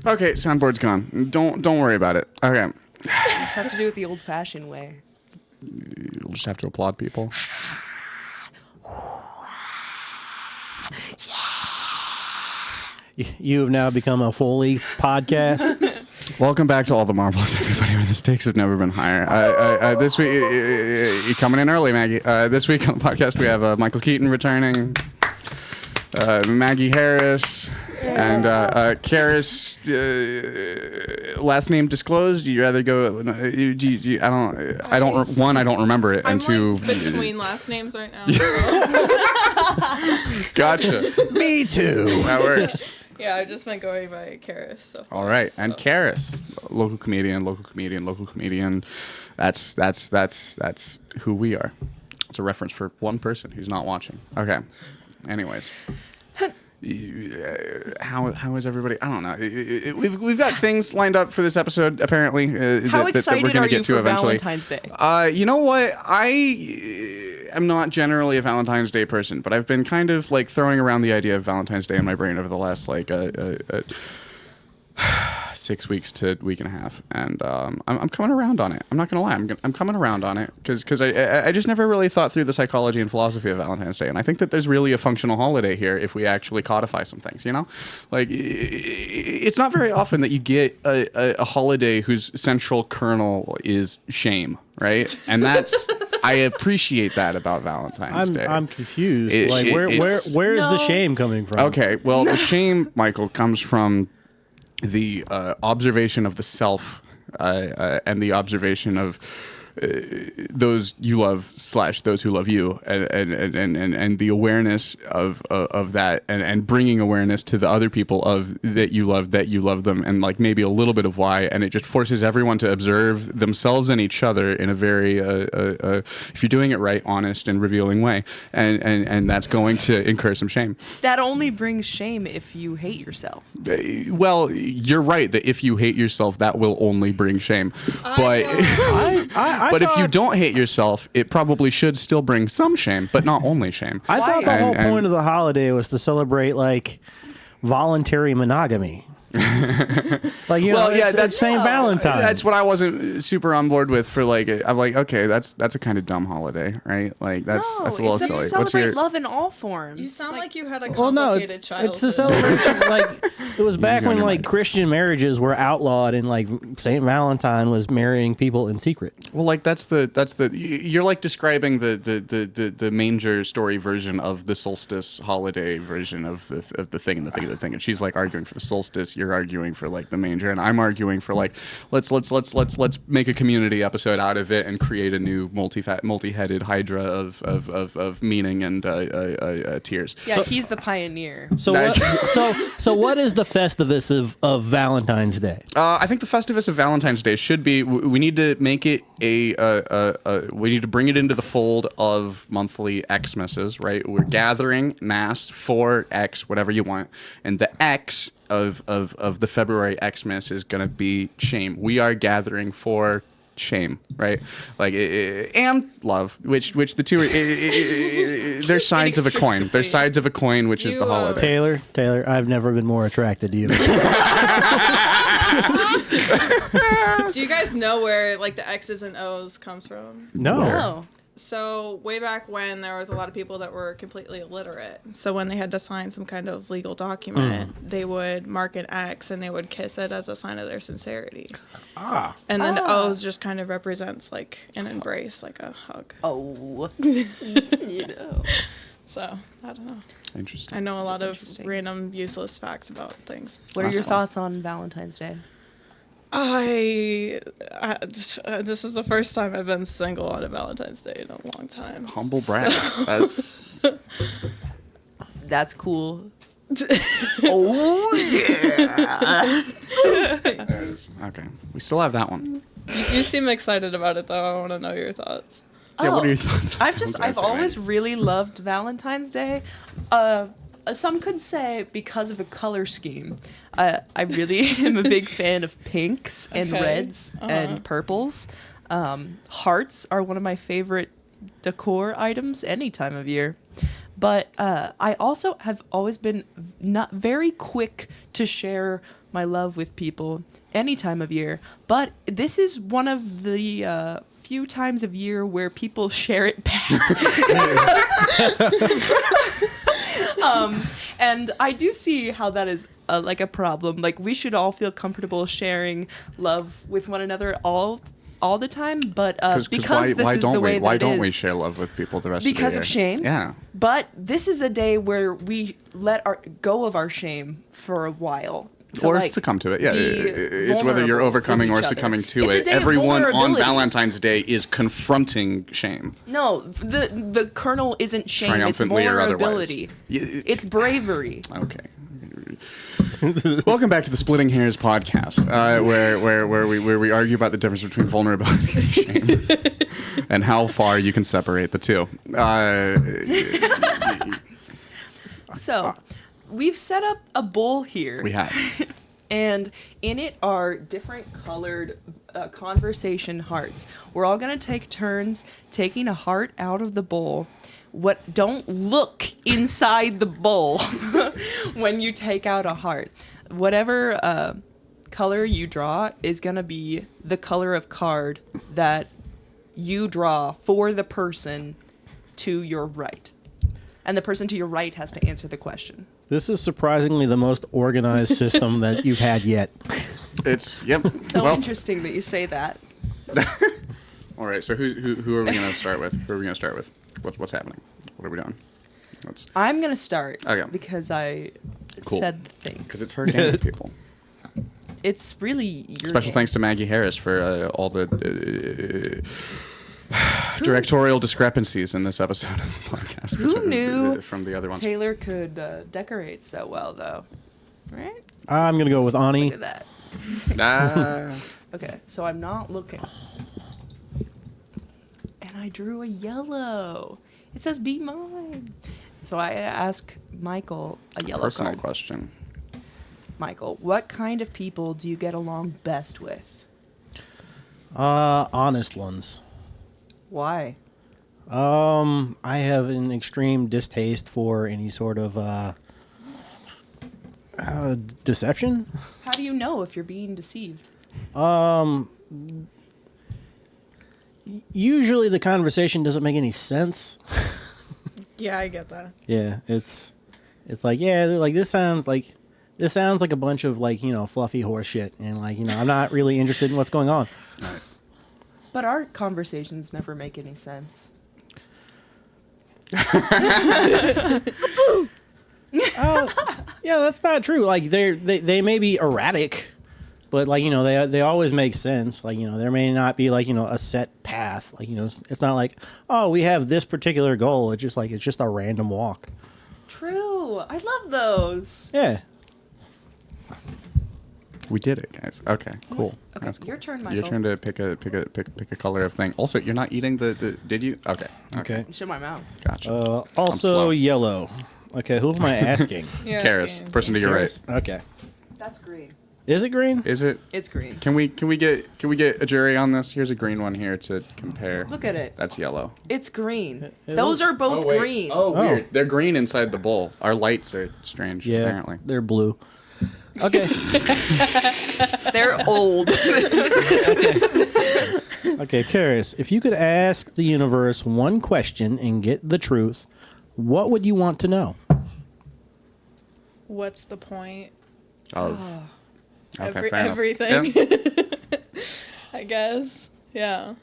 Okay, soundboard's gone. Don't worry about it. Okay. You just have to do it the old-fashioned way. You'll just have to applaud people. You have now become a Foley podcast. Welcome back to All the Marbles, everybody, where the stakes have never been higher. This week, you're coming in early, Maggie. This week on the podcast, we have Michael Keaton returning, Maggie Harris, and Karis. Last name disclosed. You rather go? I don't. One, I don't remember it, and two, like between last names right now. Gotcha. Me too. That works. Yeah, I've just been going by Karis. So All right, so. and Karis, local comedian. That's who we are. It's a reference for one person who's not watching. Okay. Anyways, how is everybody? I don't know. We've got things lined up for this episode. Apparently, How that excited we're going are to you get to for eventually. Valentine's Day? You know what? I am not generally a Valentine's Day person, but I've been kind of like throwing around the idea of Valentine's Day in my brain over the last like 6 weeks to week and a half, and I'm coming around on it. I'm not gonna lie, I'm coming around on it because I just never really thought through the psychology and philosophy of Valentine's Day, and I think that there's really a functional holiday here if we actually codify some things. You know, like it's not very often that you get a holiday whose central kernel is shame, right? And that's I appreciate that about Valentine's Day. I'm confused. Where's the shame coming from? Okay, well, the shame, Michael, comes from the observation of the self and the observation of those you love / those who love you, and the awareness of that, and bringing awareness to the other people of that you love them, and like maybe a little bit of why, and it just forces everyone to observe themselves and each other in a very if you're doing it right, honest and revealing way, and that's going to incur some shame. That only brings shame if you hate yourself. Well, you're right that if you hate yourself, that will only bring shame, but but if you don't hate yourself, it probably should still bring some shame, but not only shame. I thought the whole point of the holiday was to celebrate like voluntary monogamy. Like, you know, that's St. Valentine. That's what I wasn't super on board with for like. I'm like, okay, that's a kind of dumb holiday, right? Like that's a little it's silly. To celebrate love in all forms. You sound like you had a Well, no, complicated childhood. it's a celebration. Like it was back when like Christian marriages were outlawed, and like St. Valentine was marrying people in secret. Well, like that's the you're like describing the manger story version of the solstice holiday version of the thing and the thing and the thing, and she's like arguing for the solstice. You're arguing for like the manger, and I'm arguing for like let's make a community episode out of it and create a new multi-headed hydra of meaning and tears. Yeah, he's the pioneer. So what is the Festivus of Valentine's Day? I think the Festivus of Valentine's Day should be. We need to make it we need to bring it into the fold of monthly Xmasses, right? We're gathering mass for X, whatever you want, and the X of the February Xmas is going to be shame. We are gathering for shame, right? Like and love, which the two are they're sides of a coin. They're sides of a coin, which is the holiday. Taylor, I've never been more attracted to you. Do you guys know where like the X's and O's comes from? No. So way back when, there was a lot of people that were completely illiterate. So when they had to sign some kind of legal document, they would mark an X and they would kiss it as a sign of their sincerity. And then the O's just kind of represents like an embrace, like a hug. Oh, you know. So I don't know. Interesting. I know a lot of random useless facts about things. What are your thoughts on Valentine's Day? This is the first time I've been single on a Valentine's Day in a long time. Humble brag. That's cool. Oh yeah. There it is. Okay, we still have that one. You seem excited about it though. I want to know your thoughts. Yeah, what are your thoughts? I've always really loved Valentine's Day. Some could say because of the color scheme. I really am a big fan of pinks and reds and purples. Hearts are one of my favorite decor items any time of year. But I also have always been not very quick to share my love with people any time of year. But this is one of the few times of year where people share it back. And I do see how that is like a problem. Like, we should all feel comfortable sharing love with one another all the time, but because this is the way that why it don't we is, share love with people the rest of the year? because of shame. Yeah. But this is a day where we let go of our shame for a while. Or succumb to it. Yeah, it's whether you're vulnerable overcoming with or each other. succumbing to It's a it. day of Everyone on vulnerability. Valentine's Day is confronting shame. No, the kernel isn't shame. It's Triumphantly or otherwise. vulnerability. It's bravery. Okay. Welcome back to the Splitting Hairs podcast, where we argue about the difference between vulnerability and shame, and how far you can separate the two. So, we've set up a bowl here. We have. And in it are different colored conversation hearts. We're all going to take turns taking a heart out of the bowl. Don't look inside the bowl when you take out a heart. Whatever color you draw is going to be the color of card that you draw for the person to your right. And the person to your right has to answer the question. This is surprisingly the most organized system that you've had yet. It's yep. So interesting that you say that. All right. So who are we going to start with? Who are we going to start with? What's happening? What are we doing? I'm going to start Okay. because I said things. Because it's her game, people. It's really your Special game. thanks to Maggie Harris for all the directorial discrepancies in this episode of the podcast. Who knew from the other ones? Taylor could decorate so well, though? Right? I'm going to go with Ani. Look at that. Ah. Okay, so I'm not looking. And I drew a yellow. It says be mine. So I ask Michael a yellow Personal card. question. Michael, what kind of people do you get along best with? Honest ones. Why? I have an extreme distaste for any sort of deception. How do you know if you're being deceived? Usually the conversation doesn't make any sense. Yeah, I get that. Yeah, it's like, yeah, like this sounds like a bunch of like, fluffy horse shit, and like, I'm not really interested in what's going on. Nice. But our conversations never make any sense. Yeah, that's not true. Like they may be erratic, but like, they always make sense. Like, there may not be like, a set path. Like, it's not like, oh, we have this particular goal. It's just a random walk. True. I love those. Yeah. We did it, guys. Okay, cool. Okay, That's cool. your turn, Michael. Your turn to pick a color of thing. Also, you're not eating the did you? Okay. Shut my mouth. Gotcha. slow. Also yellow. Okay, who am I asking? Yeah, Karis, same. person to your right. Okay. That's green. Is it green? Is it? It's green. Can we get a jury on this? Here's a green one here to compare. Look at it. That's yellow. It's green. It Those are both wait. green. Oh, Oh. weird. They're green inside the bowl. Our lights are strange. Yeah, Apparently. they're blue. Okay. They're old. Okay, Karis, if you could ask the universe one question and get the truth, what would you want to know? What's the point? Of. Okay, fair enough. Everything. Yeah. I guess. Yeah.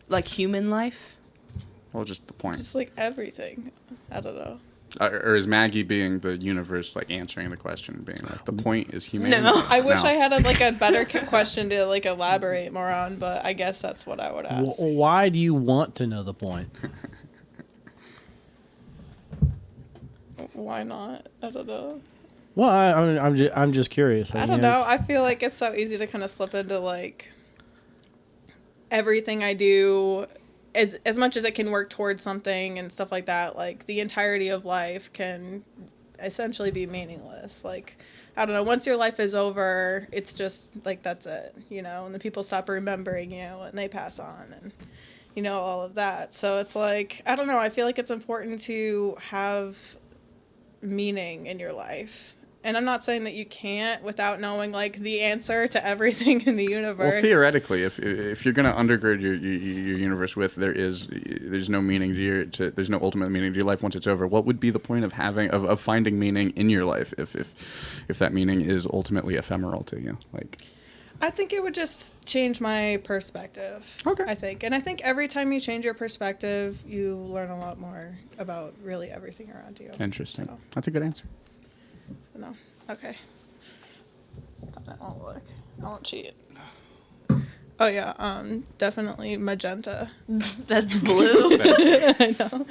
Like human life? Well, just the point. Just like everything. I don't know. Or is Maggie being the universe, like answering the question, being like the point is humanity? No. I wish I had a better question to like elaborate more on, but I guess that's what I would ask. Why do you want to know the point? Why not? I don't know. Well, I'm just curious. I don't know. I feel like it's so easy to kind of slip into like everything I do, as much as it can work towards something and stuff like that. Like the entirety of life can essentially be meaningless. Like, I don't know. Once your life is over, it's just like that's it, and the people stop remembering you and they pass on, and all of that. So it's like, I don't know, I feel like it's important to have meaning in your life. And I'm not saying that you can't without knowing like the answer to everything in the universe. Well, theoretically, if you're going to undergird your universe with there's no meaning there's no ultimate meaning to your life once it's over. What would be the point of finding meaning in your life if that meaning is ultimately ephemeral to you? Like, I think it would just change my perspective. Okay. I think every time you change your perspective, you learn a lot more about really everything around you. Interesting. So, That's a good answer. no. Okay. I won't look. I won't cheat. Oh yeah, definitely magenta. That's blue. I know.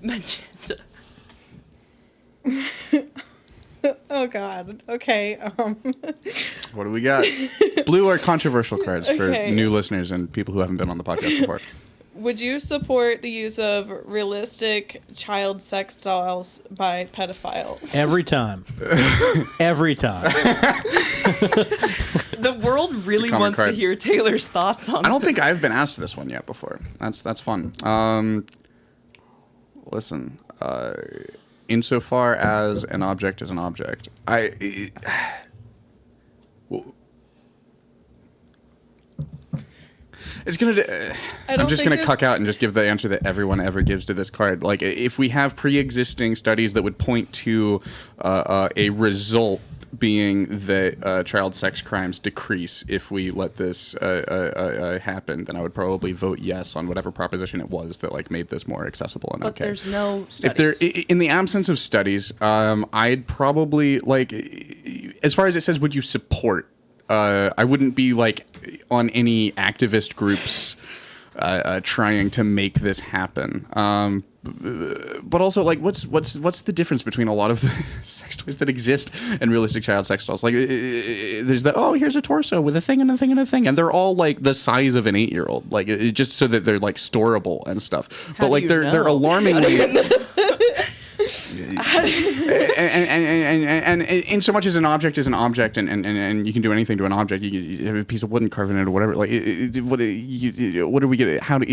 Magenta. Oh God. Okay. What do we got? Blue are controversial cards for Okay. new listeners and people who haven't been on the podcast before. Would you support the use of realistic child sex dolls by pedophiles? Every time. Every time. The world really common wants to card. hear Taylor's thoughts on I don't this. think I've been asked this one yet before. That's fun. Listen, insofar as an object is an object, it's gonna. I'm just gonna cuck out and just give the answer that everyone ever gives to this card. Like, if we have pre-existing studies that would point to a result being that child sex crimes decrease if we let this happen, then I would probably vote yes on whatever proposition it was that like made this more accessible and But okay. there's no studies. If there, in the absence of studies, I'd probably like, as far as it says, would you support? I wouldn't be like on any activist groups trying to make this happen. But also, like, what's the difference between a lot of the sex toys that exist and realistic child sex dolls? Like, there's here's a torso with a thing and a thing and a thing, and they're all like the size of an 8-year-old, like just so that they're like storable and stuff. How But do like you they're know? alarmingly. And in so much as an object is an object, and you can do anything to an object, you have a piece of wood and carve it into whatever. Like, what are we gonna? How are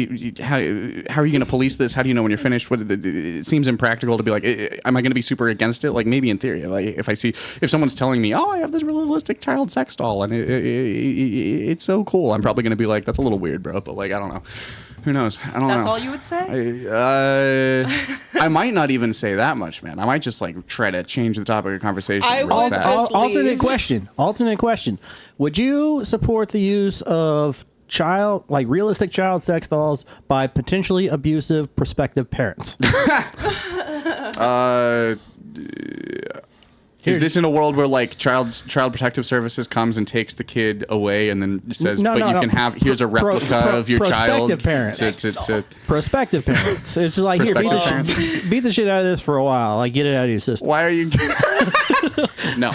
you gonna police this? How do you know when you're finished? It seems impractical to be like, am I gonna be super against it? Like, maybe in theory, like if someone's telling me, oh, I have this realistic child sex doll and it's so cool, I'm probably gonna be like, that's a little weird, bro. But like, I don't know. Who knows? I don't know. That's all you would say? I might not even say that much, man. I might just like try to change the topic of conversation I real would fast. just- Alternate leave. question. Would you support the use of realistic child sex dolls by potentially abusive prospective parents? Is this in a world where like Child Protective Services comes and takes the kid away and then says, No, "But no, you no. can have here's a replica of your child." prospective parents. To Prospective parents. It's just like, here, Prospective beat the shit out of this for a while. Like, get it out of your system. why are you? No.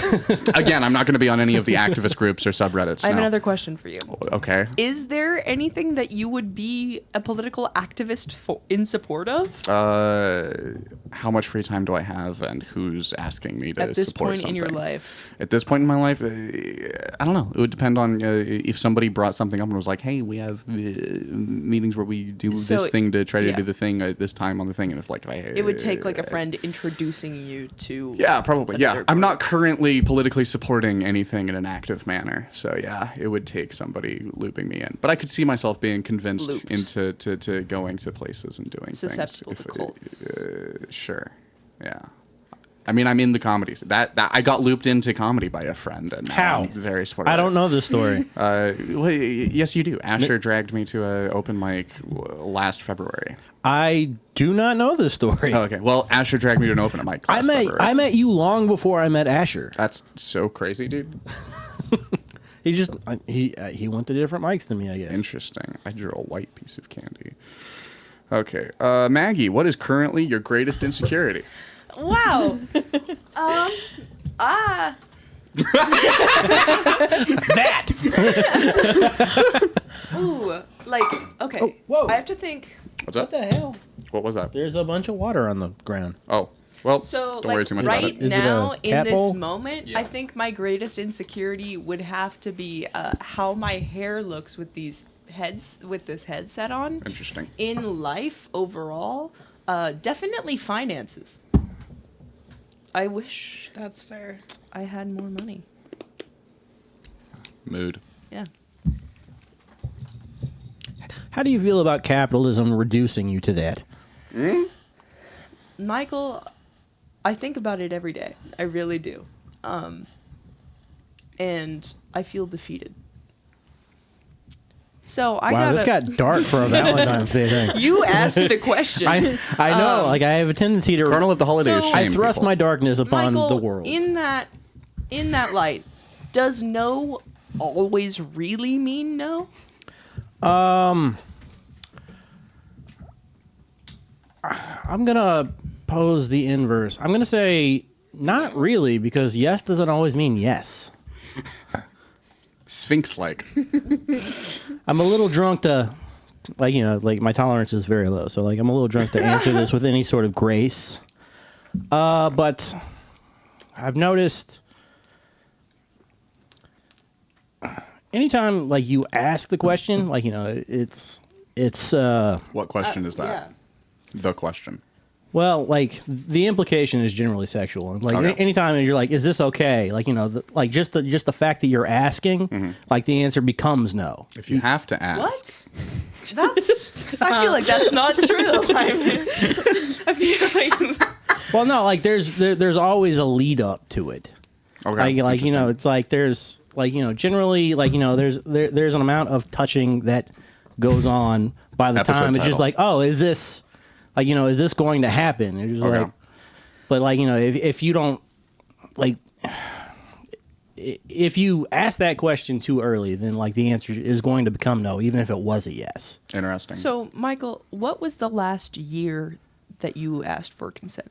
Again, I'm not going to be on any of the activist groups or subreddits. I have no. another question for you. Okay. Is there anything that you would be a political activist in support of? How much free time do I have, and who's asking me to At this support point something? in your life? At this point in my life, I don't know. It would depend on if somebody brought something up and was like, "Hey, we have meetings where we do So, this thing to try to yeah. do the thing at this time on the thing," and if like It would take like a friend introducing you to. Yeah, probably. Yeah, another I'm group. not currently politically supporting anything in an active manner, so yeah, it would take somebody looping me in. But I could see myself being convinced Looped. into to going to places and doing Susceptible things. to cults. Sure. Yeah. I mean, I'm in the comedies. That I got looped into comedy by a friend, and now How? I'm very supportive. I don't know this story. Well, yes, you do. Asher dragged me to an open mic last February. I do not know this story. Oh, okay. Well, Asher dragged me to an open mic last February. I met you long before I met Asher. That's so crazy, dude. He went to different mics than me, I guess. Interesting. I drew a white piece of candy. Okay. Maggie, what is currently your greatest insecurity? Wow. That. Ooh. Like, okay. Oh, whoa. I have to think. What's What up? the hell? What was that? There's a bunch of water on the ground. Oh, well, So, don't worry too much right about it. Is it now, a in cat this bowl? moment, Yeah. I think my greatest insecurity would have to be how my hair looks with these headset on. Interesting. In life overall, definitely finances. I wish That's fair. I had more money. Mood. Yeah. How do you feel about capitalism reducing you to that? Michael, I think about it every day. I really do. And I feel defeated. So I Wow, this got dark for a Valentine's Day thing. You asked the question. I know, like I have a tendency to Kernel of the holiday is So- shame. I thrust people. my darkness upon Michael, the world. in that light, does no always really mean no? I'm gonna pose the inverse. I'm gonna say not really, because yes doesn't always mean yes. Sphinx-like. I'm a little drunk to, like, like my tolerance is very low, so like I'm a little drunk to answer this with any sort of grace. But I've noticed anytime like you ask the question, like it's What question is that? Yeah. The question. well, like the implication is generally sexual. And like Okay. anytime you're like, is this okay? Like like just the fact that you're asking, like the answer becomes no. If you have to ask. What? That's. I feel like that's not true. I feel like. Well, no, like there's always a lead up to it. Okay. Like interesting. it's like there's like generally like there's an amount of touching that goes on by the Episode time it's title. just like, oh, is this like is this going to happen? It's just Okay. like, but like if you don't like if you ask that question too early, then like the answer is going to become no, even if it was a yes. Interesting. So, Michael, what was the last year that you asked for consent?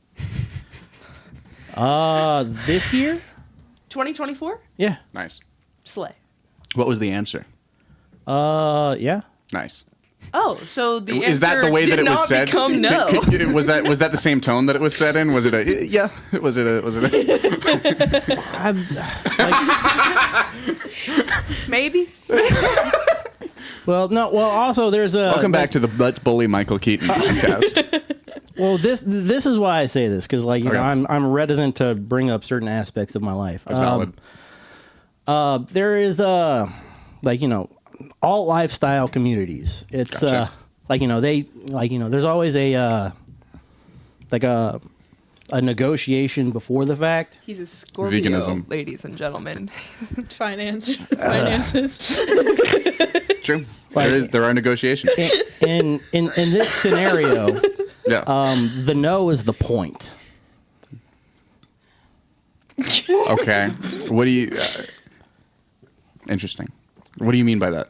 This year, 2024? yeah, Nice. Slay. What was the answer? yeah. Nice. Oh, so the answer Is that the way did that it was not said? become no. was that the same tone that it was said in? Was it a yeah? Was it a I'm, like, Maybe. well, no. Well, also there's a Welcome back to the Let's Bully Michael Keaton podcast. Well, this is why I say this, because like Okay. I'm reticent to bring up certain aspects of my life. That's valid. There is like all lifestyle communities. It's Gotcha. like they like there's always a like a negotiation before the fact. He's a Scorpio, Veganism. ladies and gentlemen. Finances. True. Like- There are negotiations. In this scenario, Yeah. the no is the point. Okay. What do you? Interesting. What do you mean by that?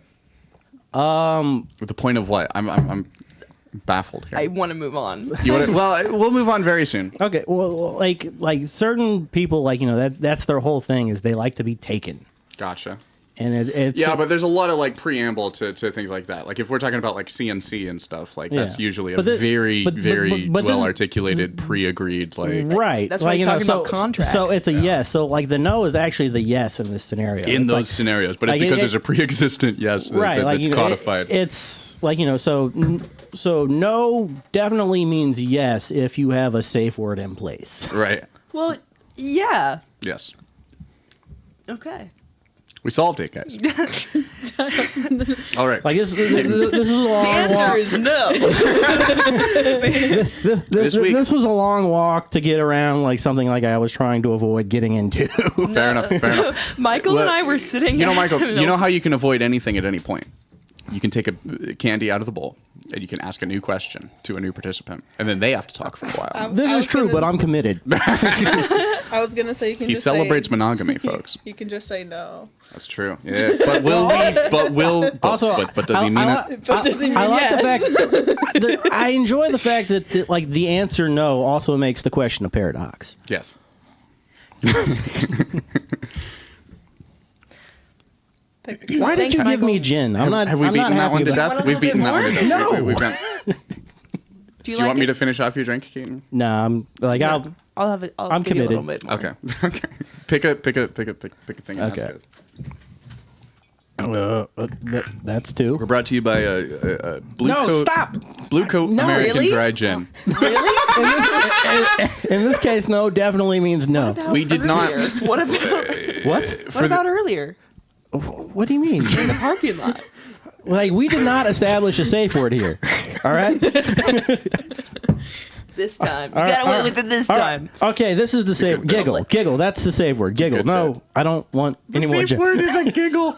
With the point of what? I'm baffled here. I want to move on. You want to? Well, we'll move on very soon. Okay, well, like certain people, like that's their whole thing is they like to be taken, Gotcha. and it's Yeah, but there's a lot of like preamble to things like that. Like if we're talking about like CNC and stuff, like that's Yeah. usually a But the- very, but very this is- well articulated, pre-agreed. Like right. That's why he's talking about contracts. So it's a yes. So like the no is actually the yes in this scenario. in It's those like, scenarios, but it's like, because it- there's a pre-existent yes that, right, like that's codified. it's like so no definitely means yes if you have a safe word in place. Right. Well, yeah. Yes. Okay. We solved it, guys. All right. Like this is a long The answer walk. is no. This week- This was a long walk to get around like something like I was trying to avoid getting into. Fair enough. Fair enough. Michael Well, and I were sitting. You know, Michael, you know how you can avoid anything at any point? You can take a candy out of the bowl and you can ask a new question to a new participant, and then they have to talk for a while. This I is was true, gonna- but I'm committed. I was gonna say you can He just celebrates say, monogamy, folks. You can just say no. That's true. Yeah. But will we? Also, but does he mean I, it? But does he mean I like yes? the fact that I enjoy the fact that like the answer no also makes the question a paradox. Yes. Why did Thanks, you give me Michael. gin? I'm not. Have we I'm not beaten that happy one to about- death? Want a We've beaten that little one to bit death. more? We've got- Do Do you like want me it? to finish off your drink, Keaton? Nah, I'm like No, I'll have it. I'll I'm give you a little committed. bit more. Okay. Okay. Pick a thing. And Okay. ask it. That's 2. We're brought to you by Blue No, Coat. stop. Blue Coat No, American really? Dry Gin. In this case, no definitely means no. We did not. Earlier? What about What? earlier What do you mean? in the parking lot? Like, we did not establish a safe word here. All right? This time, you All right, got all away right. with it this All time. right. Okay, this is the safe. good bit. Giggle. Giggle. That's the safe word. Giggle. good No, bit. I don't want any more. Safe word is a giggle.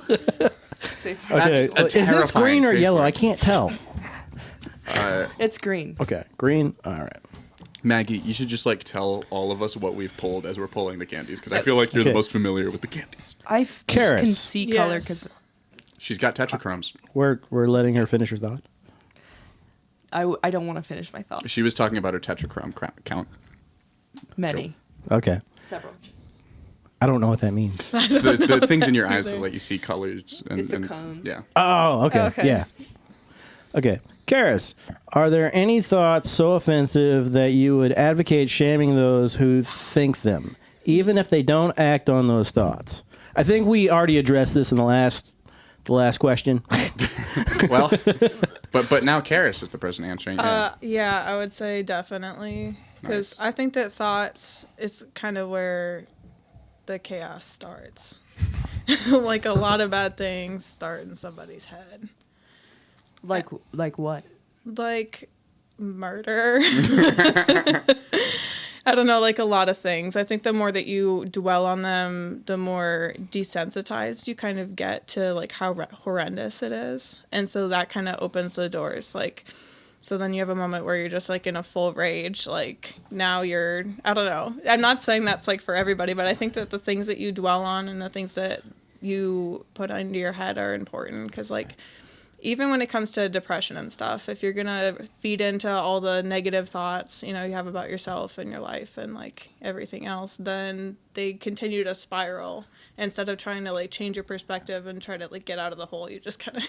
Safe. Okay. That's a Is this terrifying green or safe yellow? word. I can't tell. It's green. Okay, green. All right. Maggie, you should just like tell all of us what we've pulled as we're pulling the candies, because I feel like you're Okay. the most familiar with the candies. I just Karis. can see color Yes. because She's got tetrachromes. We're letting her finish her thought. I don't want to finish my thought. She was talking about her tetrachrome count. Many, Okay. several. I don't know what that means. The things in your eyes that let you see colors. And, It's the cones. Yeah. Oh, okay. Okay. Yeah. Okay. Karis, are there any thoughts so offensive that you would advocate shaming those who think them, even if they don't act on those thoughts? I think we already addressed this in the last question. Well, but now Karis is the person answering. Yeah, I would say definitely. Because Nice. I think that thoughts is kind of where the chaos starts. Like a lot of bad things start in somebody's head. Like what? Like murder. I don't know, like a lot of things. I think the more that you dwell on them, the more desensitized you kind of get to like how horrendous it is. And so that kind of opens the doors. Like, so then you have a moment where you're just like in a full rage. Like now you're, I don't know. I'm not saying that's like for everybody, but I think that the things that you dwell on and the things that you put into your head are important. Because like, even when it comes to depression and stuff, if you're going to feed into all the negative thoughts, you know, you have about yourself and your life and like everything else, then they continue to spiral. Instead of trying to like change your perspective and try to like get out of the hole, you just kind of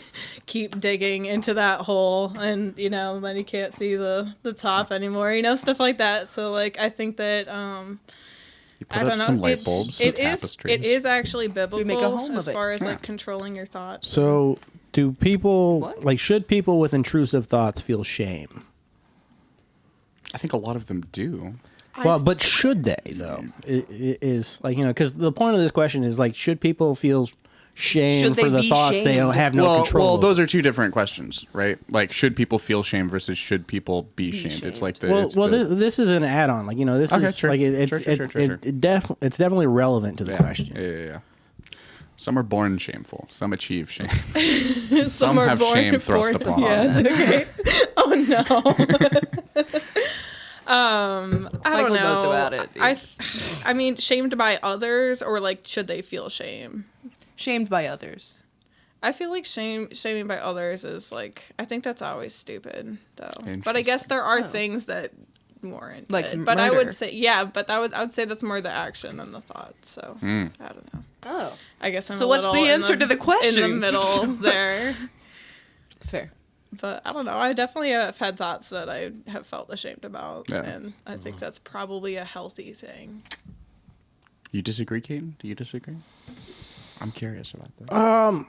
keep digging into that hole and, you know, then you can't see the top anymore, you know, stuff like that. So like, I think that, You put I up don't know. some light bulbs, some tapestries. It is actually biblical make a home as of it. far as Yeah. like controlling your thoughts. So, do people What? like should people with intrusive thoughts feel shame? I think a lot of them do. Well, but should they though? Is like, you know, because the point of this question is like, should people feel shame Should they for the be thoughts they shamed? have no control? Well, over? those are two different questions, right? Like, should people feel shame versus should people be shamed? It's like the. Well, it's well, the- this is an add-on. Like, you know, this Okay, is sure. like Sure. it's definitely relevant to the yeah, question. Yeah. Some are born shameful. Some achieve shame. Some have shame thrust upon Yeah, them. okay. Oh no. I don't Michael know. knows about it. I mean, shamed by others, or like, should they feel shame? Shamed by others. I feel like shaming by others is like, I think that's always stupid though. But I guess there are things that warrant Like it. But I murder. would say, yeah, but I would say that's more the action than the thought. So I don't know. Oh, I guess I'm So a what's little the answer to the question? in the middle there. fair. But I don't know. I definitely have had thoughts that I have felt ashamed about, Yeah. and I think that's probably a healthy thing. You disagree, Caden? Do you disagree? I'm curious about that.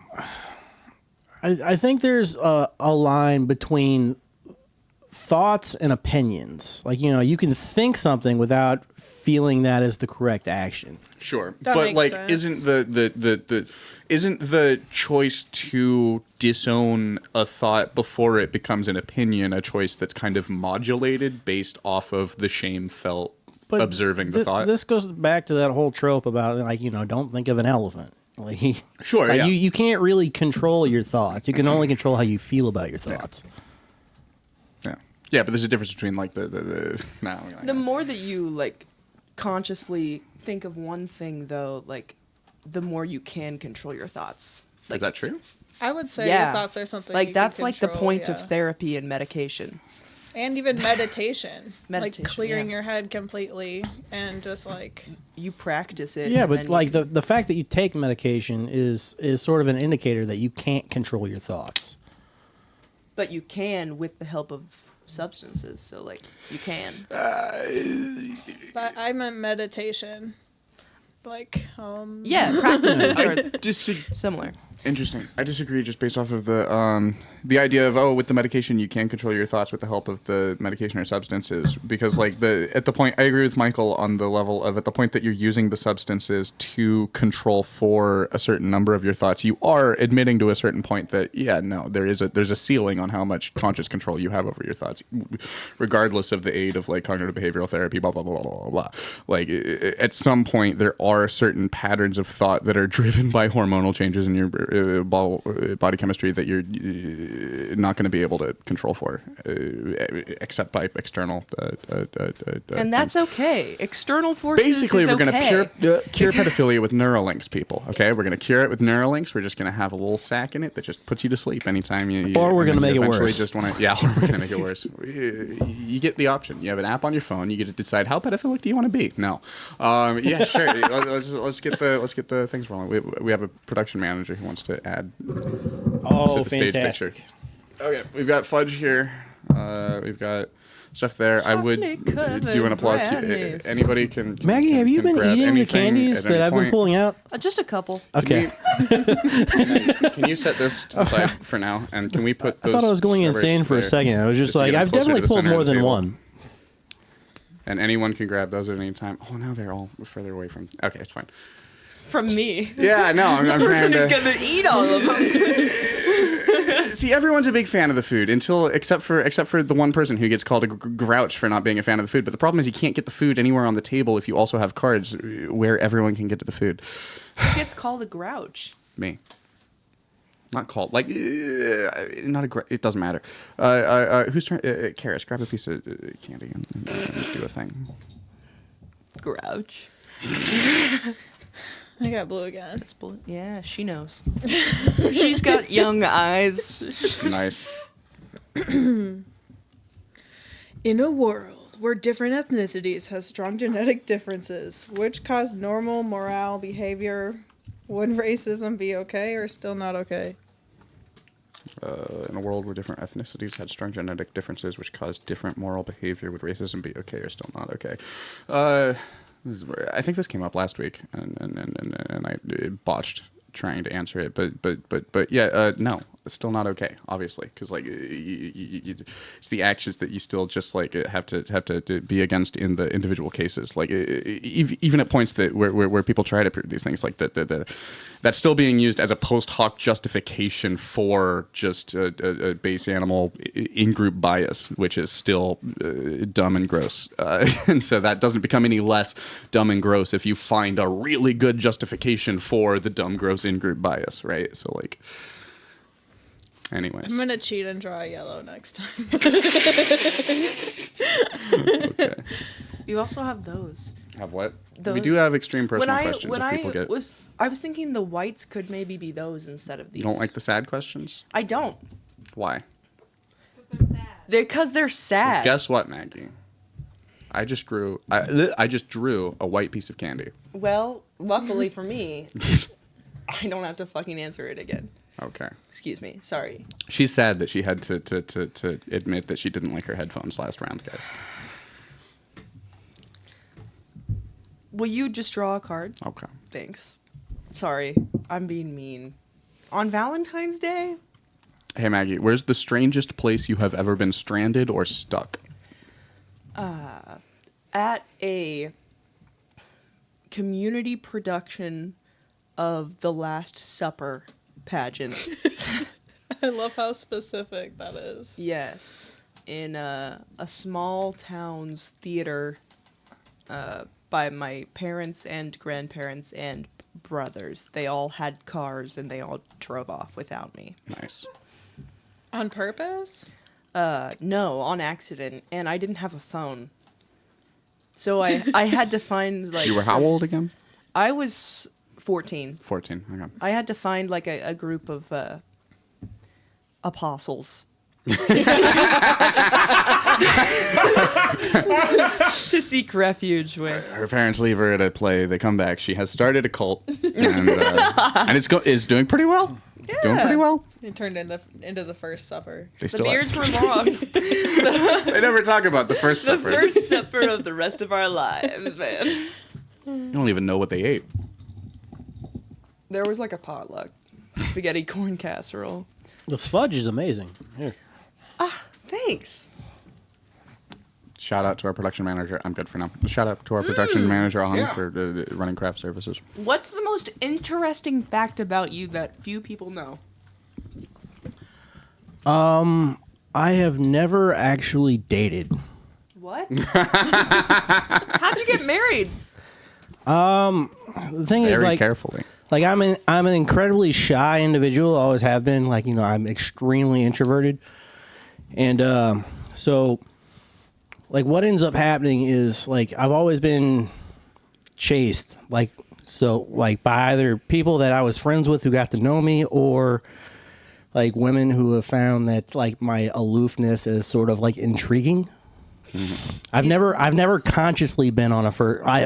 I think there's a line between thoughts and opinions. Like, you know, you can think something without feeling that is the correct action. Sure, That but makes like, sense. isn't the choice to disown a thought before it becomes an opinion a choice that's kind of modulated based off of the shame felt observing the thought? This goes back to that whole trope about, like, you know, don't think of an elephant. Like, Sure, like yeah. you can't really control your thoughts. You can only control how you feel about your thoughts. Yeah, but there's a difference between like the no. The more that you like consciously think of one thing, though, like the more you can control your thoughts. Like, Is that true? I would say yeah, your thoughts are something like you can that's like the control, point yeah. of therapy and medication. And even meditation. Meditation, like clearing yeah. your head completely and just like You practice it. Yeah, and but then like the fact that you take medication is sort of an indicator that you can't control your thoughts. but you can with the help of substances. So like you can. but I meant meditation. Like Yeah, practices are Disagree. similar. Interesting. I disagree just based off of the idea of with the medication you can control your thoughts with the help of the medication or substances, because like at the point I agree with Michael on the level of at the point that you're using the substances to control for a certain number of your thoughts, you are admitting to a certain point that there's a ceiling on how much conscious control you have over your thoughts, regardless of the aid of like cognitive behavioral therapy, blah blah blah blah blah blah. Like at some point there are certain patterns of thought that are driven by hormonal changes in your body chemistry that you're not going to be able to control for, except by external. And that's okay. External forces. Basically, is we're going okay. to cure pedophilia with Neuralinks, people. Okay, we're going to cure it with Neuralinks. We're just going to have a little sack in it that just puts you to sleep anytime you. Or we're going to make it eventually worse. Just want to, or we're going to make it worse. You get the option. You have an app on your phone. You get to decide how pedophilic do you want to be. No, sure. let's get the things rolling. We have a production manager who wants to add to the stage fantastic. picture. Okay, we've got fudge here. We've got stuff there. I would do an applause. Anybody can. Maggie, have you been eating the candies that I've been pulling out? Just a couple. Okay. Can you set this to the side for now? And can we put those I thought I was going strawberries insane for a there? second. I was just to like, get them I've closer to definitely the pulled center of more the than table. one. And anyone can grab those at any time. Oh, now they're all further away from. Okay, it's fine. From me. Yeah, no, I'm The person trying who's to. gonna eat all of them. See, everyone's a big fan of the food except for the one person who gets called a grouch for not being a fan of the food. But the problem is you can't get the food anywhere on the table if you also have cards where everyone can get to the food. Who gets called a grouch? Me. Not called not a. It doesn't matter. Who's turn? Karis, grab a piece of candy and do a thing. Grouch. I got blue again. It's yeah, she knows. She's got young eyes. Nice. In a world where different ethnicities have strong genetic differences, which cause normal moral behavior, would racism be okay or still not okay? In a world where different ethnicities had strong genetic differences, which caused different moral behavior, would racism be okay or still not okay? I think this came up last week, and I botched trying to answer it, but yeah, no, it's still not okay, obviously, because like it's the actions that you still just like have to be against in the individual cases, like even at points that where people try to prove these things, like that's still being used as a post hoc justification for just a base animal in-group bias, which is still dumb and gross, and so that doesn't become any less dumb and gross if you find a really good justification for the dumb, gross in-group bias, right? So like, anyways, I'm gonna cheat and draw a yellow next time. okay. You also have those. Have what? Those. We do have extreme personal questions. When if people get. I was thinking the whites could maybe be those instead of these. You don't like the sad questions? I don't. Why? Because they're sad. Guess what, Maggie? I just drew a white piece of candy. Well, luckily for me, I don't have to fucking answer it again. Okay. Excuse me. Sorry. She's sad that she had to admit that she didn't like her headphones last round, guys. Will you just draw a card? Okay. Thanks. Sorry, I'm being mean. On Valentine's Day? Hey, Maggie, where's the strangest place you have ever been stranded or stuck? At a community production of the Last Supper pageant. I love how specific that is. Yes. In a small town's theater by my parents and grandparents and brothers. They all had cars and they all drove off without me. Nice. On purpose? No, on accident. And I didn't have a phone. So I had to find like... You were how old again? I was 14. 14. Okay. I had to find like a group of apostles to seek refuge with. Her parents leave her at a play. They come back. She has started a cult, and it's doing pretty well. It's doing pretty well. It turned into the first supper. They The still beers were long. They never talk about the first The supper. first supper of the rest of our lives, man. You don't even know what they ate. There was like a potluck. spaghetti corn casserole. The fudge is amazing. Here. Thanks. Shout out to our production manager. I'm good for now. Shout out to our production manager, Ani, for running craft services. What's the most interesting fact about you that few people know? I have never actually dated. What? How'd you get married? The thing is, Very like, carefully. like I'm an incredibly shy individual. Always have been. Like, you know, I'm extremely introverted, and so, like, what ends up happening is, like, I've always been chased, like, so, like, by either people that I was friends with who got to know me, or like women who have found that, like, my aloofness is sort of like intriguing. I've never consciously been on a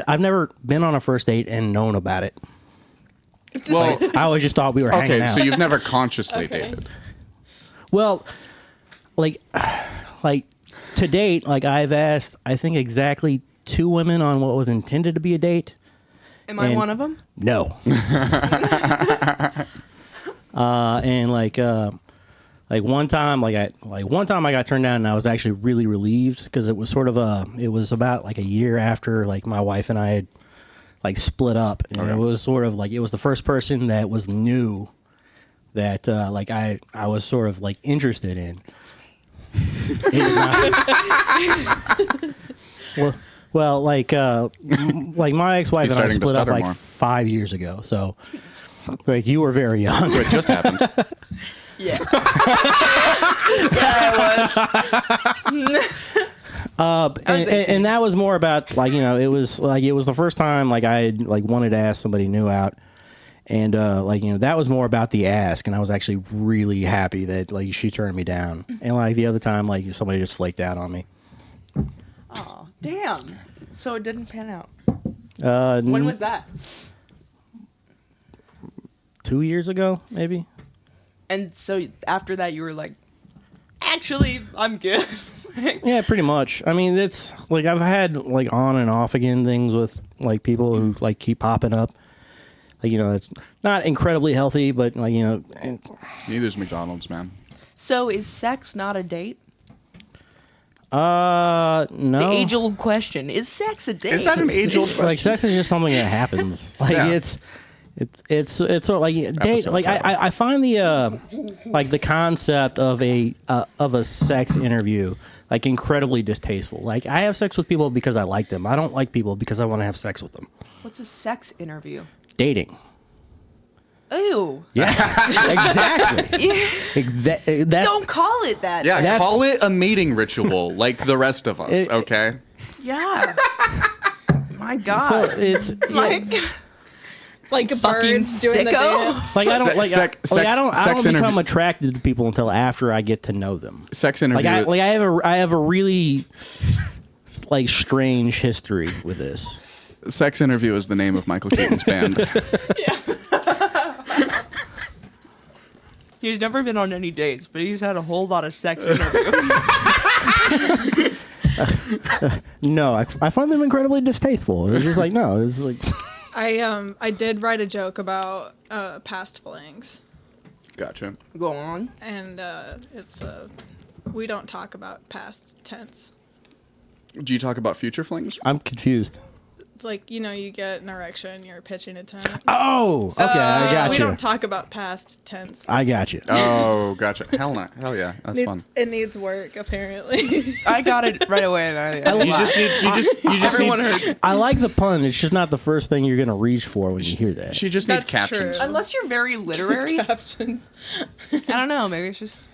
I've never been on a first date and known about it. Well, I always just thought we were hanging okay, out. so you've never consciously Okay. dated. Well, like to date, like, I've asked, I think, exactly 2 women on what was intended to be a date. Am I And- one of them? No. And like one time I got turned down, and I was actually really relieved, because it was sort of it was about like a year after, like, my wife and I had, like, split up, and Okay. it was sort of like, it was the first person that was new that like I was sort of, like, interested in. It was not- well, like my ex-wife He's and I starting to split up stutter like more. 5 years ago, so, like, you were very young. So it just happened. Yeah. Yeah, it was. And that was more about, like, you know, it was the first time, like, I had, like, wanted to ask somebody new out, and like, you know, that was more about the ask, and I was actually really happy that, like, she turned me down, and, like, the other time, like, somebody just flaked out on me. Oh, damn. So it didn't pan out. When When was that? 2 years ago, maybe. And so after that, you were like, actually, I'm good. Yeah, pretty much. I mean, it's like, I've had, like, on and off again things with, like, people who, like, keep popping up. Like, you know, it's not incredibly healthy, but, like, you know, Neither's McDonald's, man. So is sex not a date? no. The age-old question: is sex a date? Is that an age-old question? Like, sex is just something that happens. Like, Yeah. it's sort of like date. Episode Like, title. I find the like the concept of a sex interview, like, incredibly distasteful. Like, I have sex with people because I like them. I don't like people because I want to have sex with them. What's a sex interview? Dating. Ew. Yeah, exactly. That, Don't call it that. Yeah, That's- call it a mating ritual like the rest of us, It- okay? Yeah. My so God. it's Like Fucking birds doing the sicko. dance. like, I don't like, I don't sex become interview- attracted to people until after I get to know them. Sex interview. I have a really, like, strange history with this. Sex interview is the name of Michael Keaton's band. He's never been on any dates, but he's had a whole lot of sex interviews. No, I find them incredibly distasteful. It's just like, no, it's like, I did write a joke about past flings, Gotcha. Go on. and it's we don't talk about past tense. Do you talk about future flings? I'm confused. It's like, you know, you get an erection, you're pitching a tent. Oh, okay, I got We you. don't talk about past tense. I got you. Oh, gotcha. Hell no. Hell yeah. That's fun. It needs work, apparently. I got it right away. And I You just need Everyone heard. I like the pun. It's just not the first thing you're gonna reach for when you hear that. She just needs That's captions. true. Unless you're very literary. I Captions. don't know. Maybe it's just.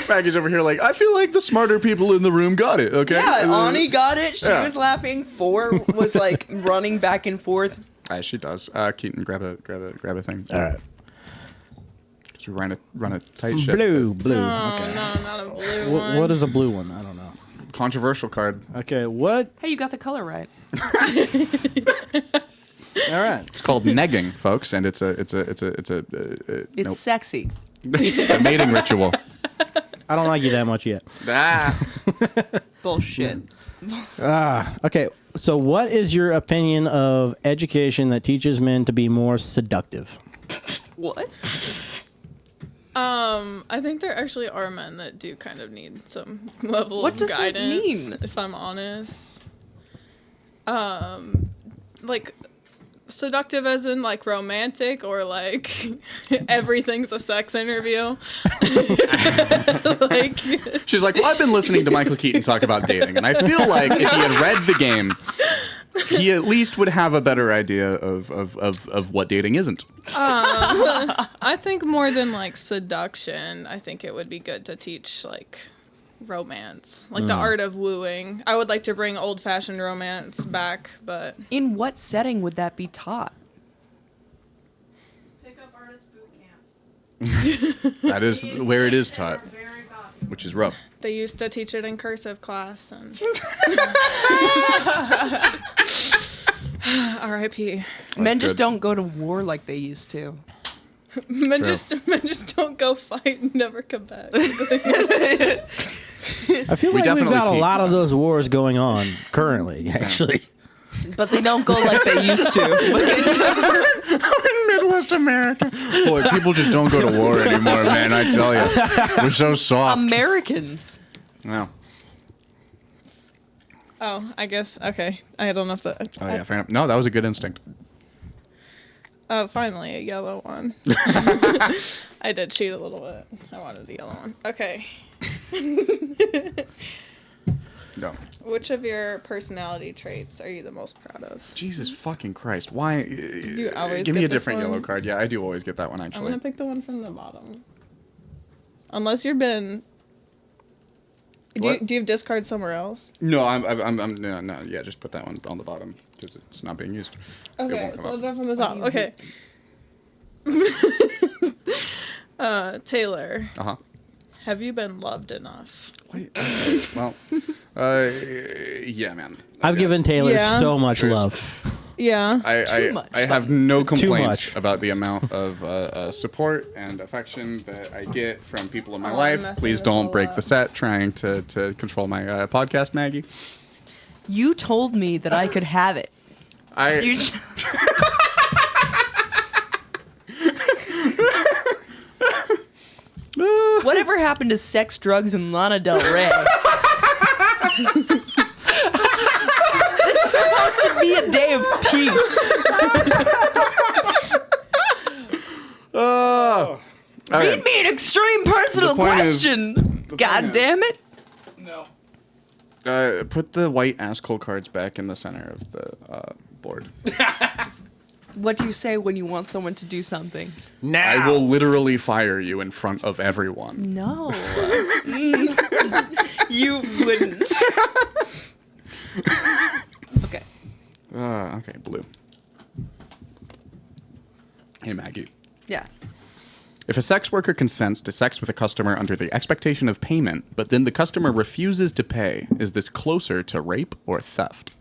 Maggie's over here like, I feel like the smarter people in the room got it, okay? Yeah, And then- Ani got it. She Yeah. was laughing. 4 was like running back and forth. She does. Keaton, grab a thing. All right. Just run a tight ship. Blue. Oh, Okay. no, not a blue one. What is a blue one? I don't know. Controversial card. Okay, what? Hey, you got the color right. All right. It's called negging, folks, and it's It's nope. sexy. a mating ritual. I don't like you that much yet. Bullshit. Okay, so what is your opinion of education that teaches men to be more seductive? What? I think there actually are men that do kind of need some level What of does that guidance. mean? If I'm honest. Like seductive as in like romantic or like everything's a sex interview. Like She's like, well, I've been listening to Michael Keaton talk about dating, and I feel like if he had read the game, he at least would have a better idea of what dating isn't. I think more than like seduction, I think it would be good to teach like romance, like the art of wooing. I would like to bring old-fashioned romance back, but In what setting would that be taught? Pickup artist boot camps. That is where it is They taught, are very popular. which is rough. they used to teach it in cursive class and R.I.P. Men just good. don't go to war like they used to. Men True. just don't go fight and never come back. I feel We like we've definitely got a peaked. lot of those wars going on currently, actually. But they don't go like they used to. In Midwest America. Boy, people just don't go to war anymore, man, I tell you. We're so soft. Americans. Wow. Oh, I guess okay. I don't know if that. Oh, yeah, fair enough. No, that was a good instinct. Oh, finally a yellow one. I did cheat a little bit. I wanted the yellow one. Okay. No. Which of your personality traits are you the most proud of? Jesus fucking Christ. Why? You always Give me get a this different one. yellow card. Yeah, I do always get that one, I'm actually. gonna pick the one from the bottom. Unless you've been. What? Do you have discard somewhere else? No, I'm no, yeah, just put that one on the bottom because it's not being used. It Okay, won't come so up. they're from the top. Okay. Taylor, Uh-huh. have you been loved enough? Wait, well, yeah, man. I've given Taylor Yeah. so much There's- love. Yeah. Too much. I have no Too complaints much. about the amount of support and affection that I get from people in my Oh, I'm life. messing Please this don't all break up. the set trying to control my podcast, Maggie. You told me that I could have it. I You j- Whatever happened to sex, drugs, and Lana Del Rey? This is supposed to be a day of peace. all right. Read me an extreme personal The point is- question. God is- damn it. Put the white asshole cards back in the center of the board. What do you say when you want someone to do something? Now. I will literally fire you in front of everyone. No. You wouldn't. Okay. Okay, blue. Hey, Maggie. Yeah. If a sex worker consents to sex with a customer under the expectation of payment, but then the customer refuses to pay, is this closer to rape or theft?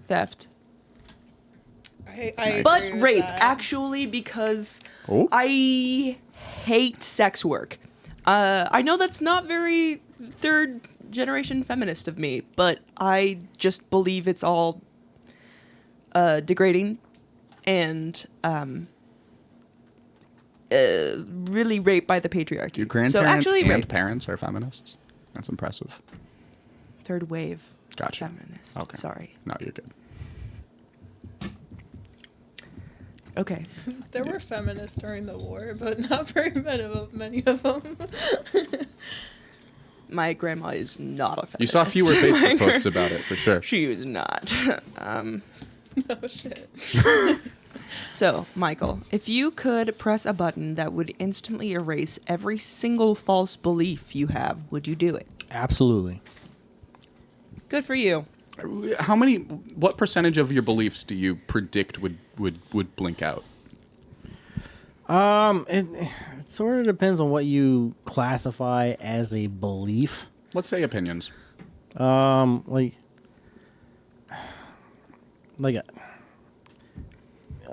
Theft. I But agree with rape, that. actually, because Oh. I hate sex work. I know that's not very third generation feminist of me, but I just believe it's all degrading and really raped by the patriarchy. Your grandparents so actually, and rape. parents are feminists? That's impressive. Third wave Gotcha. feminist. Okay. Sorry. No, you're good. Okay. There were feminists during the war, but not very many of them. My grandma is not a feminist. You saw fewer Facebook posts about it, for sure. She was not. No shit. So, Michael, if you could press a button that would instantly erase every single false belief you have, would you do it? Absolutely. Good for you. What percentage of your beliefs do you predict would blink out? It sort of depends on what you classify as a belief. Let's say opinions.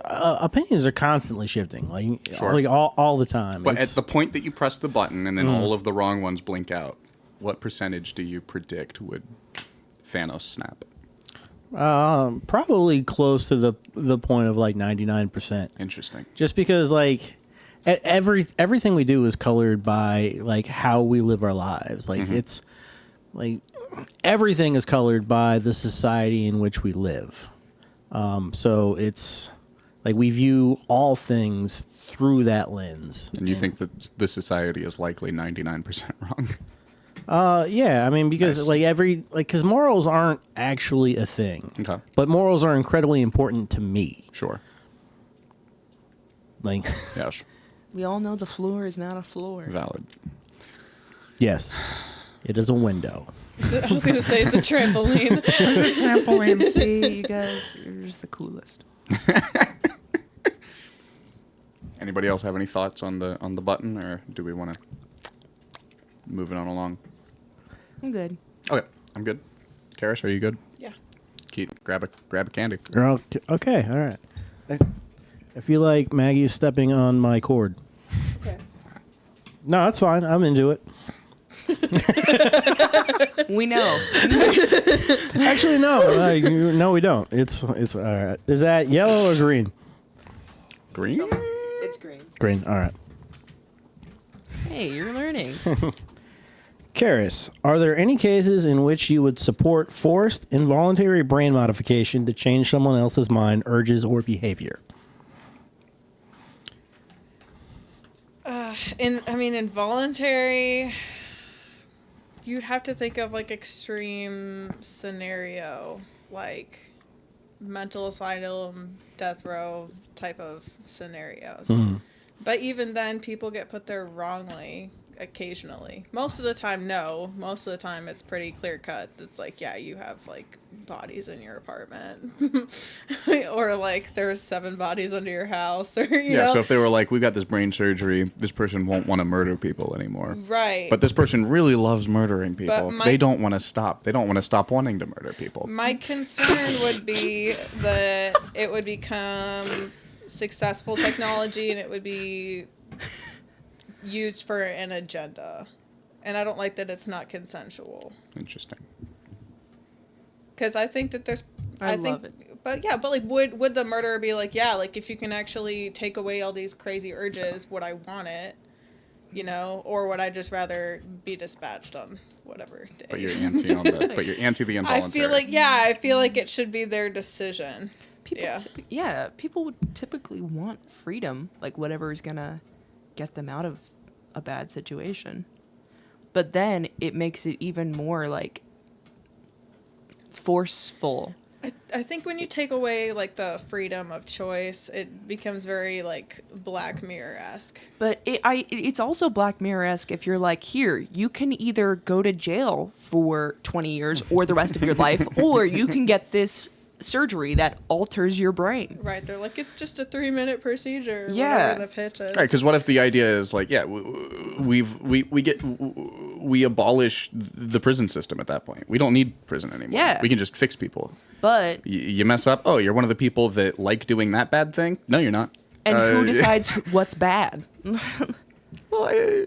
Opinions are constantly shifting, Sure. all the time. But at It's- the point that you press the button and then all of the wrong ones blink out, what percentage do you predict would Thanos snap? Probably close to the point of like 99%. Interesting. Just because like everything we do is colored by like how we live our lives. Like it's like everything is colored by the society in which we live. So it's like we view all things through that lens. And you think that the society is likely 99% wrong? Yeah, I mean, because Nice. because morals aren't actually a thing. Okay. But morals are incredibly important to me. Sure. Like, Yes. We all know the floor is not a floor. Valid. yes, it is a window. I was gonna say it's a trampoline. Trampoline. See, you guys, you're just the coolest. Anybody else have any thoughts on the button, or do we want to move it on along? I'm good. Okay, I'm good. Karis, are you good? Yeah. Keith, grab a candy. Okay, all right. I feel like Maggie is stepping on my cord. Okay. No, that's fine. I'm into it. We know. Actually, no. No, we don't. It's all right. Is that yellow or green? Green? It's green. Green. All right. Hey, you're learning. Karis, are there any cases in which you would support forced involuntary brain modification to change someone else's mind, urges, or behavior? Involuntary. You'd have to think of like extreme scenario, like mental asylum, death row type of scenarios. But even then, people get put there wrongly occasionally. Most of the time, no. Most of the time, it's pretty clear cut. It's like, yeah, you have like bodies in your apartment, or like there's 7 bodies under your house, or you know. So if they were like, we got this brain surgery, this person won't want to murder people anymore. Right. But this person really loves murdering people. But They don't want to stop. They don't want to stop wanting to murder people. My concern would be that it would become successful technology and it would be used for an agenda. And I don't like that it's not consensual. Interesting. Because I think that there's... I love it. But yeah, but like, would the murderer be like, yeah, like if you can actually take away all these crazy urges, would I want it? You know? Or would I just rather be dispatched on whatever day? But you're anti the involuntary. I feel like it should be their decision. People would typically want freedom, like whatever is gonna get them out of a bad situation. But then it makes it even more like forceful. I think when you take away like the freedom of choice, it becomes very like Black Mirror-esque. But it's also Black Mirror-esque if you're like, here, you can either go to jail for 20 years or the rest of your life, or you can get this surgery that alters your brain. Right, they're like, it's just a 3-minute procedure. Yeah. Whatever the pitch is. Right, because what if the idea is like, yeah, we abolish the prison system at that point. We don't need prison anymore. Yeah. We can just fix people. But You mess up. Oh, you're one of the people that like doing that bad thing. No, you're not. and who decides what's bad? Well,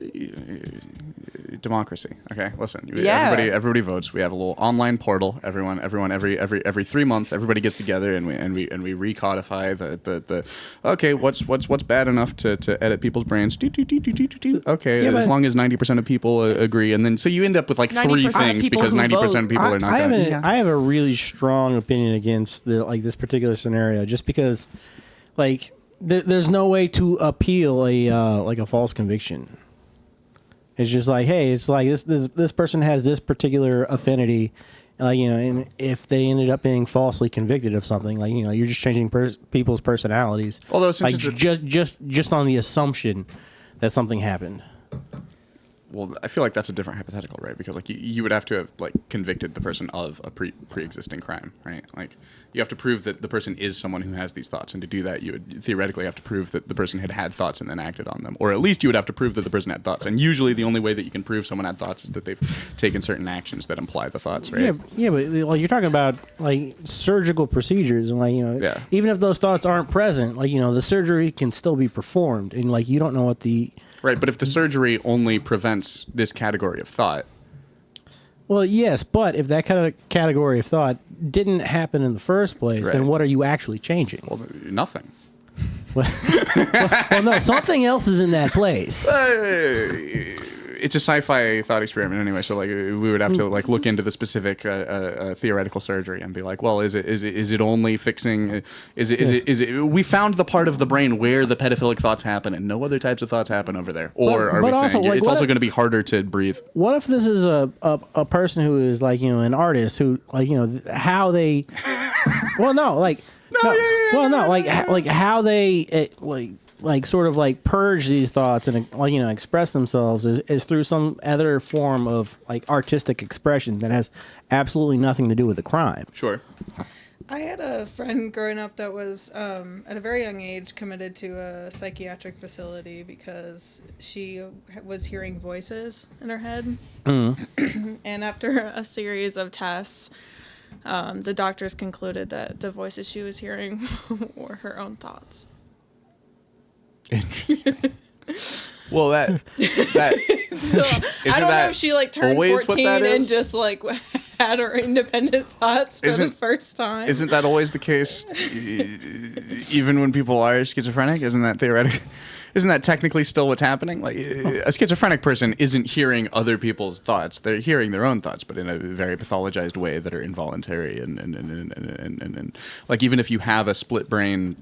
democracy. Okay, listen. Yeah. Everybody votes. We have a little online portal. Everyone, every 3 months, everybody gets together and we recodify the okay, what's bad enough to edit people's brains. Okay, Yeah, as but- long as 90% of people agree, and then so you end up with like 90% 3 of things people because who 90% of people are not going to. I have a really strong opinion against this particular scenario, just because, like, there's no way to appeal a false conviction. It's just like, hey, it's like this person has this particular affinity, and if they ended up being falsely convicted of something, like, you're just changing people's personalities. Although since like it's just on the assumption that something happened. Well, I feel like that's a different hypothetical, right? Because like you would have to have like convicted the person of a pre-existing crime, right? Like you have to prove that the person is someone who has these thoughts, and to do that, you would theoretically have to prove that the person had thoughts and then acted on them, or at least you would have to prove that the person had thoughts. And usually, the only way that you can prove someone had thoughts is that they've taken certain actions that imply the thoughts, right? Yeah, but like you're talking about like surgical procedures, and like Yeah. even if those thoughts aren't present, like the surgery can still be performed, and like you don't know what the Right, but if the surgery only prevents this category of thought, Well, yes, but if that kind of category of thought didn't happen in the first place, Right. then what are you actually changing? Well, nothing. Well, no, something else is in that place. It's a sci-fi thought experiment anyway, so like we would have to like look into the specific theoretical surgery and be like, well, is it only fixing? Is it? We found the part of the brain where the pedophilic thoughts happen, and no other types of thoughts happen over there. Or are we but also, saying like, it's what also if- going to be harder to breathe? What if this is a person who is like, you know, an artist who, like, you know, how they well no like like how they like sort of like purge these thoughts and like, you know, express themselves is through some other form of like artistic expression that has absolutely nothing to do with the crime. Sure. I had a friend growing up that was, at a very young age, committed to a psychiatric facility because she was hearing voices in her head. And after a series of tests, the doctors concluded that the voices she was hearing were her own thoughts. Interesting. Well, that So, I don't know if she like turned always what 14 that and is? just like had her independent thoughts for the Isn't- first time. Isn't that always the case? Even when people are schizophrenic, isn't that theoretic? Isn't that technically still what's happening? Like a schizophrenic person isn't hearing other people's thoughts; they're hearing their own thoughts, but in a very pathologized way that are involuntary and like even if you have a split brain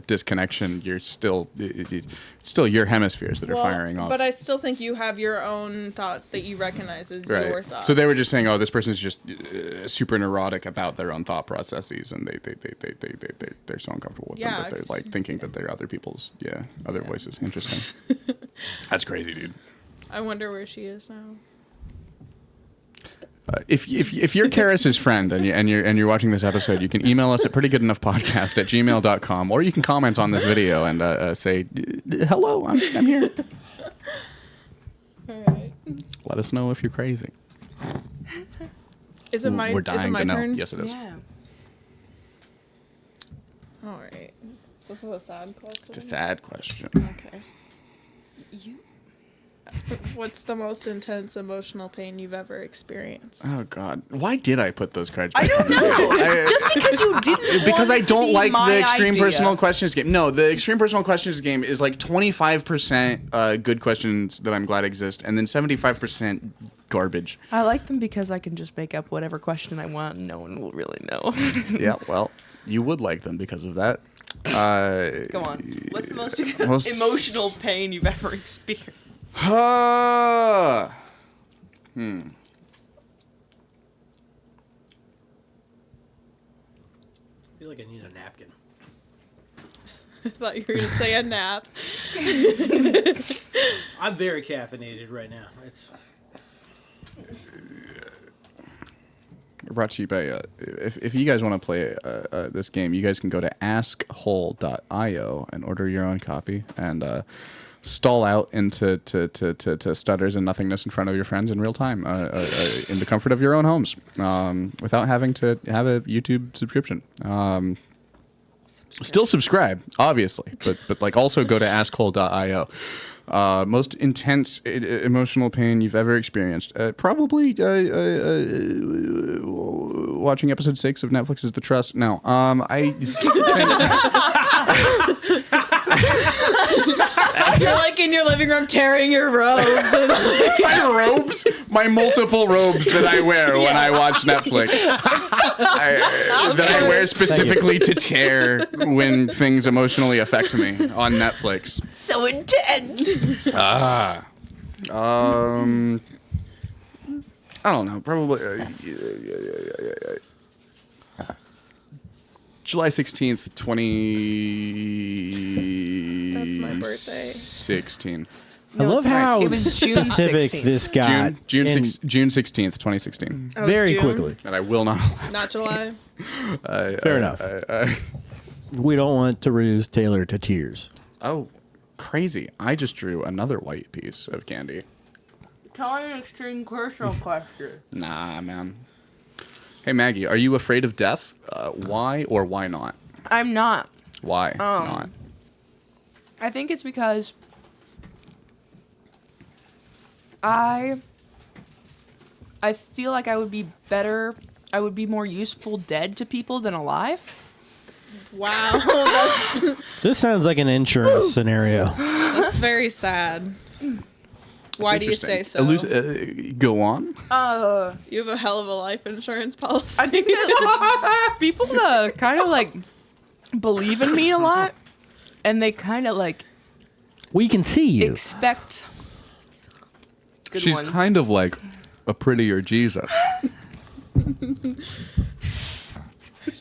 disconnection, you're still it's still your hemispheres that are firing off. But I still think you have your own thoughts that you recognize as your thoughts. So they were just saying, "Oh, this person's just super neurotic about their own thought processes, and they're so uncomfortable with them Yeah, that they're it's- like thinking that they're other people's other voices." Interesting. That's crazy, dude. I wonder where she is now. If you're Karis's friend and you're watching this episode, you can email us at prettygoodenoughpodcast@gmail.com, or you can comment on this video and say, "Hello, I'm here." All right. Let us know if you're crazy. Is it my, We're is dying it my to know. turn? Yes, it is. Yeah. All right. So this is a sad question. It's a sad question. Okay. You. What's the most intense emotional pain you've ever experienced? Oh God, why did I put those cards? I back don't in the know. deck? Just because you didn't. Because want I it to don't be like my the extreme idea. personal questions game. No, the extreme personal questions game is like 25% good questions that I'm glad exist, and then 75% garbage. I like them because I can just make up whatever question I want, and no one will really know. Yeah, well, you would like them because of that. Go on. What's the most emotional pain you've ever experienced? I feel like I need a napkin. I thought you were going to say a nap. I'm very caffeinated right now. It's Brought to you by, if you guys want to play this game, you guys can go to askhole.io and order your own copy and stall out into to stutters and nothingness in front of your friends in real time in the comfort of your own homes without having to have a YouTube subscription. Still subscribe, obviously, but like also go to askhole.io. Most intense emotional pain you've ever experienced? Probably watching episode 6 of Netflix's The Trust. No, You're like in your living room tearing your robes. And my robes, my multiple robes that I wear when I watch Netflix, that I wear specifically to tear when things emotionally affect me on Netflix. So intense. I don't know. Probably July 16th, 2016. That's my birthday. 16. I love how it was June specific 16th. this got. June in 16th, 2016. Oh, it's very June? quickly. And I will not allow. Not July. Fair enough. We don't want to reduce Taylor to tears. Oh, crazy. I just drew another white piece of candy. Tell me an extreme personal question. Nah, man. Hey, Maggie, are you afraid of death? Why or why not? I'm not. Why not? I think it's because I I feel like I would be better. I would be more useful dead to people than alive. Wow, This sounds like an insurance scenario. that's very sad. Why do you say so? Go on. You have a hell of a life insurance policy. I think that people kind of like believe in me a lot, and they kind of like We can see you. expect. Good She's one. kind of like a prettier Jesus.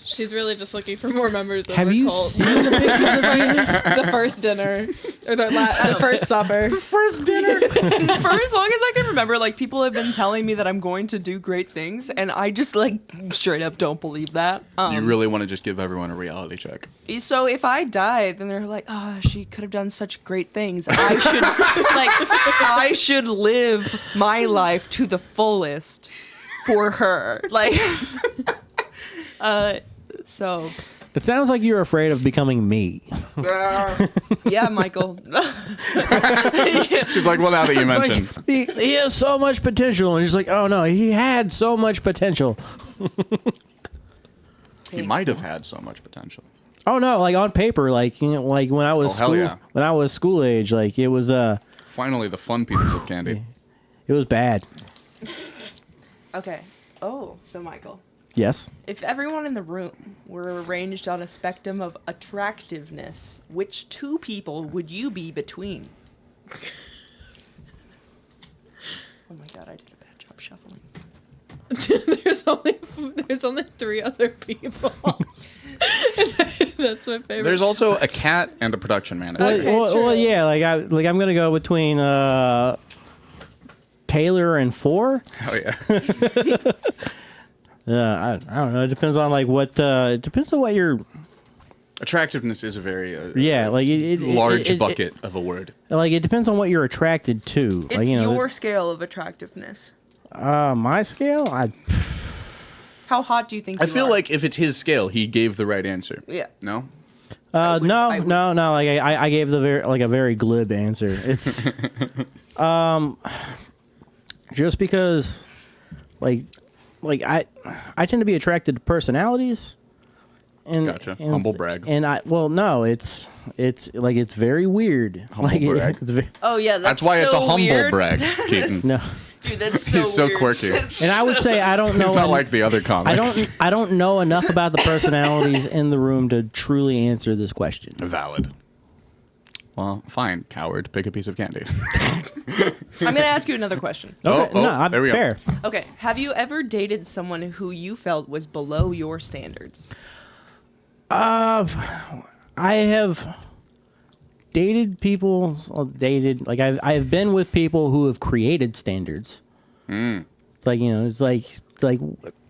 She's really just looking for more members of Have her you cult. seen the pictures of Jesus? The first dinner or the first supper. First dinner. For as long as I can remember, like people have been telling me that I'm going to do great things, and I just like straight up don't believe that. You really want to just give everyone a reality check. So if I die, then they're like, "Oh, she could have done such great things. I should I should live my life to the fullest for her." Like, so It sounds like you're afraid of becoming me. yeah, Michael. She's like, well, now that you mentioned. He has so much potential, and he's like, oh no, he had so much potential. He might have had so much potential. Oh no, like on paper, like you know, like when I was hell yeah. when I was school age, like it was Finally, the fun pieces of candy. it was bad. Okay. Oh, so Michael, Yes. if everyone in the room were arranged on a spectrum of attractiveness, which two people would you be between? Oh my god, I did a bad job shuffling. there's only 3 other people. That's my favorite. There's also a cat and a production manager. Okay, well, sure. yeah, I'm gonna go between Taylor and 4. Oh, yeah. I don't know. It depends on like what. It depends on what you're. Attractiveness is a very Yeah, like large it- bucket of a word. Like it depends on what you're attracted to. It's like, you know, your scale of attractiveness. my scale. How hot do you think I you feel are? like if it's his scale, he gave the right answer. Yeah. No? would- no. I would- Like I gave the a very glib answer. It's just because, like I tend to be attracted to personalities. And, Gotcha. Humble brag. And no, it's like it's very weird. Humble like brag. It's very, Oh yeah, That's why it's a so humble weird. brag, Keaton. no. Dude, that's so He's so weird. quirky. And I would say I don't know. He's not like the other comics. I don't know enough about the personalities in the room to truly answer this question. Valid. Well, fine, coward. Pick a piece of candy. I'm gonna ask you another question. Okay, oh, no, I'm there we go. fair. Okay, have you ever dated someone who you felt was below your standards? I have dated like I've been with people who have created standards. It's like, you know, it's like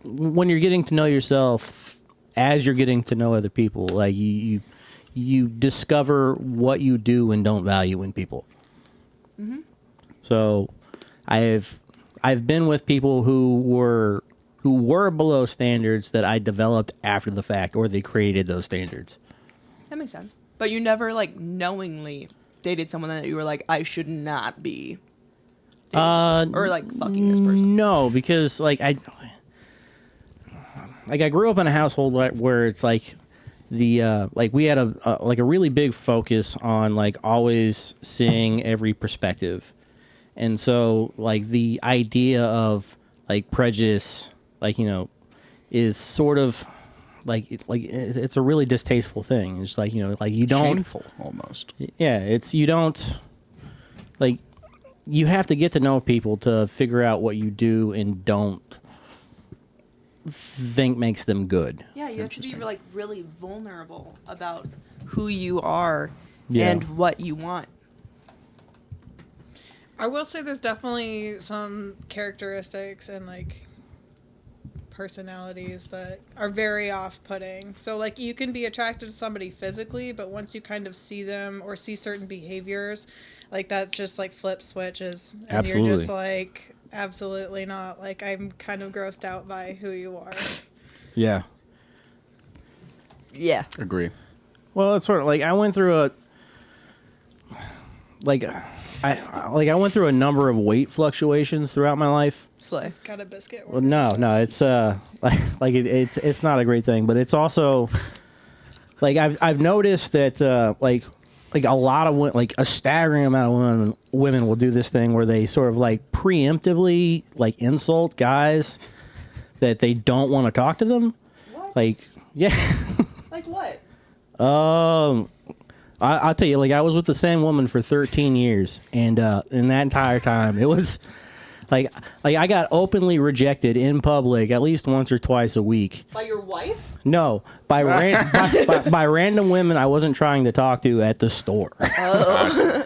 when you're getting to know yourself as you're getting to know other people, like you discover what you do and don't value in people. Mm-hmm. So I've been with people who were below standards that I developed after the fact, or they created those standards. That makes sense. But you never like knowingly dated someone that you were like, I should not be dating this person, or like fucking this person. No, because like I grew up in a household where it's like like we had a really big focus on like always seeing every perspective, and so like the idea of like prejudice, like, you know, is sort of it's a really distasteful thing. It's like, you know, like you don't Shameful, almost. yeah, it's you don't like you have to get to know people to figure out what you do and don't think makes them good. Yeah, you have to be like really vulnerable about who you are Yeah. and what you want. I will say there's definitely some characteristics and like personalities that are very off-putting. So like you can be attracted to somebody physically, but once you kind of see them or see certain behaviors, like that just like flip switches and Absolutely. you're just like absolutely not. Like I'm kind of grossed out by who you are. Yeah. Yeah. Agree. Well, it's sort of like I went through a like I went through a number of weight fluctuations throughout my life. Slay. Just got a biscuit. Well, no, it's it's not a great thing, but it's also like I've noticed that like a lot of like a staggering amount of women will do this thing where they sort of like preemptively like insult guys that they don't want to talk to them. What? Like, yeah. Like what? I'll tell you, like I was with the same woman for 13 years, and in that entire time, it was like I got openly rejected in public at least once or twice a week. By your wife? No, by by random women I wasn't trying to talk to at the store. Oh.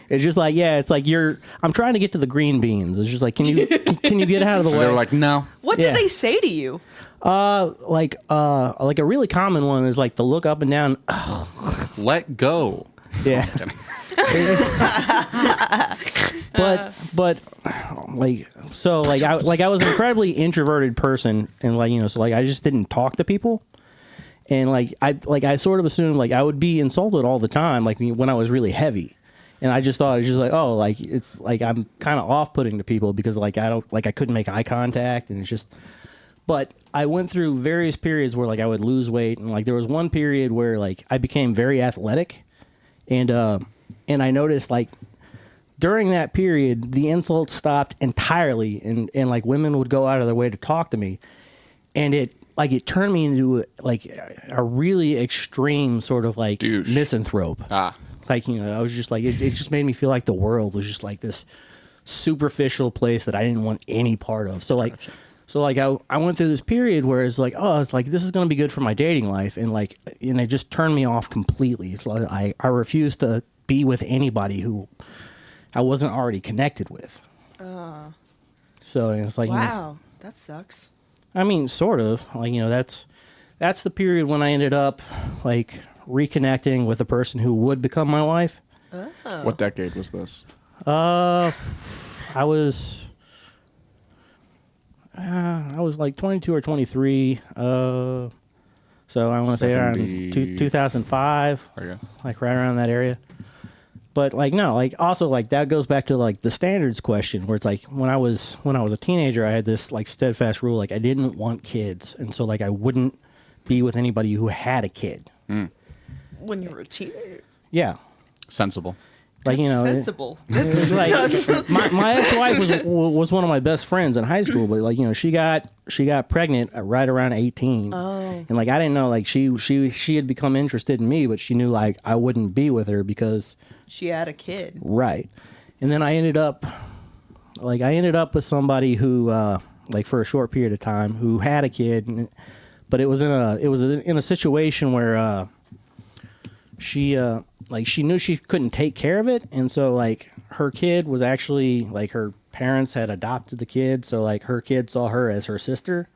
It's just like, yeah, it's like I'm trying to get to the green beans. It's just like, can you get out of the way? They're like, no. What Yeah. did they say to you? Like a really common one is like to look up and down. Let go. Yeah. but like I was an incredibly introverted person, and so I just didn't talk to people, and I sort of assumed like I would be insulted all the time, like when I was really heavy, and I just thought it was just like, oh, like it's like I'm kind of off-putting to people because like I couldn't make eye contact, and it's just. But I went through various periods where like I would lose weight, and like there was one period where like I became very athletic, and I noticed like during that period the insults stopped entirely, and like women would go out of their way to talk to me, and it turned me into like a really extreme sort of like Douche. misanthrope. Like I was just like it just made me feel like the world was just like this superficial place that I didn't want any part of. So like. Gotcha. So like I went through this period where it's like, oh, it's like this is going to be good for my dating life, and it just turned me off completely. So I refused to be with anybody who I wasn't already connected with. So it's like, Wow, that sucks. I mean, sort of like that's the period when I ended up like reconnecting with a person who would become my wife. Oh. What decade was this? I was like 22 or 23. So I want to say around 2005, Okay. like right around that area. But like no, like also like that goes back to like the standards question, where it's like when I was a teenager, I had this like steadfast rule, like I didn't want kids, and so like I wouldn't be with anybody who had a kid. When you were a teenager. Yeah, Sensible. like Sensible. like my ex-wife was one of my best friends in high school, but like she got pregnant at right around 18. Oh. And like I didn't know, like she had become interested in me, but she knew like I wouldn't be with her because She had a kid. right. And then I ended up with somebody who like for a short period of time who had a kid, but it was in a situation where she knew she couldn't take care of it, and so like her kid was actually like her parents had adopted the kid, so like her kid saw her as her sister,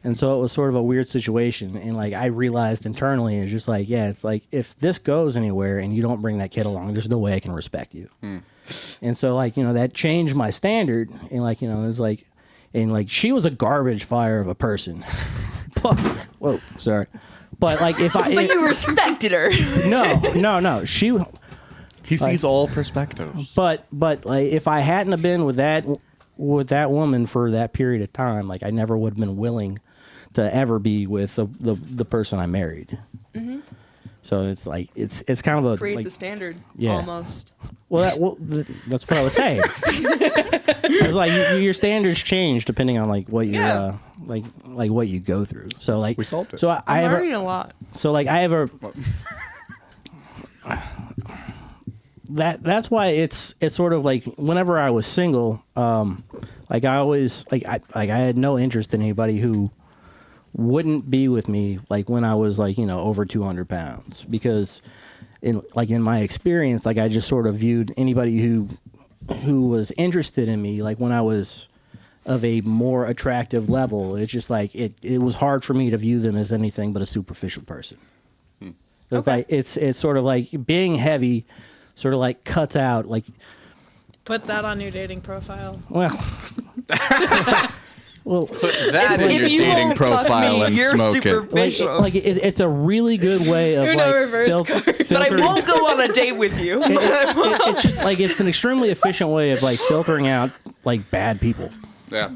and so it was sort of a weird situation. And like I realized internally, it's just like, yeah, it's like if this goes anywhere and you don't bring that kid along, there's no way I can respect you. And so like that changed my standard, and like it was like, and like she was a garbage fire of a person. Whoa, sorry. But like But you respected her. No. He sees all perspectives. But like if I hadn't have been with that woman for that period of time, like I never would have been willing to ever be with the person I married. Mm-hmm. So it's like it's kind of a Creates like, a standard. Yeah. Almost. That's what I was saying. It's like your standards change depending on like what you Yeah. like what you go through. So like We solved it. So I I'm have learning a lot. so like I have a that's why it's sort of like whenever I was single, like I always I had no interest in anybody who wouldn't be with me like when I was like over 200 pounds, because in my experience, like I just sort of viewed anybody who was interested in me like when I was of a more attractive level. It's just like it was hard for me to view them as anything but a superficial person. So it's like it's sort of like being heavy sort of like cuts out like Put that on your dating profile. well Well, That in If your you dating won't fuck profile me, and you're smoke it. superficial. it's a really good way of You're no reverse card. But I filtering. won't go on a date with you. It's just like it's an extremely efficient way of like filtering out like bad people. Yeah.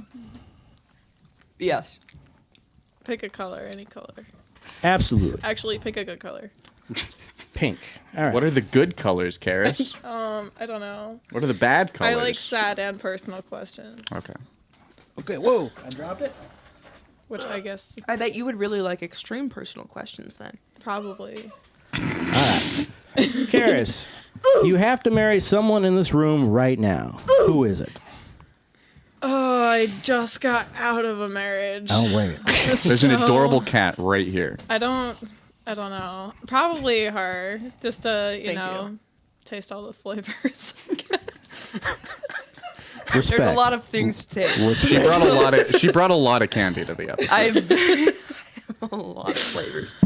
Yes. Pick a color, any color. Absolutely, Actually, pick a good color. pink. All right. What are the good colors, Karis? I don't know. What are the bad colors? I like sad and personal questions, Okay. Okay. Whoa! I dropped it. which I guess I bet you would really like extreme personal questions then. probably. Karis, you have to marry someone in this room right now. Who is it? Oh, I just got out of a marriage. Oh wait. There's an So- adorable cat right here. I don't know. Probably her, just to Thank know, you. taste all the flavors. I guess. Respect. There's a lot of things to taste. She brought a lot of candy to the episode. I've a lot of flavors.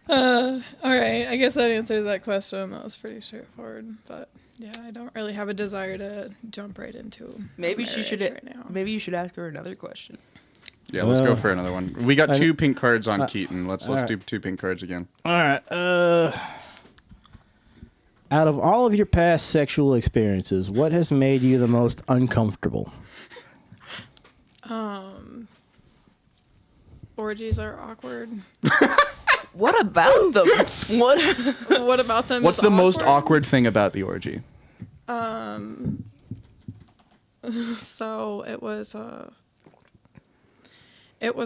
All right, I guess that answers that question. That was pretty straightforward, but yeah, I don't really have a desire to jump right into. Maybe a she should. marriage right now. Maybe you should ask her another question. Yeah, let's go for another one. We got 2 pink cards on Keaton. Let's alright. do 2 pink cards again. All right. Out of all of your past sexual experiences, what has made you the most uncomfortable? Orgies are awkward. What about them? What? What about them? What's is the most awkward thing about the orgy? So it was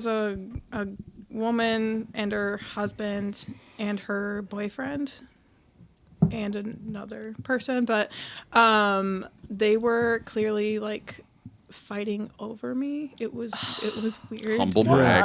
a woman and her husband and her boyfriend and another person, but they were clearly like fighting over me. It was weird. Humble brag.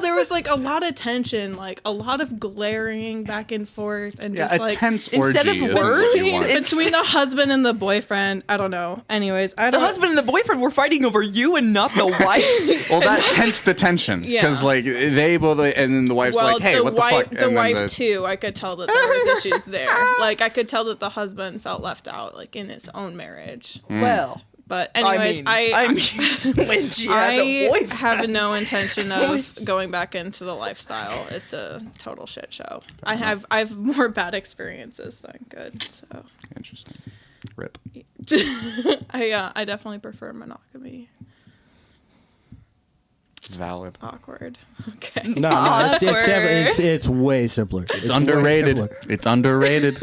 There was like a lot of tension, like a lot of glaring back and forth, and Yeah, just a like tense instead orgy of isn't what you words, want. it's- between the husband and the boyfriend. I don't know. Anyways, I The don't. husband and the boyfriend were fighting over you and not the wife. Well, that hence the tension. Yeah. Because, like, they both, and then the wife's Well, like, hey, the what the wife, fuck? the And then wife too. I could tell that there was issues there. Like I could tell that the husband felt left out, like in his own marriage. Well, But anyways, I mean, when she has a I boyfriend. have no intention of going back into the lifestyle. It's a total shit show. I have more bad experiences than good. So Interesting. Rip. I definitely prefer monogamy. It's valid. Awkward. Okay. No, it's way simpler. It's underrated. It's underrated.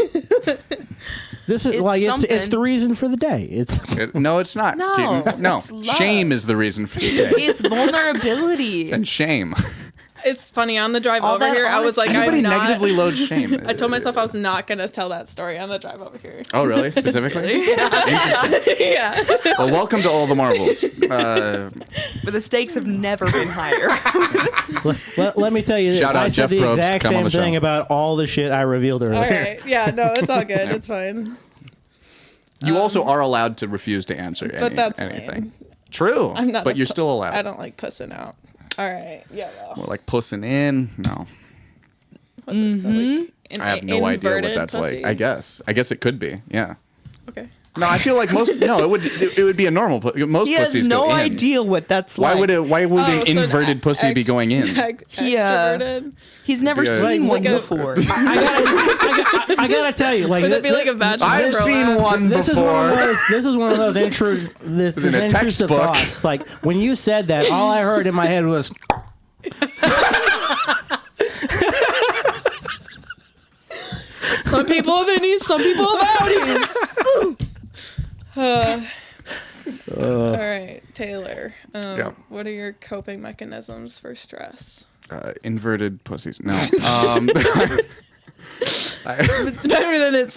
This is It's like it's something. the reason for the day. It's No, it's not. No, Keaton. No. it's love. Shame is the reason for the day. It's vulnerability. And shame. It's funny on the drive All over that here. I was like, Anybody I'm not. negatively loads shame. I told myself I was not gonna tell that story on the drive over here. Oh, really? Specifically? Yeah. Well, welcome to All the Marbles. But the stakes have never been higher. let me tell you this. Shout out I Jeff said the Probst, exact come on same the show. thing about all the shit I revealed earlier. All right. Yeah. No, it's all good. It's fine. You also are allowed to refuse to answer But that's anything. lame. True. I'm not. But a you're pu- still allowed. I don't like pussing out. All right. Yeah. Well. More like pussing in. No. What is that, like, an I have no idea what inverted that's pussy? like. I guess it could be. Yeah. Okay. No, I feel like it would be a normal most He has pussies no go in. idea what that's Why like. would an so inverted pussy be going in? Extroverted. He's never Be a- seen one Like a- before. I gotta tell you, like Would it be like a vaginal I've prolapse? seen one this before. This is one of those intrusive in a intrusive textbook. thoughts. Like when you said that, all I heard in my head was Some people have innies, some people have outies. All right, Taylor. Yeah. What are your coping mechanisms for stress? Inverted pussies. No. It's better than it's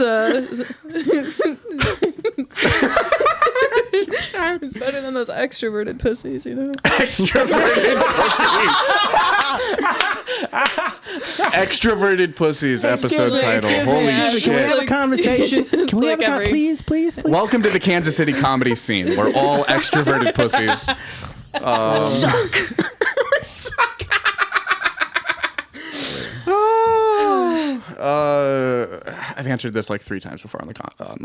it's better than those extroverted pussies, you know. Extroverted pussies. Extroverted pussies episode title. Holy Can we have a shit. conversation? Can we like have a every- please? Welcome to the Kansas City comedy scene. We're all extroverted pussies. I've answered this like 3 times before on the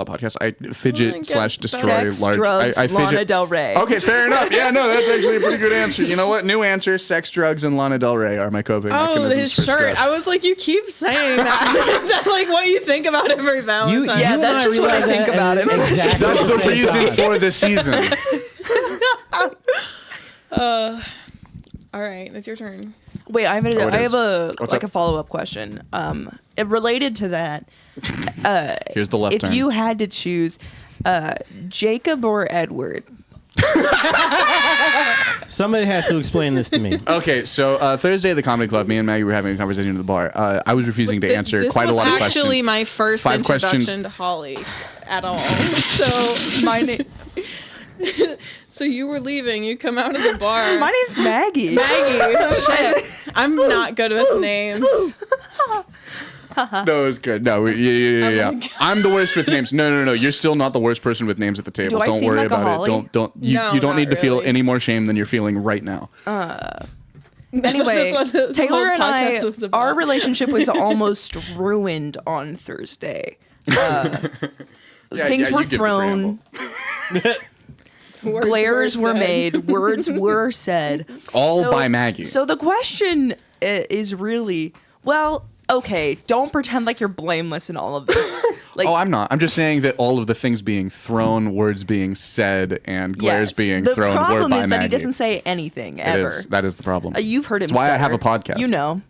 podcast. I fidget Get slash destroy Sex, large. drugs, I Lana fidget. Del Rey. Okay, fair enough. Yeah, no, that's actually a pretty good answer. You know what? New answer: sex, drugs, and Lana Del Rey are my coping Oh, mechanisms his for shirt. stress. I was like, you keep saying that. Is that like what you think about every Valentine's? Yeah, that's just what I think about him. Exactly That's the reason for the season. All right, it's your turn. Wait, I have it is. a What's like up? a follow-up question. It related to that. Here's the left If turn. you had to choose Jacob or Edward, Somebody has to explain this to me. Okay, so Thursday at the Comedy Club, me and Maggie were having a conversation at the bar. I was refusing to answer This quite a was lot of questions. actually my first 5 introduction questions. to Holly at all. So my name so you were leaving. You come out of the bar. my name's Maggie. Maggie. I'm not good with names. No, it was good. No, yeah. I'm the worst with names. No. You're still not the worst person with names at the table. Do I Don't seem worry like a about Holly? it. Don't. You No, don't not need to feel really. any more shame than you're feeling right now. Anyway, That's what the Taylor whole and I, podcast was about. our relationship was almost ruined on Thursday. Things you were give the thrown, Words glares were said. made, words were said. All by Maggie. So the question is really, well, okay, don't pretend like you're blameless in all of this. Like, Oh, I'm not. I'm just saying that all of the things being thrown, words being said, and glares yes. being the thrown were problem by is Maggie. that he doesn't say anything It ever. is. That is the problem. You've heard him. That's why I have a stutter. podcast. You know.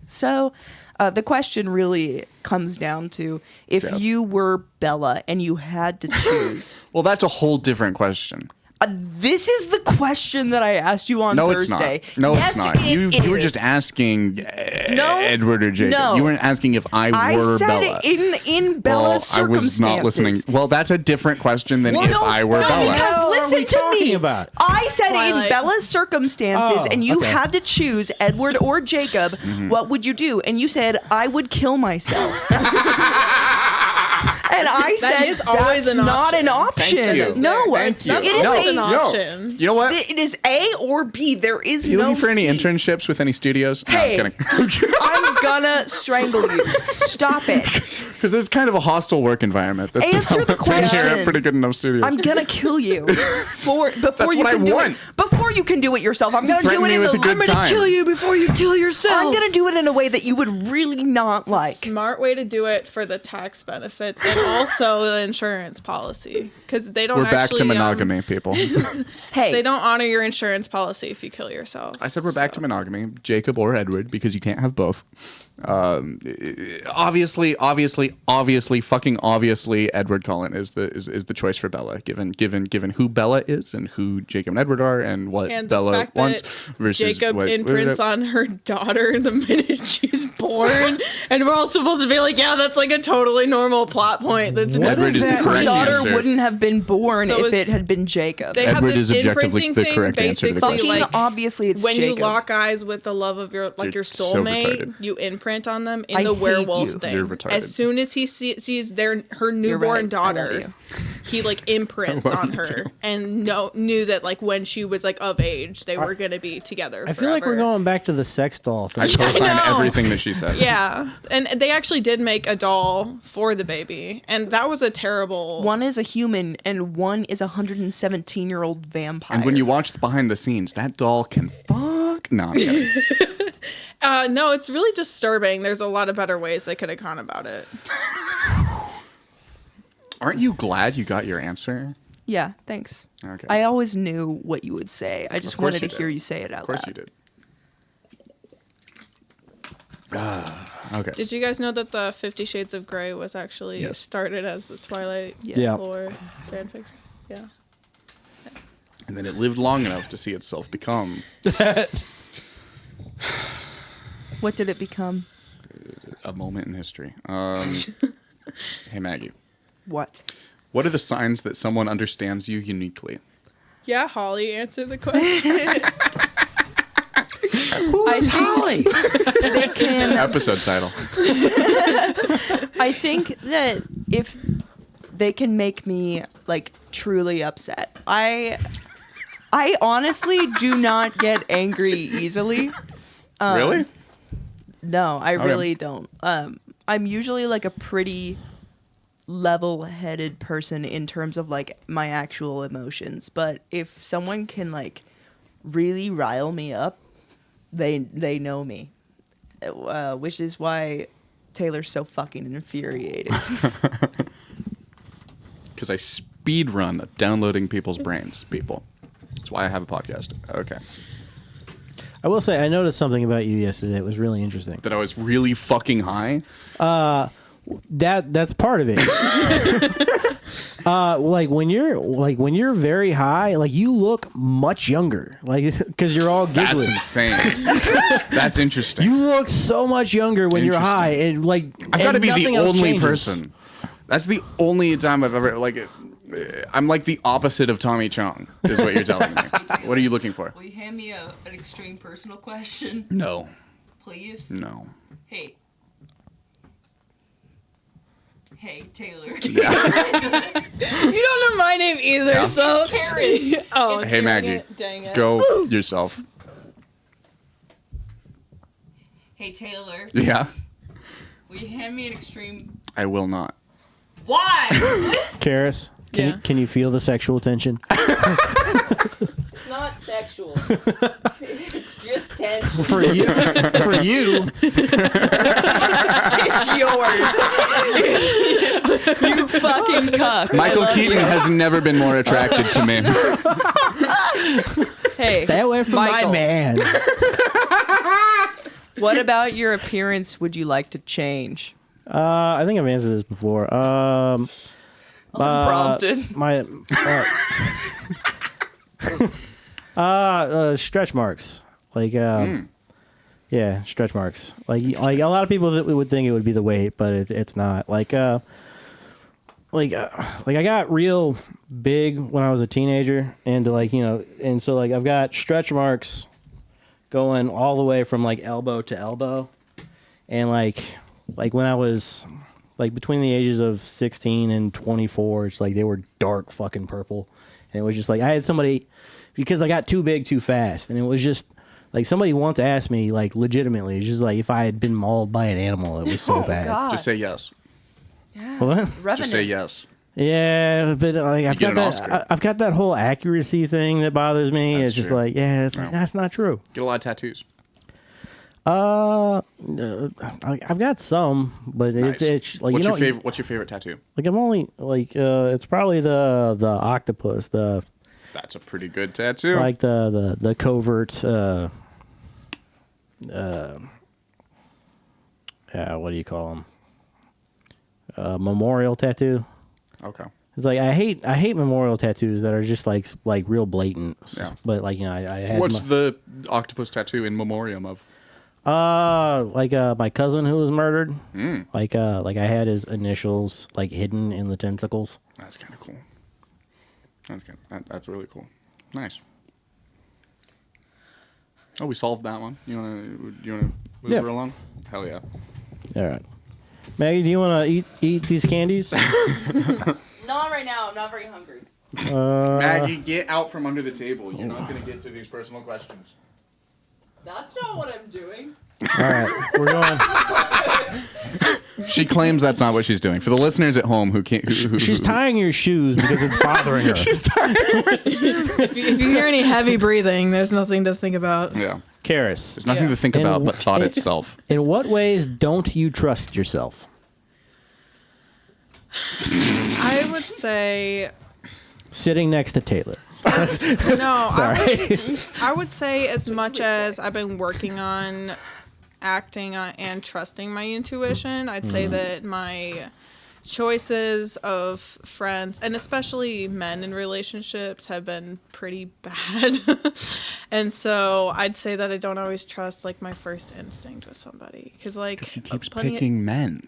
So the question really comes down to if Yes. you were Bella and you had to choose. Well, that's a whole different question. This is the question that I asked you on No, Thursday. it's not. No, Yes, it's not. You were is. just asking No, Edward or Jacob. no. You weren't asking if I were said Bella. in Bella's I was circumstances. not listening. Well, that's a different question than if no, I were no, Bella. because What are listen we to talking me. about? I said in Twilight. Bella's circumstances, Oh, and you okay. had to choose Edward or Jacob. Mm-hmm. What would you do? And you said I would kill myself. And I said is always that's an not option. an option. Thank you. No, Thank you. it is That's a- an No. option. You know what? It is A or B. There is You no looking for any C. internships with any studios? Hey. No, I'm kidding. I'm gonna strangle you. Stop it. Because there's kind of a hostile work environment. That's Answer the developing here at question. Pretty Good Enough Studios. I'm gonna kill you before That's you what I can do want. it. Before you can do it yourself, I'm gonna Threaten do it me in with the. a good I'm gonna time. kill you before you kill yourself. I'm gonna do it in a way that you would really not like. Smart way to do it for the tax benefits and also the insurance policy, because they don't. We're back actually, to monogamy, people. Hey, They don't honor your insurance policy if you kill yourself. I said we're back to monogamy, Jacob or Edward, because you can't have both. Obviously, fucking obviously, Edward Cullen is the choice for Bella, given who Bella is and who Jacob and Edward are and what And the Bella fact wants that versus Jacob what imprints on her daughter the minute she's born, and we're all supposed to be like, yeah, that's like a totally normal plot point. That's What Edward is the that her correct daughter answer. wouldn't have been born So if it's- it had been Jacob. They have Edward this is objectively imprinting the thing, correct answer to the basically, question. Fucking like obviously, it's when Jacob. you lock eyes with the love of your You're your so soulmate, retarded. you imprint on them in I the hate werewolf you. thing. You're retarded. As soon as he sees her You're newborn right. I love daughter, you. he like imprints I love on you her too. and knew that like when she was like of age, they were gonna be together. I feel like we're forever. going back to the sex doll thing. I co-sign know. everything that she said. Yeah, and they actually did make a doll for the baby, and that was a terrible. One is a human and one is a 117-year-old vampire. And when you watch the behind the scenes, that doll can fuck. No, I'm kidding. No, it's really disturbing. There's a lot of better ways they could have gone about it. Aren't you glad you got your answer? Yeah, thanks. Okay. I always knew what you would say. I just Of course wanted you to did. hear you say it out Of course loud. you did. Okay. Did you guys know that the 50 Shades of Grey was actually Yes. started as the Twilight Yeah. lore fanfiction? Yeah. And then it lived long enough to see itself become What did it become? a moment in history. Hey, Maggie. What? What are the signs that someone understands you uniquely? Yeah, Holly, answer the question. I think they can. Episode title. I think that if they can make me like truly upset, I honestly do not get angry easily. Really? No, I really don't. I'm usually like a pretty level-headed person in terms of like my actual emotions, but if someone can like really rile me up, they know me, which is why Taylor's so fucking infuriating. Because I speed run downloading people's brains, people. That's why I have a podcast. Okay. I will say I noticed something about you yesterday. It was really interesting. That I was really fucking high. That's part of it. Like when you're very high, like you look much younger, like because you're all That's giggling. insane. That's interesting. You look so much younger when you're high, and like I've got to and be nothing the else only changes. person. That's the only time I've ever like. I'm like the opposite of Tommy Chong, is what you're telling me. What are you looking for? Will you hand me an extreme personal question, No. please? No. Hey, Taylor. You don't know my name either, Yeah. so. Karis. Oh, Hey, Maggie. Dang it. Go yourself. Hey, Taylor. Yeah. Will you hand me an extreme? I will not. Why? Karis, Yeah. can you feel the sexual tension? It's not sexual. It's just tension. For you, It's yours. You fucking cuck. Michael Keaton has never been more attracted to me. Hey, stay away from Michael, my man. what about your appearance would you like to change? I think I've answered this before. Unprompted. Stretch marks. Like, yeah, stretch marks. Like a lot of people that would think it would be the weight, but it's not. Like I got real big when I was a teenager, and and so like I've got stretch marks going all the way from like elbow to elbow, and like when I was like between the ages of 16 and 24, it's like they were dark fucking purple, and it was just like I had somebody because I got too big too fast, and it was just like somebody once asked me like legitimately, it's just like if I had been mauled by an animal, it was so bad. God. Just say yes. Yeah. What? Revenant. Just say yes. Yeah, but like I've get got an that. Oscar. I've got that whole accuracy thing that bothers me. That's it's just true. like, yeah, it's like, No. that's not true. Get a lot of tattoos. I've got some, but Nice. it's like What's you your know, favorite? What's your favorite tattoo? like I'm only like it's probably the octopus, That's a pretty good tattoo. like the covert what do you call them? Memorial tattoo. Okay. It's like I hate memorial tattoos that are just like real blatant. Yeah. But like I had What's the octopus tattoo in memoriam of? my cousin who was murdered. Mm. Like I had his initials like hidden in the tentacles. That's kind of cool. That's really cool. Nice. Oh, we solved that one. You wanna move Yeah. her along? Hell yeah. All right, Maggie, do you want to eat these candies? Not right now. I'm not very hungry. Maggie, get out from under the table. You're not gonna get to these personal questions. That's not what I'm doing. All right, we're going. She claims that's not what she's doing. For the listeners at home who can't, She's tying your shoes because it's bothering her. She's tying. If you hear any heavy breathing, there's nothing to think about. Yeah. Karis, There's nothing Yeah. to think And about but thought w- itself. in what ways don't you trust yourself? I would say Sitting next to Taylor. no. Sorry. I would say as much as I've been working on acting and trusting my intuition, I'd say that my choices of friends and especially men in relationships have been pretty bad. And so I'd say that I don't always trust like my first instinct with somebody because like She keeps plenty- picking men.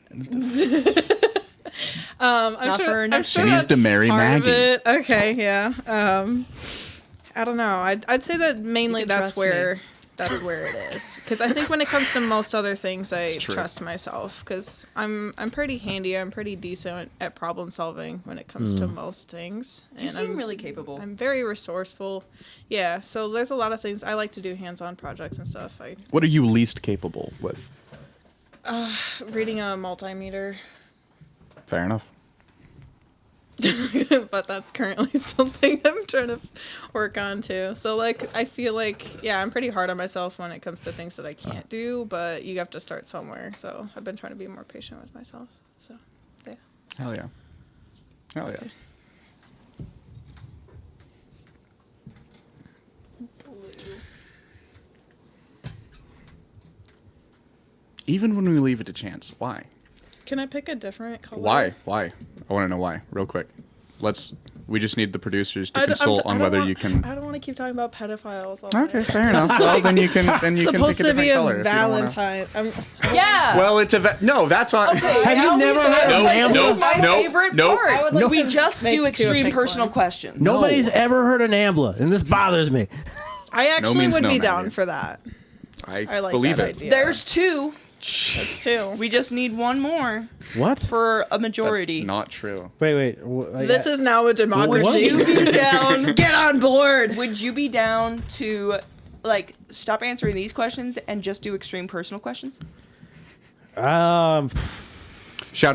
I'm Not sure, for I'm enough sure She needs that's to marry part of Maggie. it. Okay, yeah. I don't know. I'd say that mainly You can that's trust where it is. Because I think when it comes to most other things, I It's true. trust myself. Because I'm pretty handy. I'm pretty decent at problem solving when it comes to most things. You And seem I'm really capable. I'm very resourceful. Yeah. So there's a lot of things I like to do hands-on projects and stuff. What are you least capable with? Reading a multimeter. Fair enough. But that's currently something I'm trying to work on too. So like I feel like I'm pretty hard on myself when it comes to things that I can't do, but you have to start somewhere. So I've been trying to be more patient with myself. So yeah. Hell yeah. Hell yeah. Even when we leave it to chance, why? Can I pick a different color? Why? I want to know why, real quick. We just need the producers to consult on whether you can. I don't want to keep talking about pedophiles all Okay, night. fair enough. Well, then you can pick a Supposed to different be color. a if you don't wanna- Valentine. Yeah. Well, it's a no. That's on. Okay, Have now you never we've heard of got- Nambla? This is my Nope, favorite nope. part. I would like We to just make do you a extreme pink personal one. questions. Nobody's ever heard of Nambla, and this bothers me. I actually means would no, be Maggie. down for that. I I like believe that it. idea. There's two. That's two. We just need one more What? for a That's majority. not true. Wait. This is now a democracy. What? Would you be down? Get on board. Would you be down to like stop answering these questions and just do extreme personal questions? Shout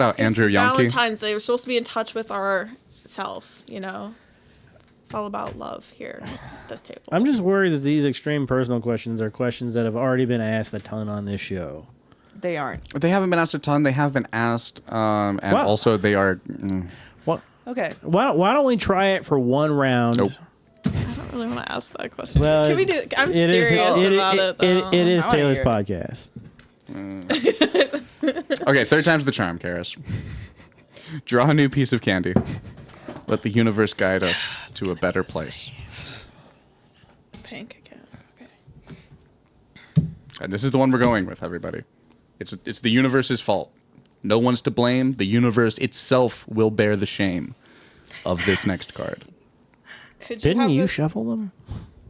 out Andrew Yonke. Valentine's Day. We're supposed to be in touch with our self, you know? It's all about love here at this table. I'm just worried that these extreme personal questions are questions that have already been asked a ton on this show. They aren't. They haven't been asked a ton. They have been asked, and What? also they are. What? Okay. Why don't we try it for one round? Nope. I don't really want to ask that question. Well, Can we do? I'm It is- serious about it, though. It is I wanna Taylor's hear podcast. Okay, third time's the charm, Karis. Draw a new piece of candy. Let the universe guide us to a better place. Pink again. Okay. And this is the one we're going with, everybody. It's the universe's fault. No one's to blame. The universe itself will bear the shame of this next card. Could Didn't have you a- shuffle them?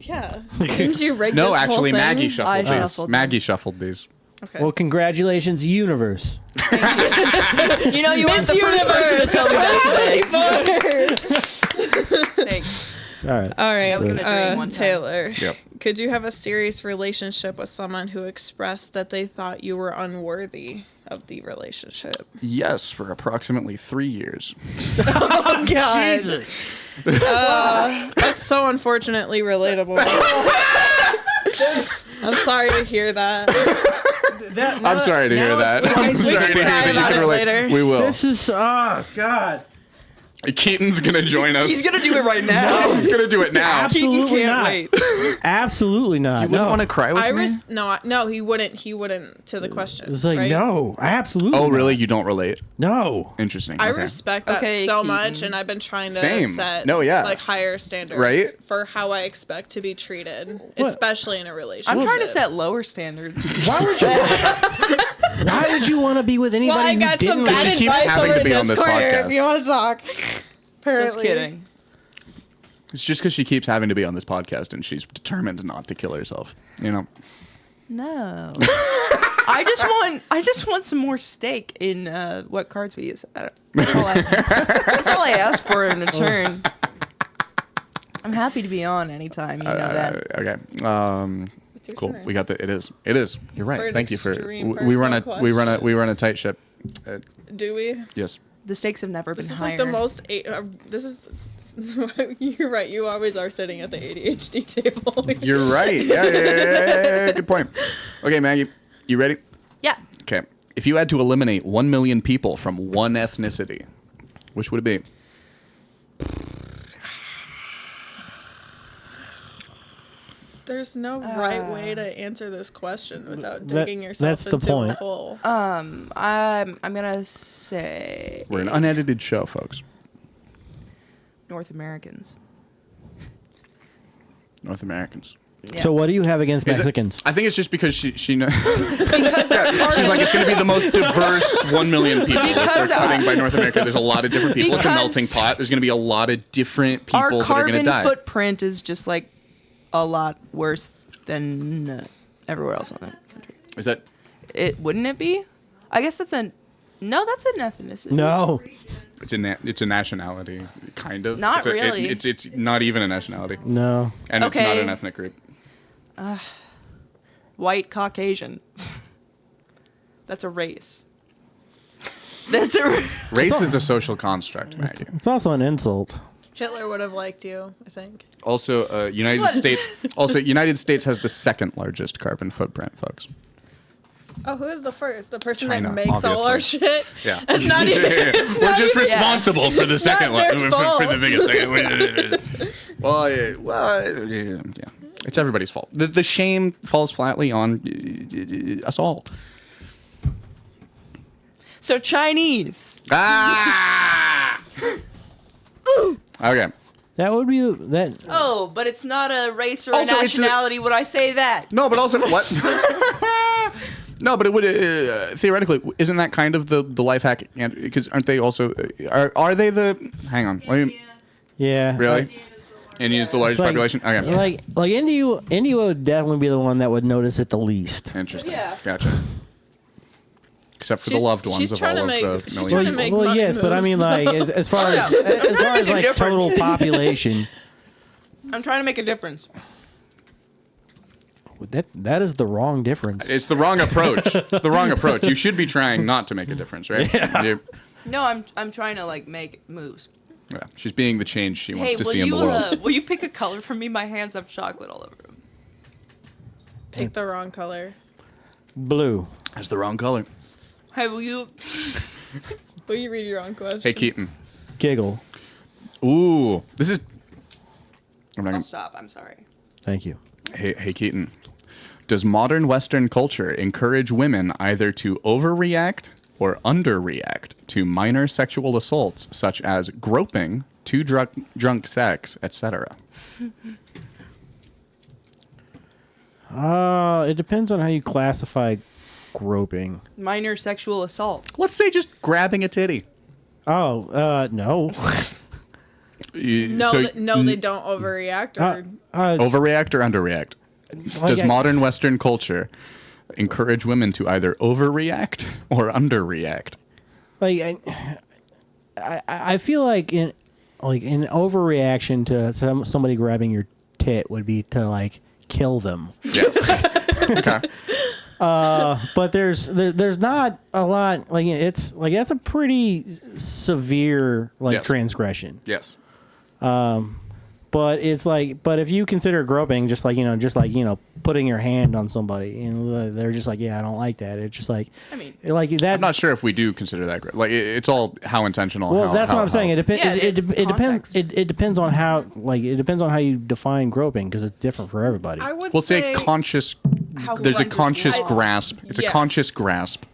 Yeah. Didn't you rig No, this actually, whole Maggie thing? shuffled I these. shuffled them. Maggie shuffled these. Okay. Well, congratulations, universe. You know you weren't the first person to tell me that today. Thanks. All right. All right, I was gonna dream one time. Taylor. Yep. Could you have a serious relationship with someone who expressed that they thought you were unworthy of the relationship? Yes, for approximately 3 years. Oh God, that's so unfortunately relatable. I'm sorry to hear that. I'm sorry to hear that. I'm We sorry can to hear cry that. You about can it relate. later. We will. This is God. Keaton's gonna join us. He's gonna do it right now. He's gonna do it now. Keaton Absolutely can't not. wait. Absolutely not. You wouldn't no. want to cry with me? Iris, no, he wouldn't to the question. It's like right? no, absolutely. Oh, really? not. You don't relate? No. Interesting. I okay. respect that Okay, so Keaton. much, and I've been trying to Same. set No, yeah. like higher standards Right? for how I expect to be treated, What? especially in a relationship. I'm trying to set lower standards. Why would you? Why would you want to be with anybody Well, I who got some didn't? bad She keeps advice having over to be on this Discord podcast. if you want to talk. Apparently. Just kidding. It's just because she keeps having to be on this podcast and she's determined not to kill herself. You know? No. I just want some more stake in what cards we use. That's all I ask for in return. I'm happy to be on anytime. You know that. Okay. It's your Cool. turn. We got the. It is. It is. You're right. For an Thank you for. extreme We run a. personal We run a. question. We run a tight ship. Do we? Yes. The stakes have never This been is higher. like the most. This is. You're right. You always are sitting at the ADHD table. You're right. Yeah. Good point. Okay, Maggie, you ready? Yeah. Okay. If you had to eliminate 1 million people from one ethnicity, which would it be? There's no right way to answer this question without That- digging yourself that's the into point. a hole. I'm gonna say We're an unedited show, folks. North Americans. North Americans. Yeah. So what do you have against Is it- Mexicans? I think it's just because she knows. Because She's like, it's going to be the most diverse 1 million people. If they're Because, cutting by North America, there's a lot of different people. It's a Because melting pot. There's going to be a lot of different our people that are going to carbon die. footprint is just like a lot worse than everywhere else in the country. Is that? It wouldn't it be? I guess that's an ethnicity. No. It's a nationality, kind of. Not It's a- really. It's not even a nationality, No. and it's not Okay. an ethnic group. White Caucasian. That's a race. That's a Race is a social construct, Maggie. It's also an insult. Hitler would have liked you, I think. Also, United States. Also, United States has the second largest carbon footprint, folks. Oh, who is the first? The person China, that makes all our obviously. shit? Yeah, It's not even. It's we're not just even- responsible for the second not one, their for the fault. biggest second. Yeah. It's everybody's fault. The shame falls flatly on us all. So Chinese. Ah! Okay. That would be that. Oh, but it's not a race or Also, a it's a- nationality when I say that. No, but also what? No, but it would theoretically, isn't that kind of the life hack? Because aren't they also are they the? Hang on, let me, Yeah. really? India's the largest Like- population. Okay, Like India would definitely be the one that would notice it the least. interesting. Yeah. Gotcha. Except for the She's- loved ones she's of trying all to of make- the she's millions. trying to make well, money yes, but I moves. mean, like, as far as like difference. total population, I'm trying to make a difference. that is the wrong difference. It's the wrong approach. It's the wrong approach. You should be trying not to make a difference, right? Yeah. No, I'm trying to like make moves. Yeah. She's being the change she wants Hey, to will see in you the world. will you pick a color for me? My hands have chocolate all over them. Pick the wrong color. Blue. That's the wrong color. Hey, will you? Will you read your own question? Hey, Keaton. Giggle. Ooh, this is. I'm not I'll gonna, stop. I'm sorry. Thank you. hey, Keaton. Does modern Western culture encourage women either to overreact or underreact to minor sexual assaults such as groping, too drunk sex, etc.? It depends on how you classify groping. Minor sexual assault. Let's say just grabbing a titty. Oh, no. No, So, they don't overreact. Or overreact or underreact? Does modern Western culture encourage women to either overreact or underreact? like I feel like an overreaction to somebody grabbing your tit would be to like kill them. Yes. Okay. But there's not a lot like it's like that's a pretty severe like Yes. transgression. Yes. But it's like, but if you consider groping just like putting your hand on somebody and they're just like, yeah, I don't like that. It's just like, I mean, like that. I'm not sure if we do consider that great. Like it's all how intentional. Well, how, that's how, what I'm saying. how- It depends. Yeah, it it's depends. context. It depends on how it depends on how you define groping because it's different for everybody. I would We'll say say conscious. How There's a correct is conscious law? grasp. It's a Yeah. conscious grasp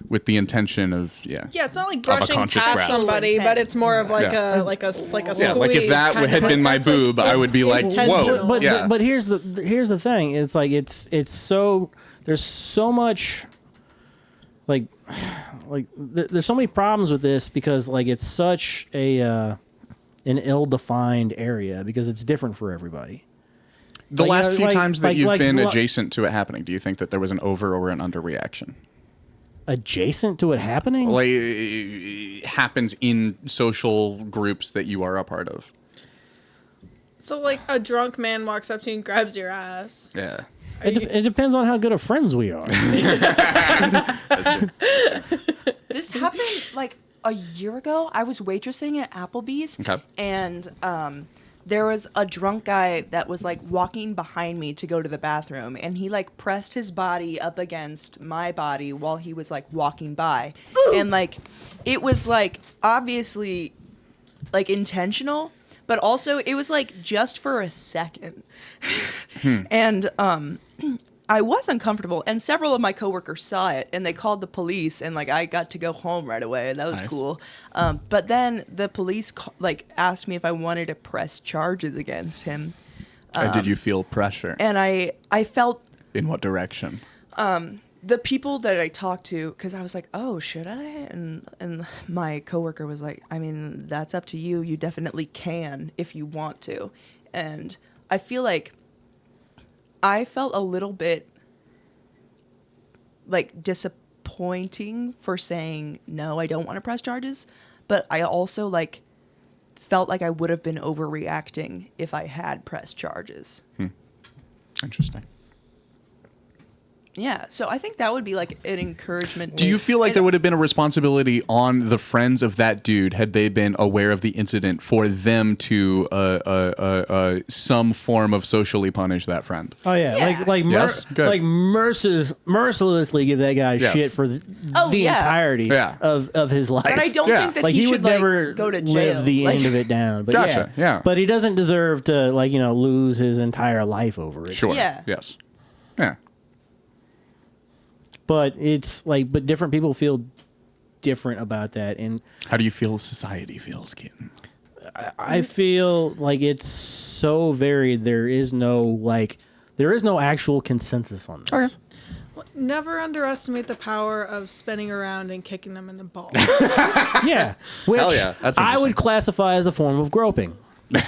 with the intention of Yeah, it's not like a brushing conscious past grasp. somebody, Intent. but it's more of like Yeah. a squeeze. Yeah, like if that kind had of been my that's, like, boob, I would be like, intentional. whoa. But yeah. but here's the thing. It's like it's so there's so much there's so many problems with this because like it's such a an ill-defined area because it's different for everybody. The like, last few like- times that like- you've like been lo- adjacent to it happening, do you think that there was an over or an underreaction? Adjacent to it happening? Like it happens in social groups that you are a part of. So like a drunk man walks up to you and grabs your ass. Yeah. It depends on how good of friends we are. This happened like a year ago. I was waitressing at Applebee's, Okay. and there was a drunk guy that was like walking behind me to go to the bathroom, and he like pressed his body up against my body while he was like walking by, and like it was like obviously like intentional, but also it was like just for a second, and I was uncomfortable, and several of my coworkers saw it, and they called the police, and like I got to go home right away, and that was Nice. cool. But then the police like asked me if I wanted to press charges against him, And did you feel pressure? and I felt In what direction? the people that I talked to, because I was like, oh, should I? And my coworker was like, I mean, that's up to you. You definitely can if you want to. And I feel like I felt a little bit like disappointing for saying, no, I don't want to press charges. But I also like felt like I would have been overreacting if I had pressed charges. Interesting. Yeah, so I think that would be like an encouragement. Do you feel like there would have been a responsibility on the friends of that dude had they been aware of the incident for them to some form of socially punish that friend? Oh yeah, Yeah. Yes? Good. like mercilessly give that guy Yes. shit for the yeah. entirety Yeah. of his life. But I don't Yeah. think that like he he should would never like, go to jail. live the Like, end of it down. But Gotcha, yeah. But he doesn't deserve to lose his entire life over it. Sure. Yeah. Yes. Yeah. But it's like, but different people feel different about that, and How do you feel society feels, Keaton? I feel like it's so varied. There is no actual consensus on this. Okay. Never underestimate the power of spinning around and kicking them in the balls. Yeah, which Hell yeah, that's I would interesting. classify as a form of groping. I'm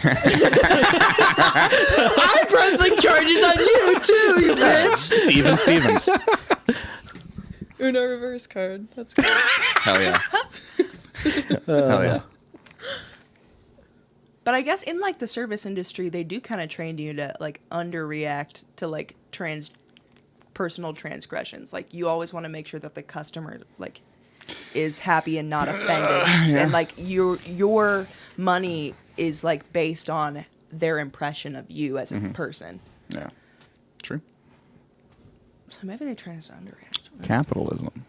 pressing charges on you too, you bitch. It's even Stevens. Uno reverse card. That's good. Hell yeah. Hell yeah. But I guess in like the service industry, they do kind of train you to like underreact to like personal transgressions. Like you always want to make sure that the customer like is happy and not offended, and like your money is like based on their impression of you as a person. Yeah. True. So maybe they train us to underreact. Capitalism.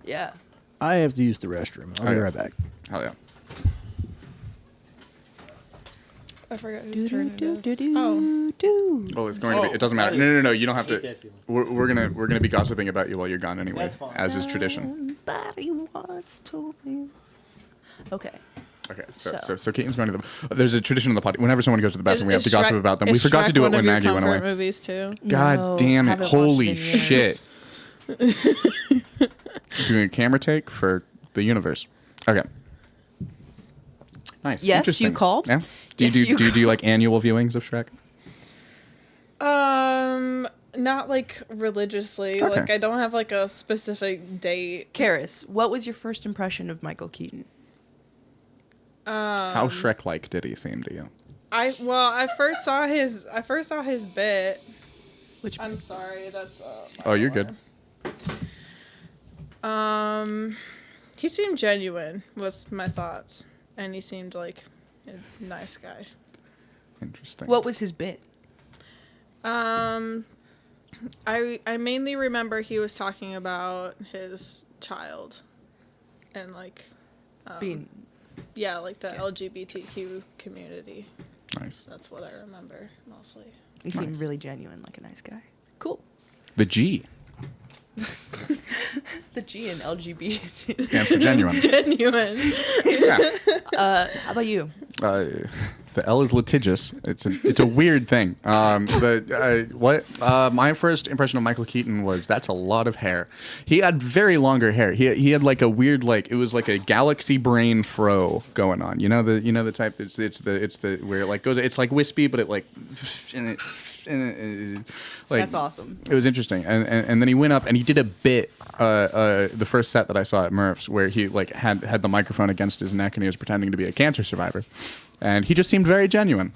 Yeah. I have to use the restroom. I'll be Okay. right back. Hell yeah. I forgot whose turn it is. Oh, Well, it's going to be. It doesn't matter. No. You don't have to. that feeling. We're gonna be gossiping about you while you're gone anyway, That's fine. as is tradition. Somebody once told me. Okay. Okay, So- so Keaton's going to the. There's a tradition in the pod. Whenever someone goes to the bathroom, we have Is to gossip Shrek- about them. is We forgot to Shrek do it one when of your Maggie went comfort away. Movies too. God No, damn it! haven't watched Holy it in years. shit! Doing a camera take for the universe. Okay. Nice. Yes, Interesting. you called? Yeah. Do Yes, you you do you do like annual viewings of Shrek? Not like religiously. Okay. Like I don't have like a specific date. Karis, what was your first impression of Michael Keaton? How Shrek-like did he seem to you? I first saw his bit. Which I'm sorry, that's Oh, you're good. he seemed genuine was my thoughts, and he seemed like a nice guy. Interesting. what was his bit? I mainly remember he was talking about his child and like Being like the LGBTQ community. Nice. That's what I remember mostly. he seemed Nice. really genuine, like a nice guy. Cool. The G The G in LGBT. stands for genuine. Genuine. Yeah. How about you? The L is litigious. It's a weird thing. My first impression of Michael Keaton was that's a lot of hair. He had very longer hair. He had like a weird it was like a galaxy brain fro going on. You know the type. It's the where it like goes. It's like wispy, but it like like That's awesome. It was interesting, and then he went up and he did a bit. The first set that I saw at Murph's, where he like had the microphone against his neck and he was pretending to be a cancer survivor, and he just seemed very genuine.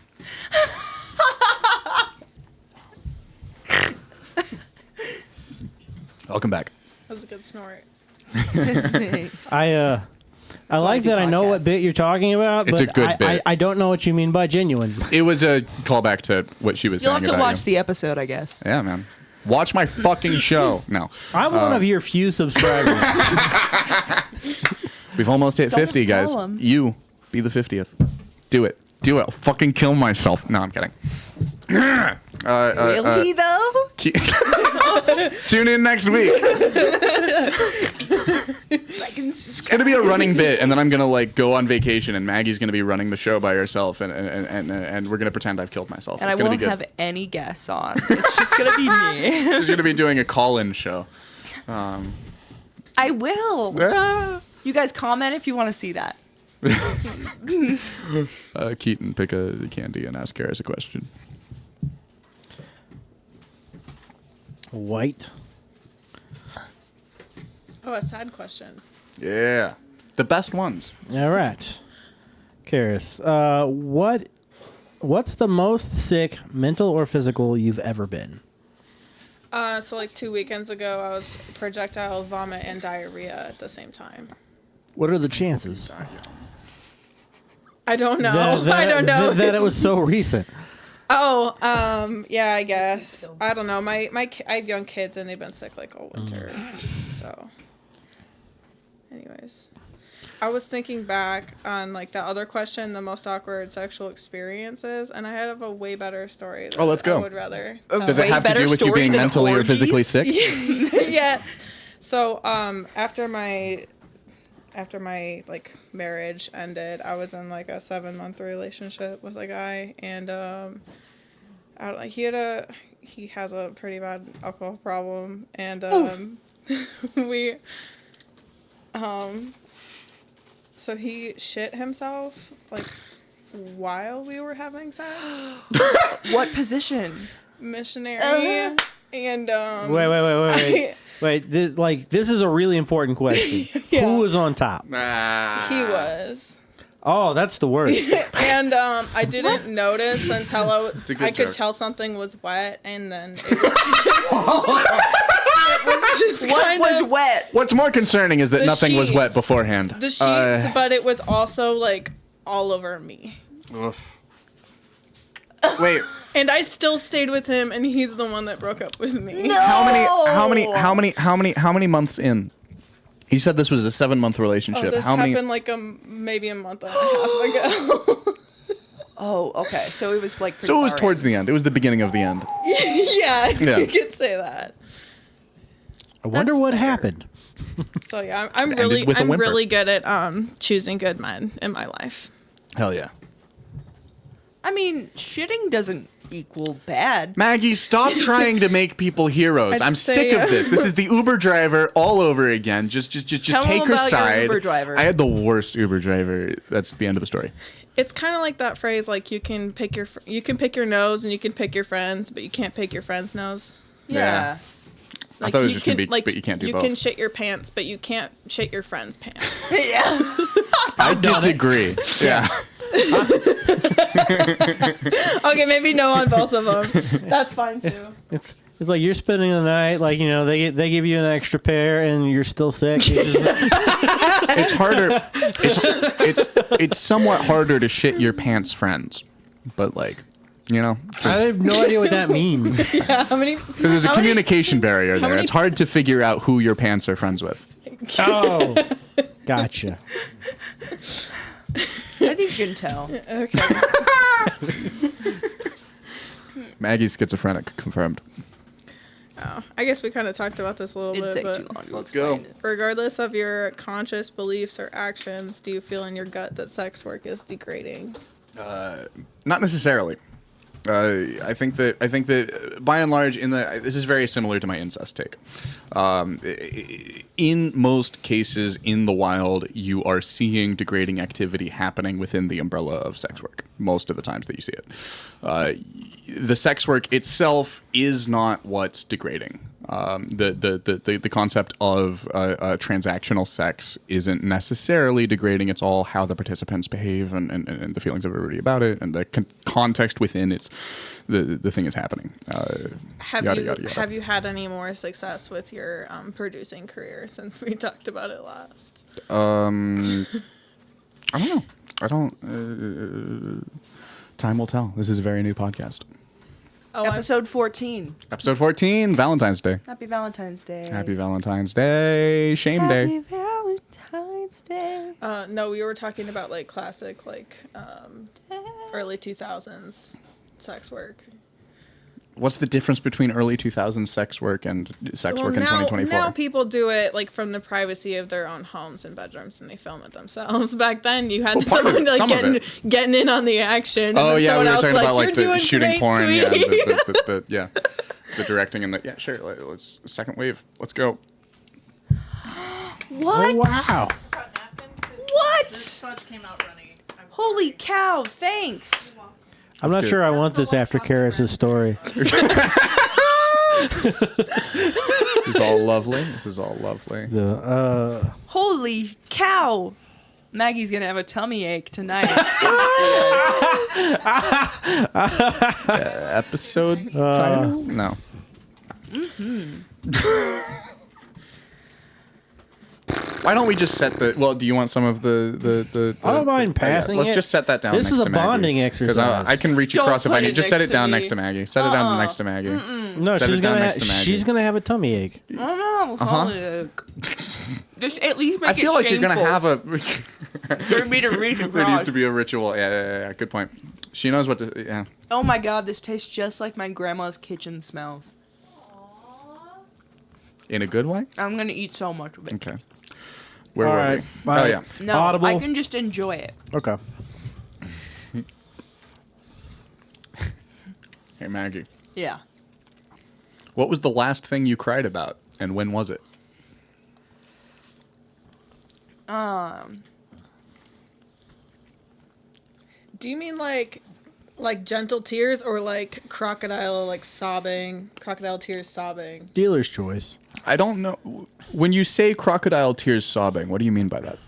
Welcome back. That was a good snort. Thanks. I like do that I know what podcasts. bit you're talking about, It's but a good bit. I don't know what you mean by genuine. It was a callback to what she was You'll saying have to about watch you. the episode, I guess. Yeah, man. Watch my fucking show. No. I'm one of your few subscribers. We've almost hit Don't 50, guys. tell 'em. You be the 50th. Do it. Do it. I'll fucking kill myself. No, I'm kidding. Really though? Tune in next week. It's gonna be a running bit, and then I'm gonna like go on vacation, and Maggie's gonna be running the show by herself, and we're gonna pretend I've killed myself. And It's I gonna won't be good. have any guests on. It's just gonna be me. She's gonna be doing a call-in show. I will. Ah. You guys comment if you want to see that. Keaton, pick a candy and ask Karis a question. White. Oh, a sad question. Yeah, the best ones. All right. Karis, what's the most sick, mental or physical, you've ever been? So like 2 weekends ago, I was projectile vomit and diarrhea at the same time. What are the chances? I don't know. I don't know. That it was so recent. Oh, yeah, I guess. I don't know. I have young kids and they've been sick like all winter. So, anyways, I was thinking back on like that other question, the most awkward sexual experiences, and I have a way better story. Oh, let's go. I would rather. Does it have to do with you being mentally or physically sick? Yes. So, after my like marriage ended, I was in like a 7-month relationship with a guy, and he has a pretty bad alcohol problem, and we so he shit himself like while we were having sex. What position? Missionary. And Wait. This is a really important question. Yeah. Who was on top? He was. Oh, that's the worst. And I didn't notice until I could tell something was wet, and then it was just What was wet? What's more concerning is that The nothing was sheets. wet beforehand. the sheets, but it was also like all over me. Wait, And I still stayed with him, and he's the one that broke up with me. No! how many months in? He said this was a 7-month Oh, relationship. this how many? happened like maybe a month and a half ago. Oh, okay. So it was like. So it was towards the end. It was the beginning of the end. Yeah, Yeah. you could say that. I wonder That's what fair. happened. So yeah, I'm It ended with a I'm whimper. really good at choosing good men in my life. Hell yeah. I mean, shitting doesn't equal bad. Maggie, stop trying to make people heroes. I'd I'm say, sick of this. This is the Uber driver all over again. Just Tell take him her about your side. Uber driver. I had the worst Uber driver. That's the end of the story. It's kind of like that phrase, like you can pick your nose and you can pick your friends, but you can't pick your friend's nose. Yeah. I thought it was you just gonna can, be, like, but you can't do you both. can shit your pants, but you can't shit your friend's pants. Yeah. I disagree. Yeah. Okay, maybe no on both of them. That's fine too. It's like you're spending the night, like, you know, they give you an extra pair and you're still sick. You just- It's harder. It's somewhat harder to shit your pants friends, but like, you know, I have no idea what that means. Yeah, how many? there's a how many- communication barrier there. many- It's hard to figure out who your pants are friends with. Oh, gotcha. I think you can tell. Okay. Maggie's schizophrenic, confirmed. Oh, I guess we kind of talked about this a little It'd bit, take too but long. to Let's go. explain it. regardless of your conscious beliefs or actions, do you feel in your gut that sex work is degrading? Not necessarily. I think that by and large, this is very similar to my incest take. In most cases, in the wild, you are seeing degrading activity happening within the umbrella of sex work. Most of the times that you see it, the sex work itself is not what's degrading. The concept of transactional sex isn't necessarily degrading. It's all how the participants behave and the feelings of everybody about it and the context within it's the thing is happening. Have you had any more success with your producing career since we talked about it last? I don't know. Time will tell. This is a very new podcast. Oh, Episode 14. Episode 14, Valentine's Day. Happy Valentine's Day. Happy Valentine's Day. Shame Happy Day. Valentine's Day. no, we were talking about like classic, like early 2000s sex work. What's the difference between early 2000s sex work and sex work in 2024? Now people do it like from the privacy of their own homes and bedrooms, and they film it themselves. Back then, you had Well, part of someone it, some of like getting in on the action. Oh and then yeah, we someone were else talking about like "You're the doing shooting great, porn, yeah, sweetie." the directing and the yeah, sure. Let's second wave. Let's go. What? Oh, wow. What? Fudge came out runny. I'm Holy sorry. cow, thanks. I'm not good. sure I want this after Karis's story. This is all lovely. This is all lovely. Holy cow. Maggie's gonna have a tummy ache tonight. Episode title? No. Why don't we just set the? Well, do you want some of the I don't mind passing Let's it. just set that down. This next is a to Maggie, bonding exercise. Because I can reach Don't across if I put need. it Just set next it down to next me. to Maggie. Set it down next to Maggie. No, Set it she's down gonna next to Maggie. she's gonna have a tummy ache. Just at least make I feel it like you're gonna have a. for me to reach There needs across. to be a ritual. Yeah. Good point. She knows what to. Yeah. Oh my god, this tastes just like my grandma's kitchen smells. In a good way. I'm gonna eat so much of it. Okay. Where All were right, we? bye. Oh yeah. No, Audible. I can just enjoy it. Okay. Hey Maggie. Yeah. What was the last thing you cried about, and when was it? Do you mean like gentle tears or like crocodile tears sobbing? Dealer's choice. I don't know. When you say crocodile tears sobbing, what do you mean by that?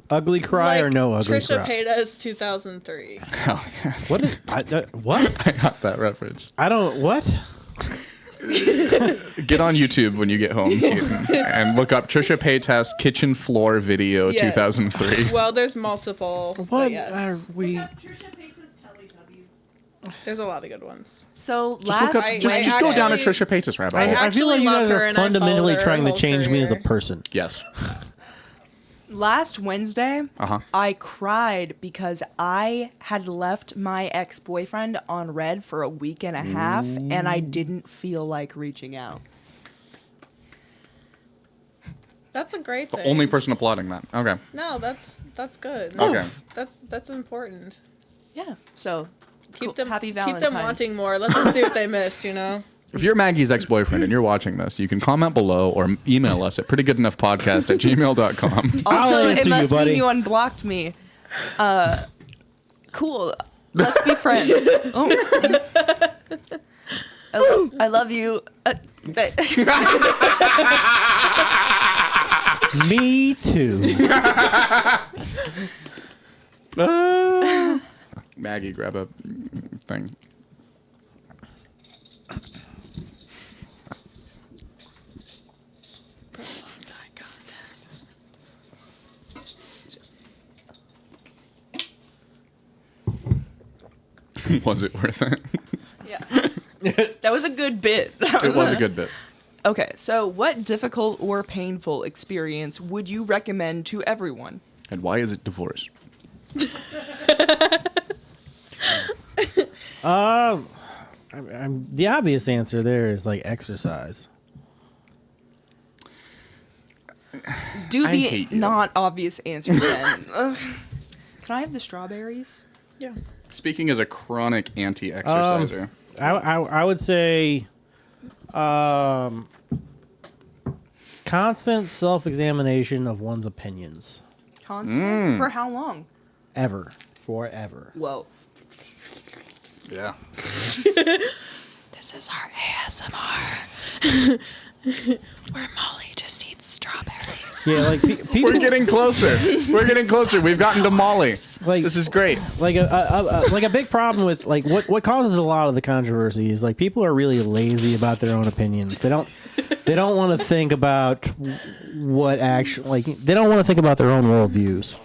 Ugly cry Like or no ugly Trisha cry? Paytas 2003. Hell yeah. What is what? I got that reference. I don't what? Get on YouTube when you get home, Keaton, and look up Trisha Paytas kitchen floor video Yes. 2003. Well, there's multiple. What But yes, are we? Trisha Paytas Teletubbies. there's a lot of good ones. So Just last look up. Just go down a actually- Trisha Paytas rabbit I hole. I feel like you actually love guys her are and I fundamentally followed her trying to whole change me as a career. person. Yes. last Wednesday, Uh-huh. I cried because I had left my ex-boyfriend on red for a week and a half, and I didn't feel like reaching out. That's a great thing. Only person applauding that. Okay. No, that's good. Okay. That's important. Yeah. So Keep them happy keep Valentine's. them wanting more. Let them see what they missed. You know. If you're Maggie's ex-boyfriend and you're watching this, you can comment below or email us at prettygoodenoughpodcast@gmail.com. I'll Also, answer it you, must buddy. mean you unblocked me. Cool. Let's be friends. Oh. I love you. Me too. Maggie, grab a thing. Was it worth it? Yeah. That was a good bit. It was a good bit. Okay, so what difficult or painful experience would you recommend to everyone? And why is it divorce? The obvious answer there is like exercise. Do I the hate you. not obvious answer then. Ugh. Can I have the strawberries? Yeah. Speaking as a chronic anti-exerciser. I would say constant self-examination of one's opinions. Constant? For how long? Forever. Whoa. Yeah. This is our ASMR. Where Molly just eats strawberries. Yeah, like people We're getting closer. We're getting closer. We've gotten to Molly. like This is great. like a big problem with like what causes a lot of the controversy is like people are really lazy about their own opinions. They don't want to think about what actually like they don't want to think about their own worldviews.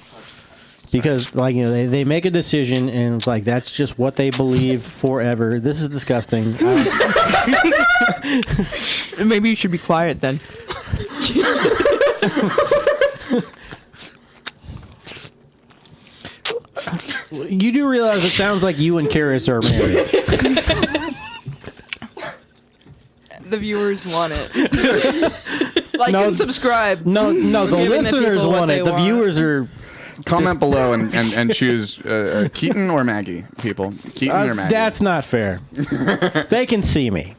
Because like they make a decision and it's like that's just what they believe forever. This is disgusting. Maybe you should be quiet then. You do realize it sounds like you and Karis are married. The viewers want it. Like No, and subscribe. No, the giving the listeners people what want it. they The want. viewers are. Comment below and choose Keaton or Maggie, people. Keaton or Maggie. That's not fair. They can see me.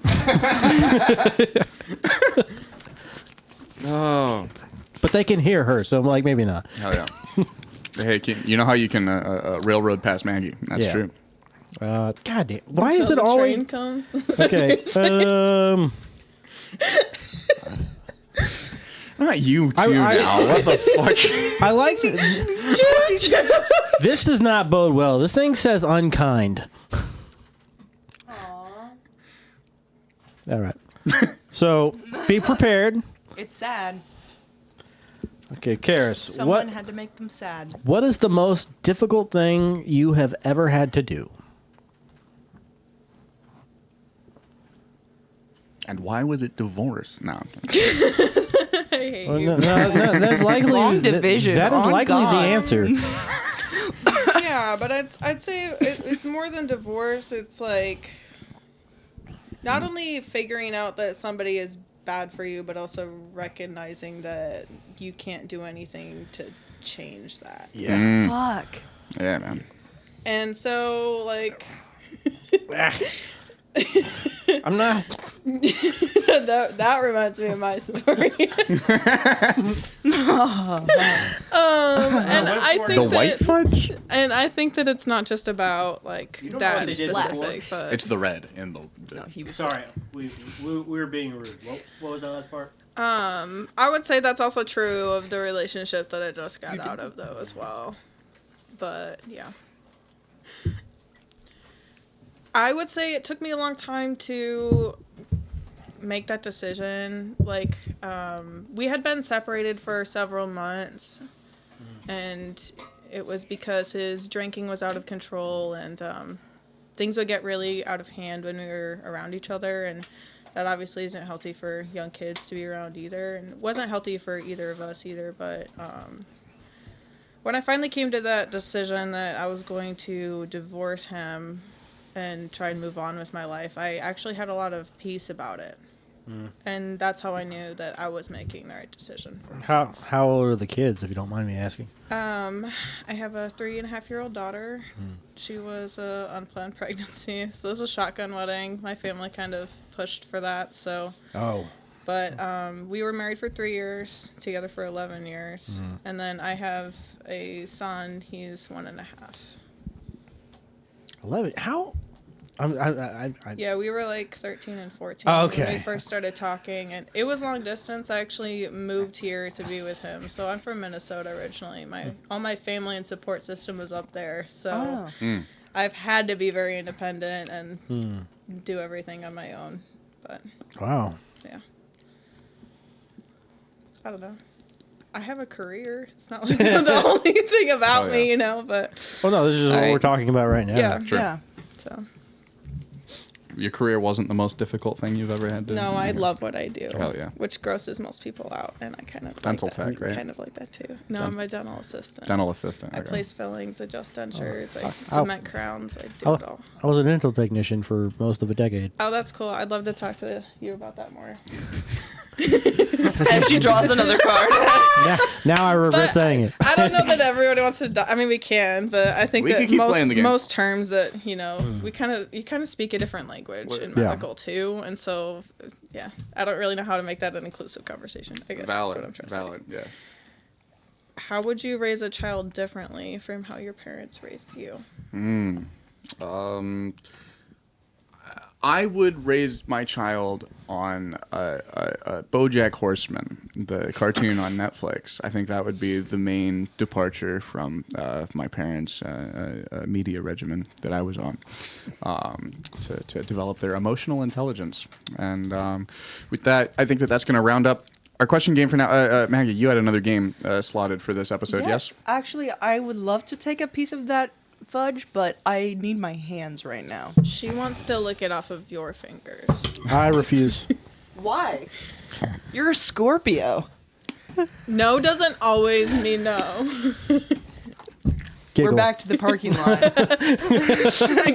Oh. But they can hear her, so I'm like, maybe not. Hell yeah. Hey, Keaton, you know how you can railroad past Maggie? That's Yeah. true. God damn. Why Until is it the always. train comes? Okay. Not you too I- now. What the fuck? I like. This does not bode well. This thing says unkind. All right. So be prepared. It's sad. Okay, Karis, Someone had to make them sad. what is the most difficult thing you have ever had to do? And why was it divorce? No. I hate Well, you. no, that's likely Long division. that is On likely God. the answer. Yeah, but I'd say it's more than divorce. It's like not only figuring out that somebody is bad for you, but also recognizing that you can't do anything to change that. Yeah. Fuck. Yeah, man. And so, like, I'm not. that reminds me of my story. And I think The white fudge? and I think that it's not just about like don't know that what they did specific, but It's the red in the. No, he was. Sorry, we were being rude. What was that last part? I would say that's also true of the relationship that I just got out of though as well. But yeah. I would say it took me a long time to make that decision. Like, we had been separated for several months, and it was because his drinking was out of control, and things would get really out of hand when we were around each other, and that obviously isn't healthy for young kids to be around either, and it wasn't healthy for either of us either, but when I finally came to that decision that I was going to divorce him and try and move on with my life, I actually had a lot of peace about it. And that's how I knew that I was making the right decision for myself. How old are the kids, if you don't mind me asking? I have a 3.5-year-old daughter. She was a unplanned pregnancy, so it was a shotgun wedding. My family kind of pushed for that, so. Oh. But we were married for 3 years, together for 11 years, and then I have a son. He's 1.5. 11. How? Yeah, we were like 13 and 14 Oh, when okay. we first started talking, and it was long distance. I actually moved here to be with him. So I'm from Minnesota originally. All my family and support system was up there. So I've had to be very independent and do everything on my own. But Wow. yeah, I don't know. I have a career. It's not like the only thing about me, you know. But Oh no, this is what Alright. we're talking about right now. yeah, Sure. Yeah. so. Your career wasn't the most difficult thing you've ever had to. No, I love what I do. Hell yeah. Which grosses most people out, and I kind of Dental like that. tech, right? Kind of like that too. No, I'm a dental assistant. Dental assistant. I okay. place fillings, adjust dentures, I Ow. cement crowns. I do it all. I was a dental technician for most of a decade. Oh, that's cool. I'd love to talk to you about that more. And she draws another card. Now I regret But saying it. I don't know that everybody wants to. I mean, we can, but I think We that can keep playing the game. most terms that you kind of speak a different language in Yeah. medical too, and so yeah, I don't really know how to make that an inclusive conversation. I guess that's what I'm trying to say. Valid. Yeah. How would you raise a child differently from how your parents raised you? I would raise my child on BoJack Horseman, the cartoon on Netflix. I think that would be the main departure from my parents' media regimen that I was on, to develop their emotional intelligence. And with that, I think that's going to round up our question game for now. Maggie, you had another game slotted for this episode, yes? Actually, I would love to take a piece of that fudge, but I need my hands right now. She wants to lick it off of your fingers. I refuse. Why? You're a Scorpio. No doesn't always mean no. Giggle. We're back to the parking lot.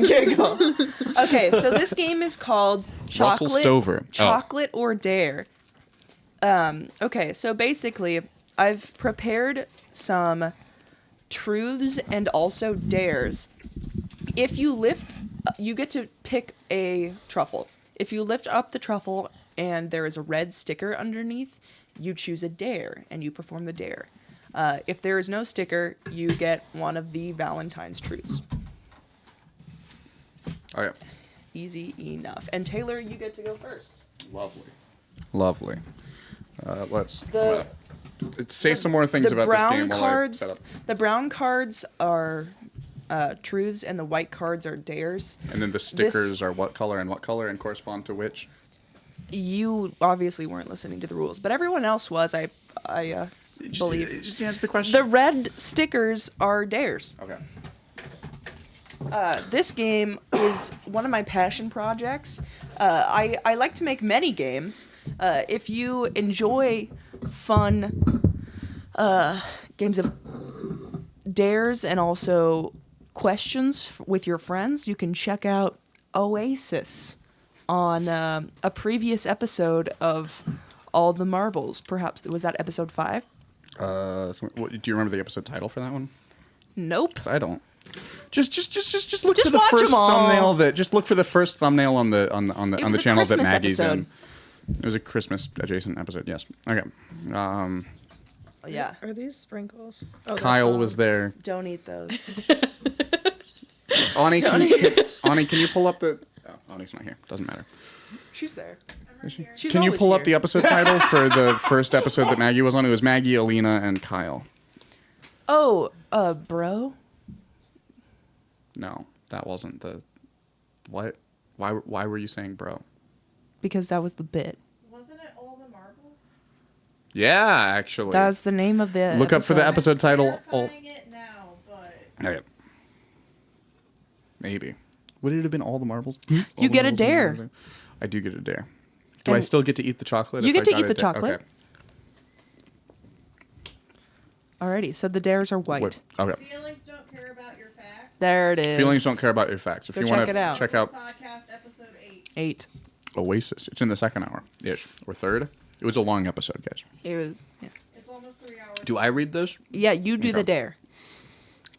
Giggle. Okay, so this game is called Russell Stover. Chocolate or Dare. Okay, so basically, I've prepared some truths and also dares. If you lift, you get to pick a truffle. If you lift up the truffle and there is a red sticker underneath, you choose a dare and you perform the dare. If there is no sticker, you get one of the Valentine's truths. Oh, yeah. Easy enough. And Taylor, you get to go first. Lovely. Let's The say some more things about this game while I set up. The brown cards are truths, and the white cards are dares. And then the stickers are what color and correspond to which? you obviously weren't listening to the rules, but everyone else was. I believe. Just answer the question. The red stickers are dares. Okay. This game is one of my passion projects. I like to make many games. If you enjoy fun games of dares and also questions with your friends, you can check out Oasis on a previous episode of All the Marbles. Perhaps, was that episode 5? Do you remember the episode title for that one? Nope. 'Cause I don't. Just look Just for the watch first 'em all. thumbnail just look for the first thumbnail on the was a channel that Christmas Maggie's episode. in. It was a Christmas adjacent episode. Yes. Okay. Yeah. Are these sprinkles? Oh, they're Kyle foam. was there. Don't eat those. Ani, can you pull up the? Oh, Ani's not here. Doesn't matter. She's there. She's Can you always pull up here. the episode title for the first episode that Maggie was on? It was Maggie, Alina, and Kyle. Oh, bro. No, that wasn't the. What? Why were you saying bro? Because that was the bit. Wasn't it All the Marbles? Yeah, actually. That was the name of the Look up for the episode title. Verifying it now, but Okay. Maybe. Would it have been All the Marbles? You get a dare. I do get a dare. Do I And still get to eat the chocolate? you if get I to got eat a the dare? chocolate. Okay. Alrighty, so the dares are white. Wait, okay. feelings don't care about your facts. There it is. Feelings don't care about your facts. If Go you check want it to out. check out Podcast episode 8. 8. Oasis, it's in the second hour ish or third. It was a long episode, guys. It was. Yeah, It's almost 3 hours. Do I read this? yeah, you do the Okay. dare.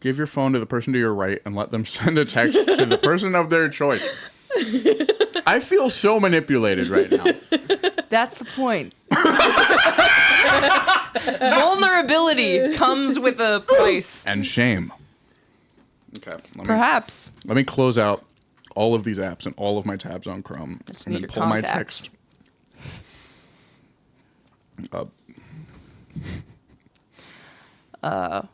Give your phone to the person to your right and let them send a text to the person of their choice. I feel so manipulated right now. That's the point. Vulnerability comes with a price. And shame. Okay. Perhaps. Let me close out all of these apps and all of my tabs on Chrome just and need then your pull my contacts. text up.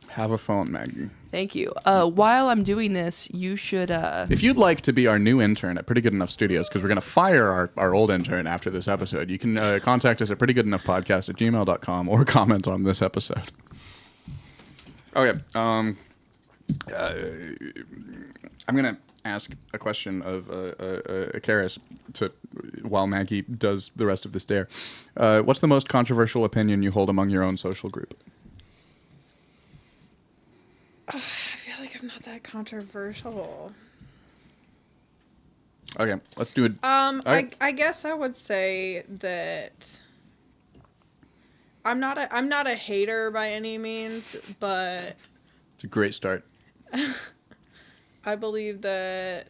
Have a phone, Maggie. Thank you. While I'm doing this, you should. If you'd like to be our new intern at Pretty Good Enough Studios, because we're going to fire our old intern after this episode, you can contact us at prettygoodenoughpodcast@gmail.com or comment on this episode. Okay. I'm going to ask a question of Karis while Maggie does the rest of this dare. What's the most controversial opinion you hold among your own social group? I feel like I'm not that controversial. Okay, let's do it. Okay. I guess I would say that I'm not a hater by any means, but It's a great start. I believe that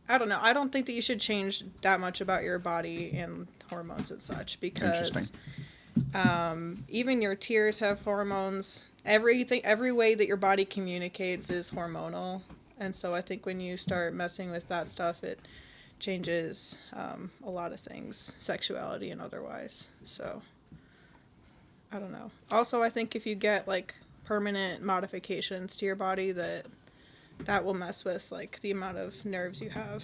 I don't know. I don't think that you should change that much about your body and hormones and such because Interesting. even your tears have hormones. Every way that your body communicates is hormonal, and so I think when you start messing with that stuff, it changes a lot of things, sexuality and otherwise. So I don't know. Also, I think if you get like permanent modifications to your body, that will mess with like the amount of nerves you have.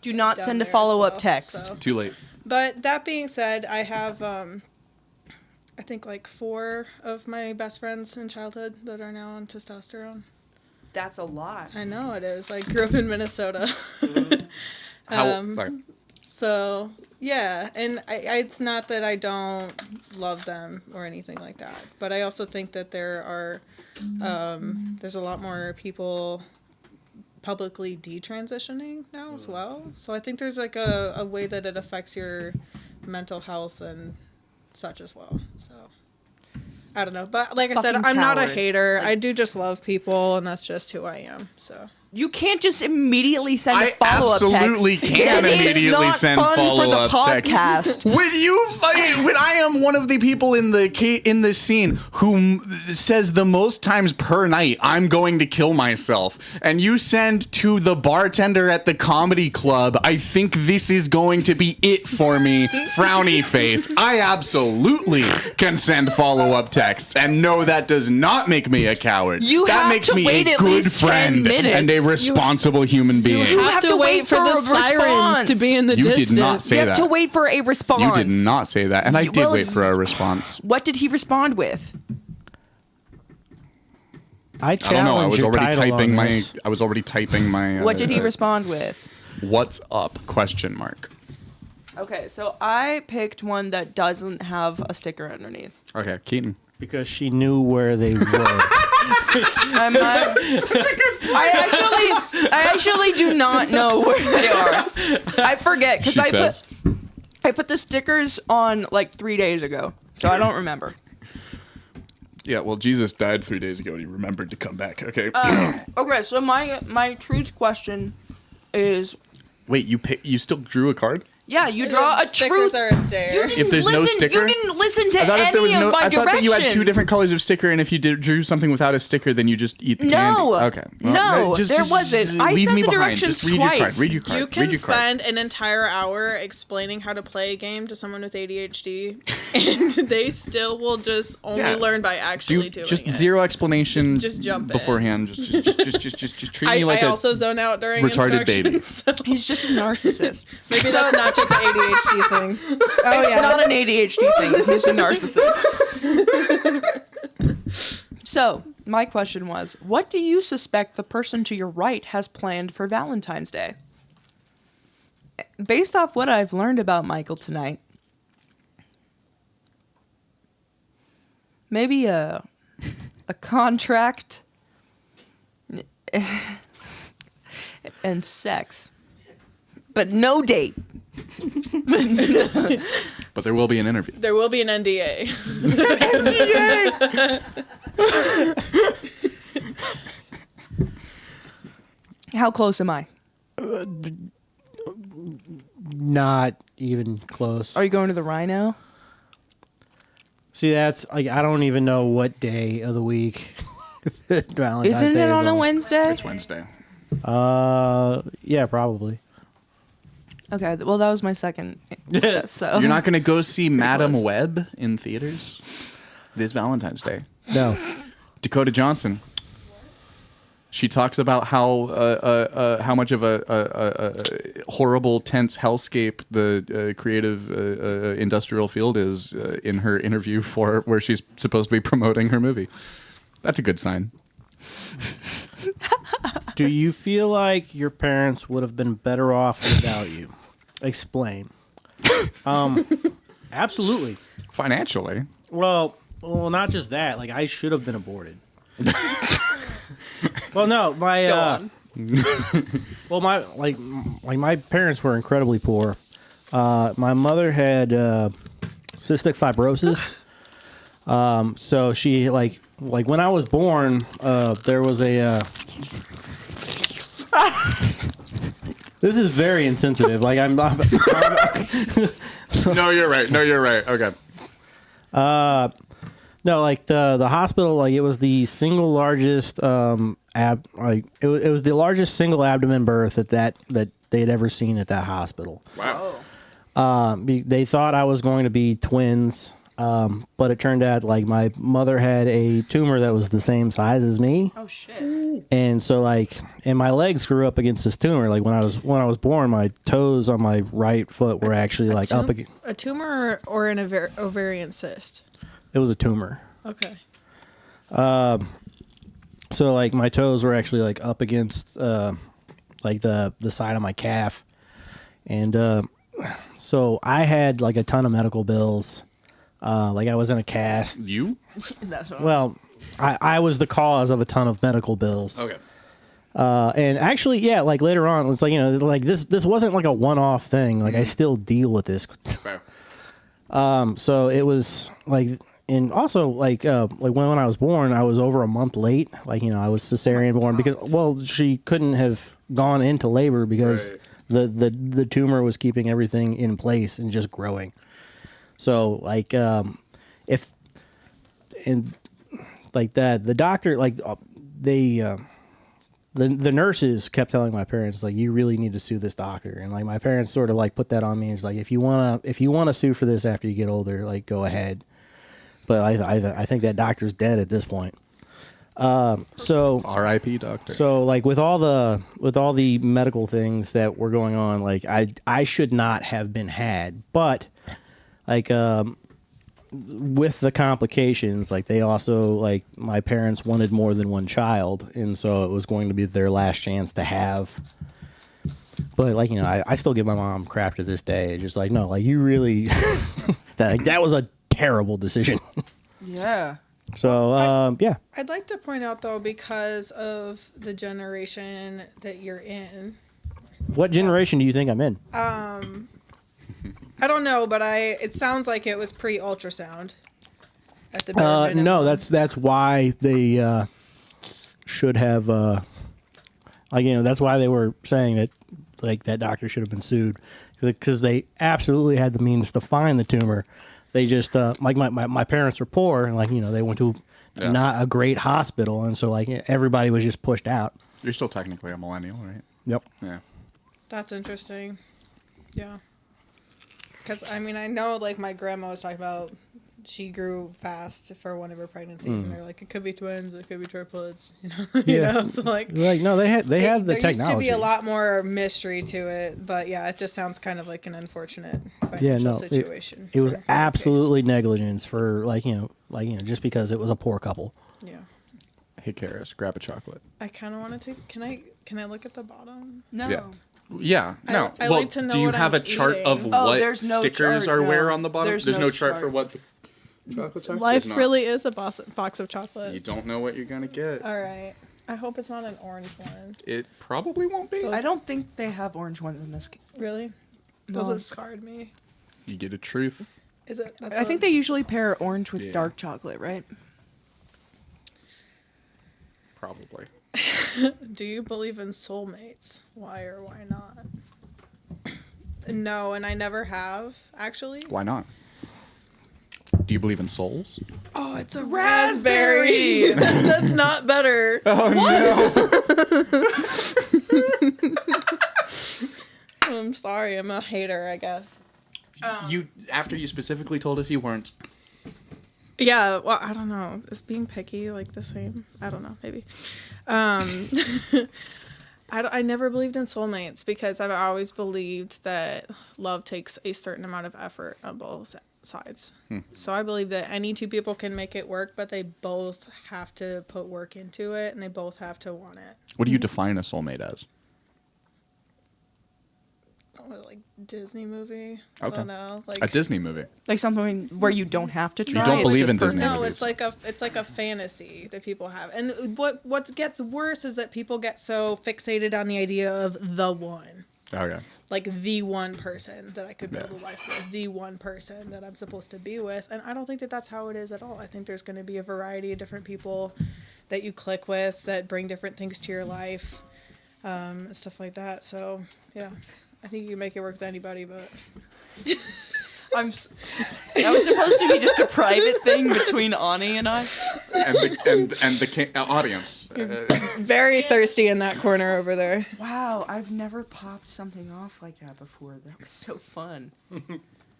do not down send a there as follow-up well, text. so. Too late. But that being said, I have, I think like 4 of my best friends in childhood that are now on testosterone. That's a lot. I know it is. I grew up in Minnesota. Sorry. So, yeah. And it's not that I don't love them or anything like that. But I also think that there are, there's a lot more people publicly detransitioning now as well. So I think there's like a way that it affects your mental health and such as well. So I don't know. But like I said, Fucking I'm not a coward. hater. I do just love people and that's just who I am. So You can't just immediately send a I follow-up text. absolutely can That is immediately not send fun follow-up for the text. podcast. When I am one of the people in the scene who says the most times per night, I'm going to kill myself, and you send to the bartender at the comedy club, I think this is going to be it for me, frowny face. I absolutely can send follow-up texts, and no, that does not make me a coward. You that have makes to me wait a at good least 10 friend minutes. and a a responsible human being. You have to wait for the a sirens response. to be in the You distance. did not You say have that. to wait for a response. You did not say that, and I did Well, wait for a response. What did he respond with? I I don't know. I challenge was your already title typing on my. this. I was already typing my. What did he respond with? What's up? Question mark. Okay, so I picked one that doesn't have a sticker underneath. Okay, Keaton. Because she knew where they were. I actually do not know where they are. I forget because She I says. put the stickers on like 3 days ago, so I don't remember. Yeah, well, Jesus died 3 days ago, and he remembered to come back. Okay. Okay, so my truth question is, Wait, you still drew a card? yeah, you draw a Stickers truth. are a dare. You didn't If there's no listen, sticker? you didn't listen to I thought if there was any no, of my I thought that you had two directions. different colors of sticker, and if you drew something without a sticker, then you just eat the No. candy. Okay. No, there wasn't. I leave said me the behind. directions Just read your card. twice. Read your card. You read can your card. spend an entire hour explaining how to play a game to someone with ADHD, and they still will just only Yeah. learn by actually Do doing just it. zero explanation. Just jump in. beforehand. Just treat me like I a also zone out during retarded baby. instructions, so He's just a narcissist. maybe that's not just an ADHD thing. Oh It's yeah. not an ADHD thing. He's a narcissist. So, my question was, what do you suspect the person to your right has planned for Valentine's Day? Based off what I've learned about Michael tonight, maybe a contract and sex, but no date. But there will be an interview. There will be an NDA. How close am I? Not even close. Are you going to the Rhino? See, that's like I don't even know what day of the week. Valentine's Isn't Day it is on a Wednesday? It's Wednesday. Yeah, probably. Okay, well that was my second. So You're not going to go see Madam close. Web in theaters this Valentine's Day. No. Dakota Johnson. She talks about how much of a horrible, tense hellscape the creative industrial field is in her interview for where she's supposed to be promoting her movie. That's a good sign. Do you feel like your parents would have been better off without you? Explain. Absolutely. Financially. Well, not just that. Like I should have been aborted. Well, no, my Go on. well, my my parents were incredibly poor. My mother had cystic fibrosis. So she like when I was born, there was a. This is very insensitive. Like I'm. No, you're right. No, you're right. Okay. No, like the hospital, like it was the single largest it was the largest single abdomen birth that they had ever seen at that hospital. Wow. They thought I was going to be twins, but it turned out like my mother had a tumor that was the same size as me, Oh shit. and so and my legs grew up against this tumor. Like when I was born, my toes on my right foot were actually like up against. A tumor or an ovarian cyst? It was a tumor. Okay. So like my toes were actually like up against like the side of my calf, and so I had like a ton of medical bills. Like I was in a cast. You? That's what Well, I was the cause of a ton of medical bills. Okay. And actually, yeah, like later on, it's like like this wasn't like a one-off thing. Like I still deal with this. Fair. So it was like. And also, like when I was born, I was over a month late. Like, I was cesarean born because, well, she couldn't have gone into labor because Right. the tumor was keeping everything in place and just growing. So, like, if and like that, the doctor, like, the nurses kept telling my parents, like, you really need to sue this doctor. And like my parents sort of like put that on me. It's like, if you wanna sue for this after you get older, like, go ahead. But I think that doctor's dead at this point. So R.I.P. Doctor. So like with all the medical things that were going on, like I should not have been had, but like with the complications, like they also like my parents wanted more than one child, and so it was going to be their last chance to have. But like I still give my mom crap to this day. Just like no, like you really that was a terrible decision. Yeah. So yeah. I'd like to point out though, because of the generation that you're in, What generation do you think I'm in? I don't know, but it sounds like it was pre-ultrasound at the bare minimum. No, that's why they should have that's why they were saying that like that doctor should have been sued because they absolutely had the means to find the tumor. They just like my parents were poor and like they went to not a great hospital, and so like everybody was just pushed out. You're still technically a millennial, right? Yep. Yeah. That's interesting. Yeah. Because, I mean, I know, like, my grandma was talking about she grew fast for one of her pregnancies, and they're like, it could be twins, it could be triplets, you know? So, like no, they had the technology. There used to be a lot more mystery to it, but, yeah, it just sounds kind of like an unfortunate financial situation. It was for her absolutely negligence for, just because it was a poor couple. case. Yeah. Hey, Karis, grab a chocolate. I kind of want to take... Can I look at the bottom? No. Yeah. Yeah, no. I well, like to know do you what have I'm a chart eating. of Oh, what there's no stickers chart, are no. where on the bottom? There's no no chart for chart. what the chocolates are? Life There's not. really is a box of chocolates. You don't know what you're going to get. All right. I hope it's not an orange one. It probably won't be. I don't think they have orange ones in this. Really? Those No. have scarred me. You get a truth. Is it? I think they usually pair orange with dark chocolate, right? Probably. Do you believe in soulmates? Why or why not? No, and I never have, actually. Why not? Do you believe in souls? Oh, it's a raspberry. That's not better. I'm sorry. I'm a hater, I guess. You after you specifically told us you weren't. Yeah, well, I don't know. Is being picky like the same? I don't know. Maybe. I never believed in soulmates because I've always believed that love takes a certain amount of effort on both sides. So I believe that any two people can make it work, but they both have to put work into it and they both have to want it. What do you define a soulmate as? Like Disney movie? I Okay. don't know. Like A Disney movie. Like something where you don't have to try. don't it's believe just in Disney perfect. No, movies. it's like a fantasy that people have. And what gets worse is that people get so fixated on the idea of the one. Oh yeah. Like the one person that I could build a life with, the one person that I'm supposed to be with. And I don't think that that's how it is at all. I think there's going to be a variety of different people that you click with that bring different things to your life, and stuff like that. So, yeah, I think you can make it work with anybody, but... That was supposed to be just a private thing between Ani and I. And the audience. Very thirsty in that corner over there. Wow, I've never popped something off like that before. That was so fun.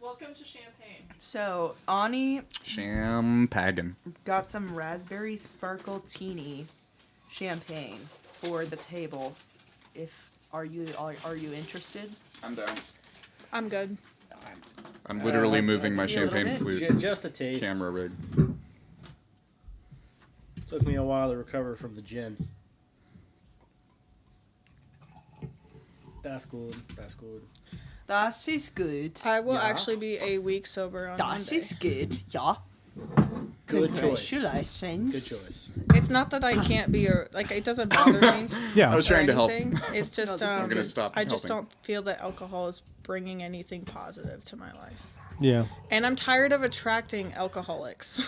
Welcome to Champagne. So, Ani Champagne. got some raspberry sparkle teeny champagne for the table. Are you interested? I'm down. I'm good. I'm literally moving my a little champagne bit. flute Just a taste. camera rig. Took me a while to recover from the gin. That's good. That's good. Das ist good. I will Ja. actually be a week sober on Das Monday. ist good. Ja. Good choice. Congratulations. Good choice. It's not that I can't be it doesn't bother me. Yeah. I was or trying to help. anything. It's just I'm gonna stop I just helping. don't feel that alcohol is bringing anything positive to my life. Yeah. And I'm tired of attracting alcoholics.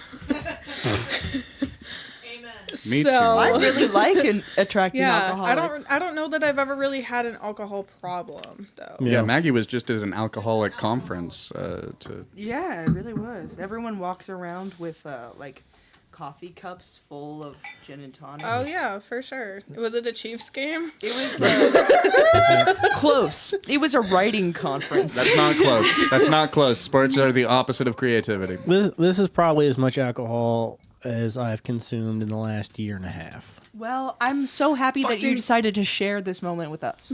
Me So- too. I really like attracting Yeah, alcoholics. I don't know that I've ever really had an alcohol problem though. Yeah, Maggie was just at an alcoholic conference to. Yeah, it really was. Everyone walks around with like coffee cups full of gin and tonic. Oh yeah, for sure. Was it a Chiefs game? It was close. It was a writing conference. That's not close. That's not close. Sports are the opposite of creativity. This is probably as much alcohol as I've consumed in the last year and a half. Well, I'm so happy that you decided to share this moment with us.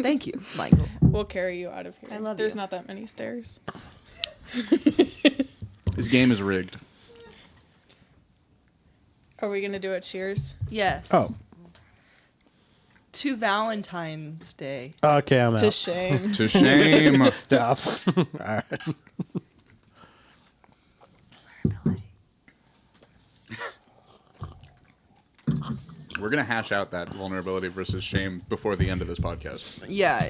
Thank you, Michael. We'll carry you out of here. I love There's you. not that many stairs. This game is rigged. Are we gonna do a cheers? Yes. Oh, To Valentine's Day. okay, I'm To out. shame. To shame. Stop. All right. We're going to hash out that vulnerability versus shame before the end of this podcast. Yeah,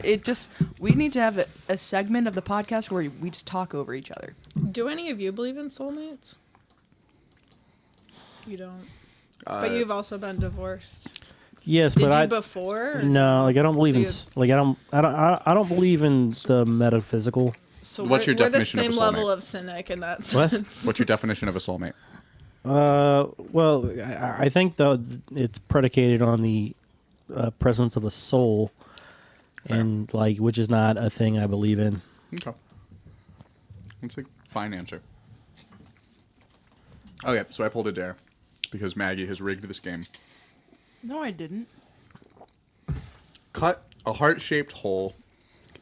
we need to have a segment of the podcast where we just talk over each other. Do any of you believe in soulmates? You don't. But you've also been divorced. Yes, Did but you I before? or no, like I don't believe So in you- like I don't believe in the metaphysical. So What's your we're definition of the a same level soulmate? of cynic in that What? sense. What's your definition of a soulmate? Well, I think though it's predicated on the presence of a soul, and like which is not a thing I believe in. Okay. That's a fine answer. Okay, so I pulled a dare because Maggie has rigged this game. No, I didn't. Cut a heart-shaped hole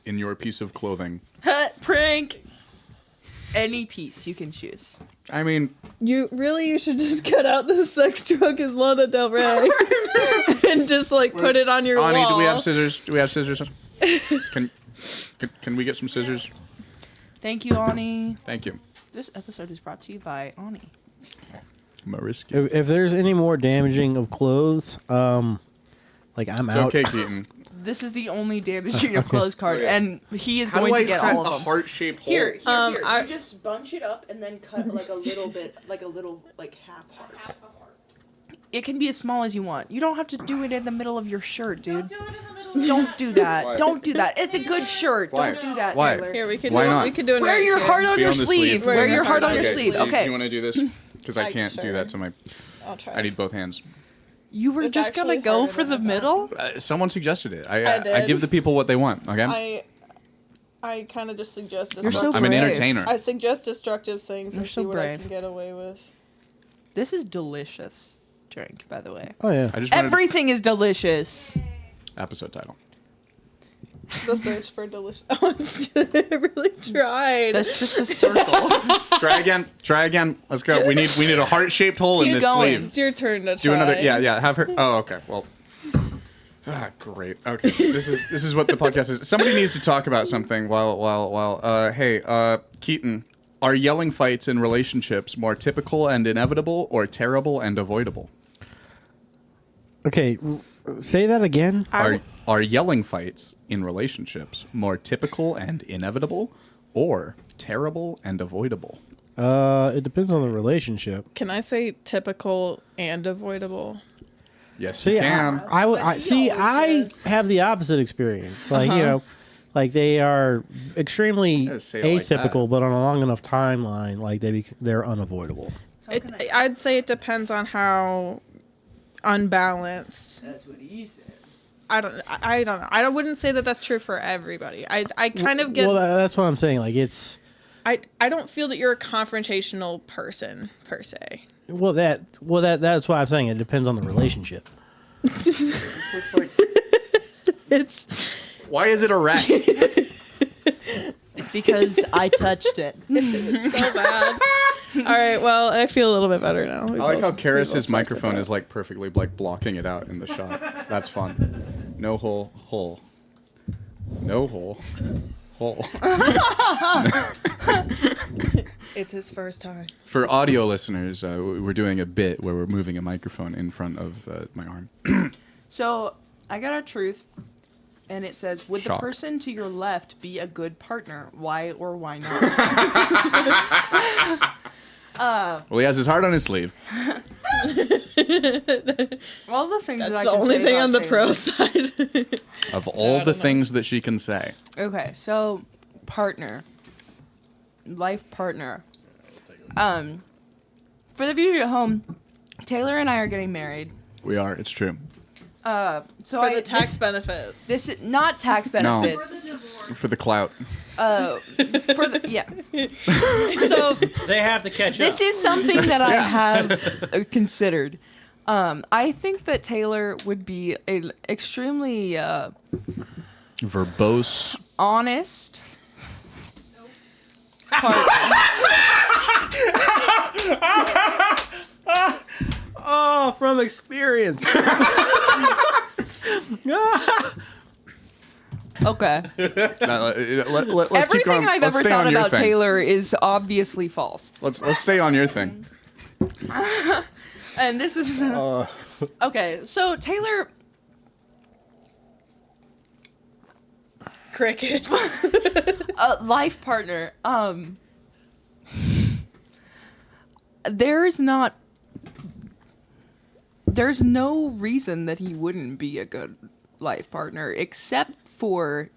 in your piece of clothing. Prank! Any piece you can choose. I mean, You should just cut out the sex drug as Lana Del Rey and just like put it on your Ani, wall. do we have scissors? Do we have scissors? Can we get some scissors? Thank you, Ani. Thank you. This episode is brought to you by Ani. Mariska. If there's any more damaging of clothes, like I'm It's out. okay, Keaton. This is the only damaging of clothes card, Okay. and he is How going do I to get cut all a of them. heart-shaped hole? Here, I- you just bunch it up and then cut like a little bit, like half heart. It can be as small as you want. You don't have to do it in the middle of your shirt, dude. Don't do that. Why? Don't do that. It's a good shirt. Why? Don't do that, Why? Taylor. Here we could Why do not? we could do it. Wear right your here. heart on Be your on the sleeve. sleeve. Wear your heart on your Okay, sleeve. Do Okay. you want to do this? Because I can't do sure. that to my... I'll try. I need both hands. You were It's just gonna actually go harder for than the I thought. middle? Someone suggested it. I I did. give the people what they want, okay? I kind of just suggest You're so destructive. I'm an brave. entertainer. I suggest destructive things You're and so see what I brave. can get away with. This is delicious drink, by the way. Oh yeah. I just wanted Everything is delicious. episode title. The search for delicious. I really tried. That's just a circle. Try again. Let's go. We need a heart-shaped hole in Keep this going. sleeve. It's your turn to try. Do another. Yeah. Have her. Oh, okay. Well. Great. Okay. This is what the podcast is. Somebody needs to talk about something. Hey, Keaton, are yelling fights in relationships more typical and inevitable, or terrible and avoidable? Okay, say that again. Are yelling fights in relationships more typical and inevitable, or terrible and avoidable? It depends on the relationship. Can I say typical and avoidable? Yes, See, you can. I have the opposite experience. Like you know, like they are extremely Yeah, say it like atypical, that. but on a long enough timeline, like they're unavoidable. I'd say it depends on how unbalanced. That's what he said. I don't know. I wouldn't say that that's true for everybody. I kind of get. Well, that's what I'm saying. Like it's I don't feel that you're a confrontational person per se. that's why I'm saying it depends on the relationship. This looks like. It's Why is it a rat? Because I touched it. so bad. All right. Well, I feel a little bit better now. I like how Karis's microphone is like perfectly like blocking it out in the shot. That's fun. No hole. No hole. It's his first time. For audio listeners, we're doing a bit where we're moving a microphone in front of my arm. So I got a truth, and it says, would Shock. the person to your left be a good partner? Why or why not? Well, he has his heart on his sleeve. All the things That's that I the can only say thing about on the Taylor. pro side. Of all the things that she can say. Okay, so partner, life partner. For the viewers at home, Taylor and I are getting married. We are. It's true. So For the tax benefits. This is not tax No. benefits. For the divorce. For the clout. For the yeah. So They have to catch this up. is something that I have considered. I think that Taylor would be an extremely Verbose. honest partner. Oh, from experience. Okay. Let's keep Everything going. I've Let's ever stay thought on your about thing. Taylor is obviously false. Let's stay on your thing. And this is okay. So Taylor, Cricket. life partner. There's no reason that he wouldn't be a good life partner, except for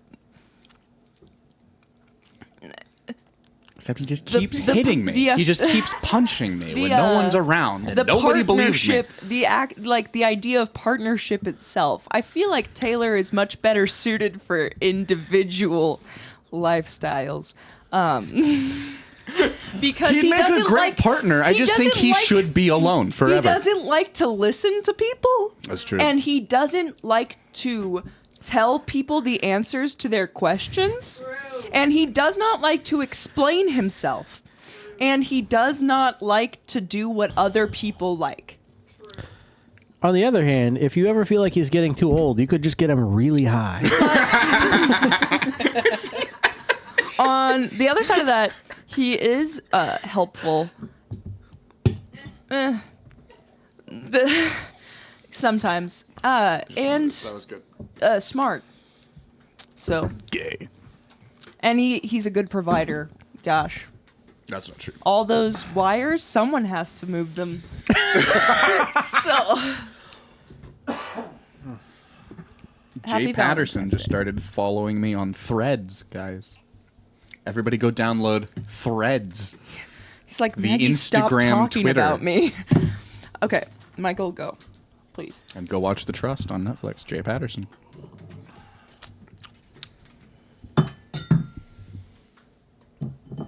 Except he just The- keeps the- hitting me. the, He just keeps punching me when the, no one's around and the nobody believes me. partnership, the idea of partnership itself. I feel like Taylor is much better suited for individual lifestyles. Because He'd he make a doesn't great like, partner. I just think doesn't he like- should be alone forever. He doesn't like to listen to people. That's true. And he doesn't like to tell people the answers to their questions. And he does not like to explain himself. And he does not like to do what other people like. On the other hand, if you ever feel like he's getting too old, you could just get him really high. On the other side of that, he is helpful. Sometimes. And That was good. smart. So, Gay. and he's a good provider. Gosh. That's not true. All those wires, someone has to move them. So, Happy Jay Patterson Valentine's just Day. started following me on Threads, guys. Everybody go download Threads. he's like, The Maggie, stop Instagram, talking Twitter. about me. Okay, Michael, go, please. And go watch The Trust on Netflix. Jay Patterson.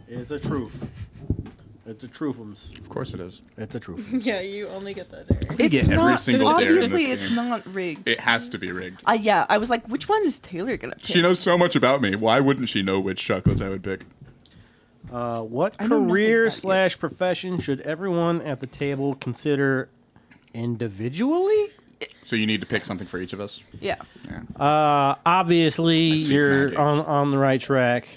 It's a truth. It's a truthums. Of course it is. It's a truth. Yeah, you only get that, Derek. You get every single dare in this obviously it's game. not rigged. It has to be rigged. Yeah, I was like, which one is Taylor gonna pick? She knows so much about me. Why wouldn't she know which chocolates I would pick? What I know nothing career about you. / profession should everyone at the table consider individually? So you need to pick something for each of us? Yeah. Yeah. Obviously, speak you're Maggie. on the right track.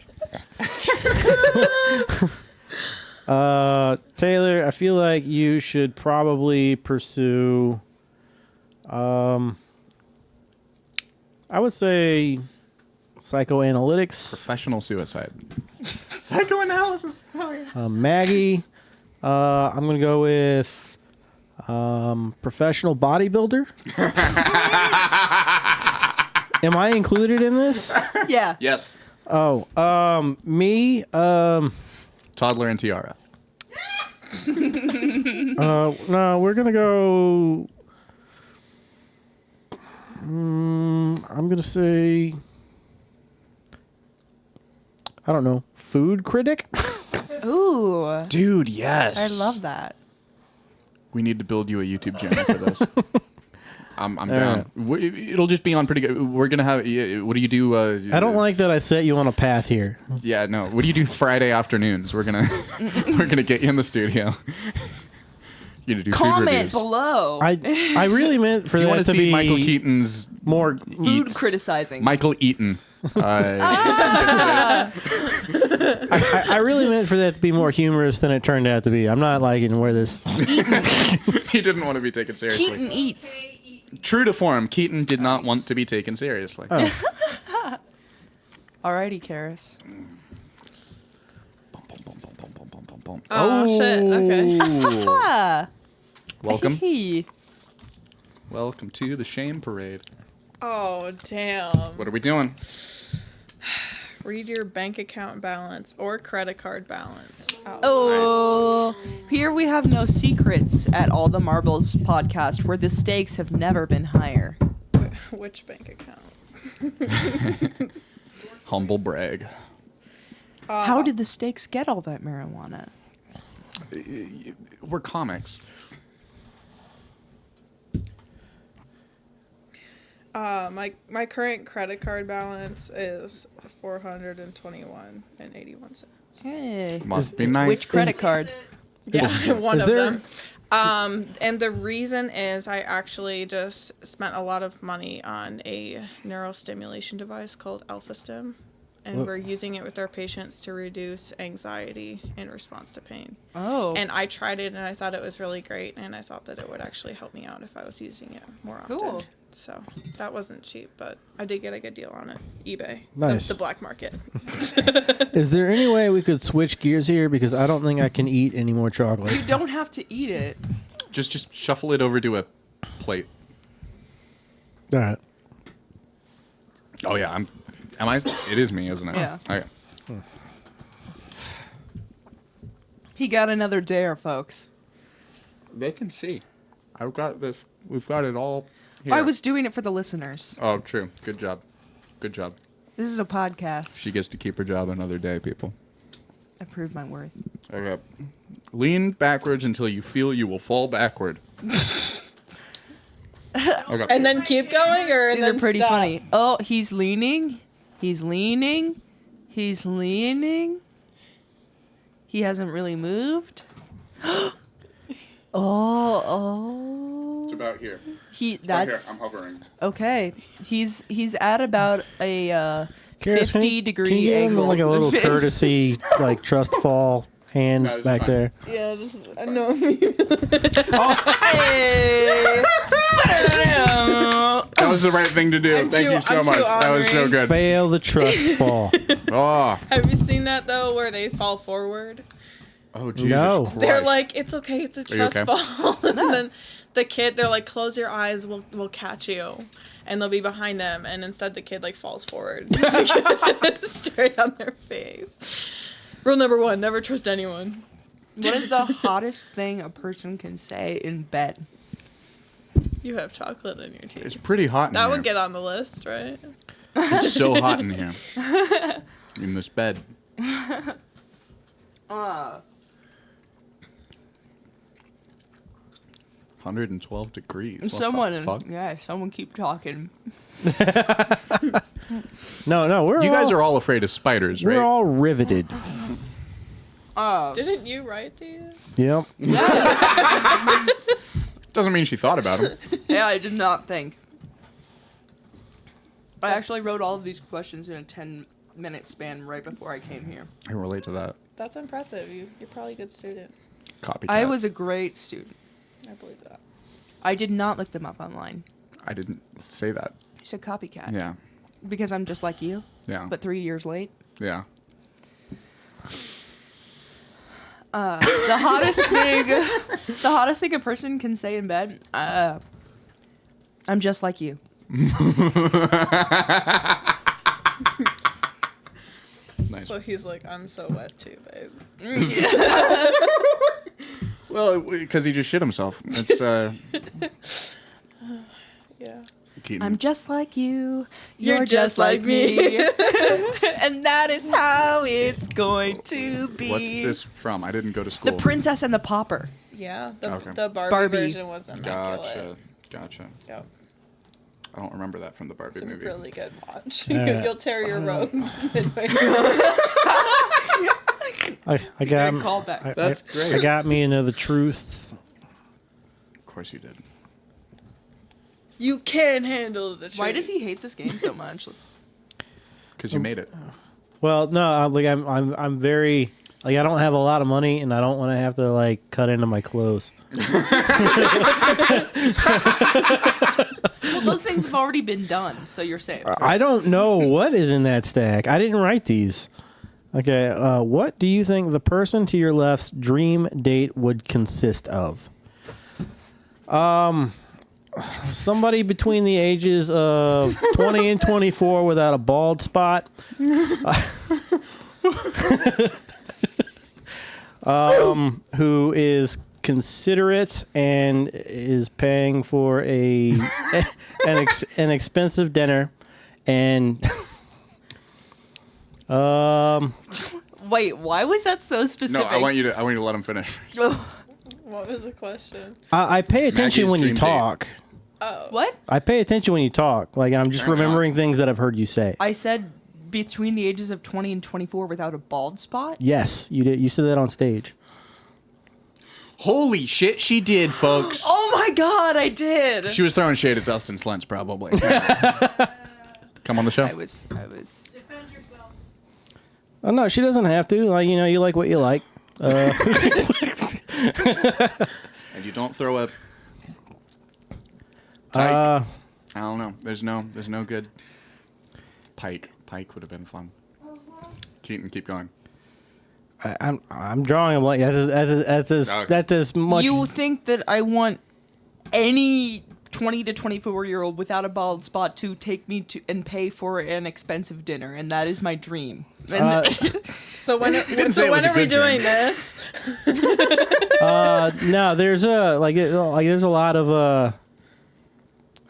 Taylor, I feel like you should probably pursue. I would say psychoanalytics. Professional suicide. Psychoanalysis. Hell yeah. Maggie, I'm gonna go with professional bodybuilder. Am I included in this? Yeah. Yes. Oh, me, Toddler and tiara. no, we're gonna go. I'm gonna say, I don't know, food critic. Ooh, Dude, yes. I love that. We need to build you a YouTube channel for this. I'm down. It'll just be on pretty good. We're gonna have. What do you do? I don't like that I set you on a path here. Yeah, no. What do you do Friday afternoons? We're gonna get you in the studio. You're gonna do food Comment reviews. below. I really meant for If you want that to to see be Michael Keaton's more. Food eats. criticizing. Michael Eaton. I really meant for that to be more humorous than it turned out to be. I'm not liking where this. He didn't want to be taken seriously. Keaton eats. True to form, Keaton did not want to be taken seriously. Oh. Alrighty, Karis. Oh, shit. Okay. Ah. Welcome. Hey. Welcome to the shame parade. Oh, damn. What are we doing? Read your bank account balance or credit card balance. Oh, here we have no secrets at All the Marbles podcast, where the stakes have never been higher. Which bank account? Humble brag. How did the stakes get all that marijuana? We're comics. My current credit card balance is $421.81. Hey. Must be nice. Which credit card? Yeah, one Is of there- them. And the reason is I actually just spent a lot of money on a neurostimulation device called AlphaStim, and we're using it with our patients to reduce anxiety in response to pain. Oh. And I tried it, and I thought it was really great, and I thought that it would actually help me out if I was using it more often. Cool. So that wasn't cheap, but I did get a good deal on it. eBay. Nice. The black market. Is there any way we could switch gears here? Because I don't think I can eat any more chocolate. You don't have to eat it. Just shuffle it over to a plate. All right. Oh yeah, am I? It is me, isn't it? Yeah. Okay. He got another dare, folks. They can see. I've got this. We've got it all here. I was doing it for the listeners. Oh, true. Good job. Good job. This is a podcast. She gets to keep her job another day, people. I proved my worth. Okay. Lean backwards until you feel you will fall backward. Okay. And then keep going, or These then are pretty stop? funny. Oh, he's leaning. He's leaning. He's leaning. He hasn't really moved. Oh. It's about here. That's Right here. I'm hovering. okay. He's at about a Karis, can 50-degree you give him, angle. like a little courtesy, like trust fall hand No, this is back fine. there? Yeah, just no. Hey. That was the right thing to do. I'm Thank too- you so I'm much. too That was so honoring. good. Fail the trust fall. Oh, Have you seen that though, where they fall forward? oh, Jesus No. Christ. They're like, it's okay, it's a you trust okay? fall. And then the kid, they're like, close your eyes, we'll catch you. And they'll be behind them, and instead the kid like falls forward. Straight on their face. Rule number 1, never trust anyone. What is the hottest thing a person can say in bed? You have chocolate in your teeth. It's pretty hot in That here. would get on the list, right? It's so hot in here. In this bed. 112 degrees. What Someone, the fuck? someone keep talking. No, we're You all, guys are all afraid of spiders, we're right? all riveted. Didn't you write these? Yep. Doesn't mean she thought about them. Yeah, I did not think. I actually wrote all of these questions in a 10-minute span right before I came here. I can relate to that. That's impressive. You're probably a good student. Copycat. I was a great student. I believe that. I did not look them up online. I didn't say that. You said copycat. Yeah. Because I'm just like you, Yeah. but 3 years late. Yeah. The hottest thing a person can say in bed. I'm just like you. Nice. So he's like, I'm so wet too, babe. Well, because he just shit himself. It's Yeah. Keaton. I'm just like you. You're just like me. And that is how it's going to be. What's this from? I didn't go to school. The Princess and the Pauper. Yeah. Okay. The Barbie, Barbie. version was immaculate. Gotcha. Yep. I don't remember that from the Barbie It's a movie. really good watch. Yeah. You'll tear your robes midway. I got Good callback. That's great. I got me into the truth. Of course you did. You can't handle the truth. Why does he hate this game so much? Because you made it. Well, no, I'm very like I don't have a lot of money and I don't want to have to like cut into my clothes. Well, those things have already been done, so you're safe. I don't know what is in that stack. I didn't write these. Okay, what do you think the person to your left's dream date would consist of? Somebody between the ages of 20 and 24 without a bald spot. Who is considerate and is paying for an expensive dinner, and Wait, why was that so specific? No, I want you to let him finish. What was the question? I pay attention Maggie's when you dream date. talk. Oh. What? I pay attention when you talk. Like I'm just Fair enough. remembering things that I've heard you say. I said between the ages of 20 and 24 without a bald spot? Yes, you did. You said that on stage. Holy shit, she did, folks. Oh my god, I did! She was throwing shade at Dustin Slentz, probably. Come on the show. I was. Defend yourself. Oh no, she doesn't have to. Like you like what you like. And you don't throw a tyke. I don't know. There's no good pike. Pike would have been fun. Keaton, keep going. I'm drawing a blank. That's as much. You think that I want any 20 to 24-year-old without a bald spot to take me to and pay for an expensive dinner, and that is my dream. And So when say it was a are we good doing dream. this? No, there's there's a lot of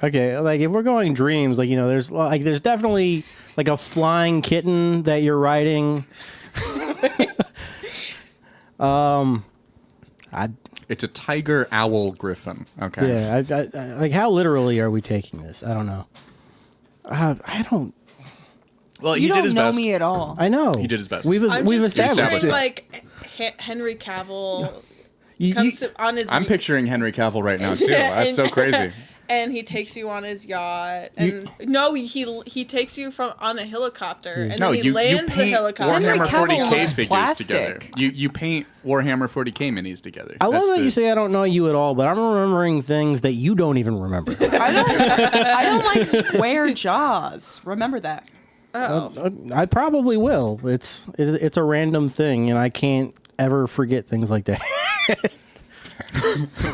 okay, like if we're going dreams, like there's definitely like a flying kitten that you're riding. It's a tiger owl griffin. Okay. Yeah, I like how literally are we taking this? I don't know. I don't. Well, you he did don't his know best. me at all. I know. He did his best. We've I'm just established picturing it. like Henry Cavill You- comes to, on his. I'm picturing Henry Cavill right now too. Yeah, That's so and- crazy. And he takes you on his yacht, and no, he takes you from on a helicopter, and No, then he you lands the paint helicopter. Warhammer Henry Cavill 40k was figures plastic. together. You paint Warhammer 40k minis together. I love That's that the- you say I don't know you at all, but I'm remembering things that you don't even remember. I don't like square jaws. Remember that. I probably will. It's a random thing, and I can't ever forget things like that.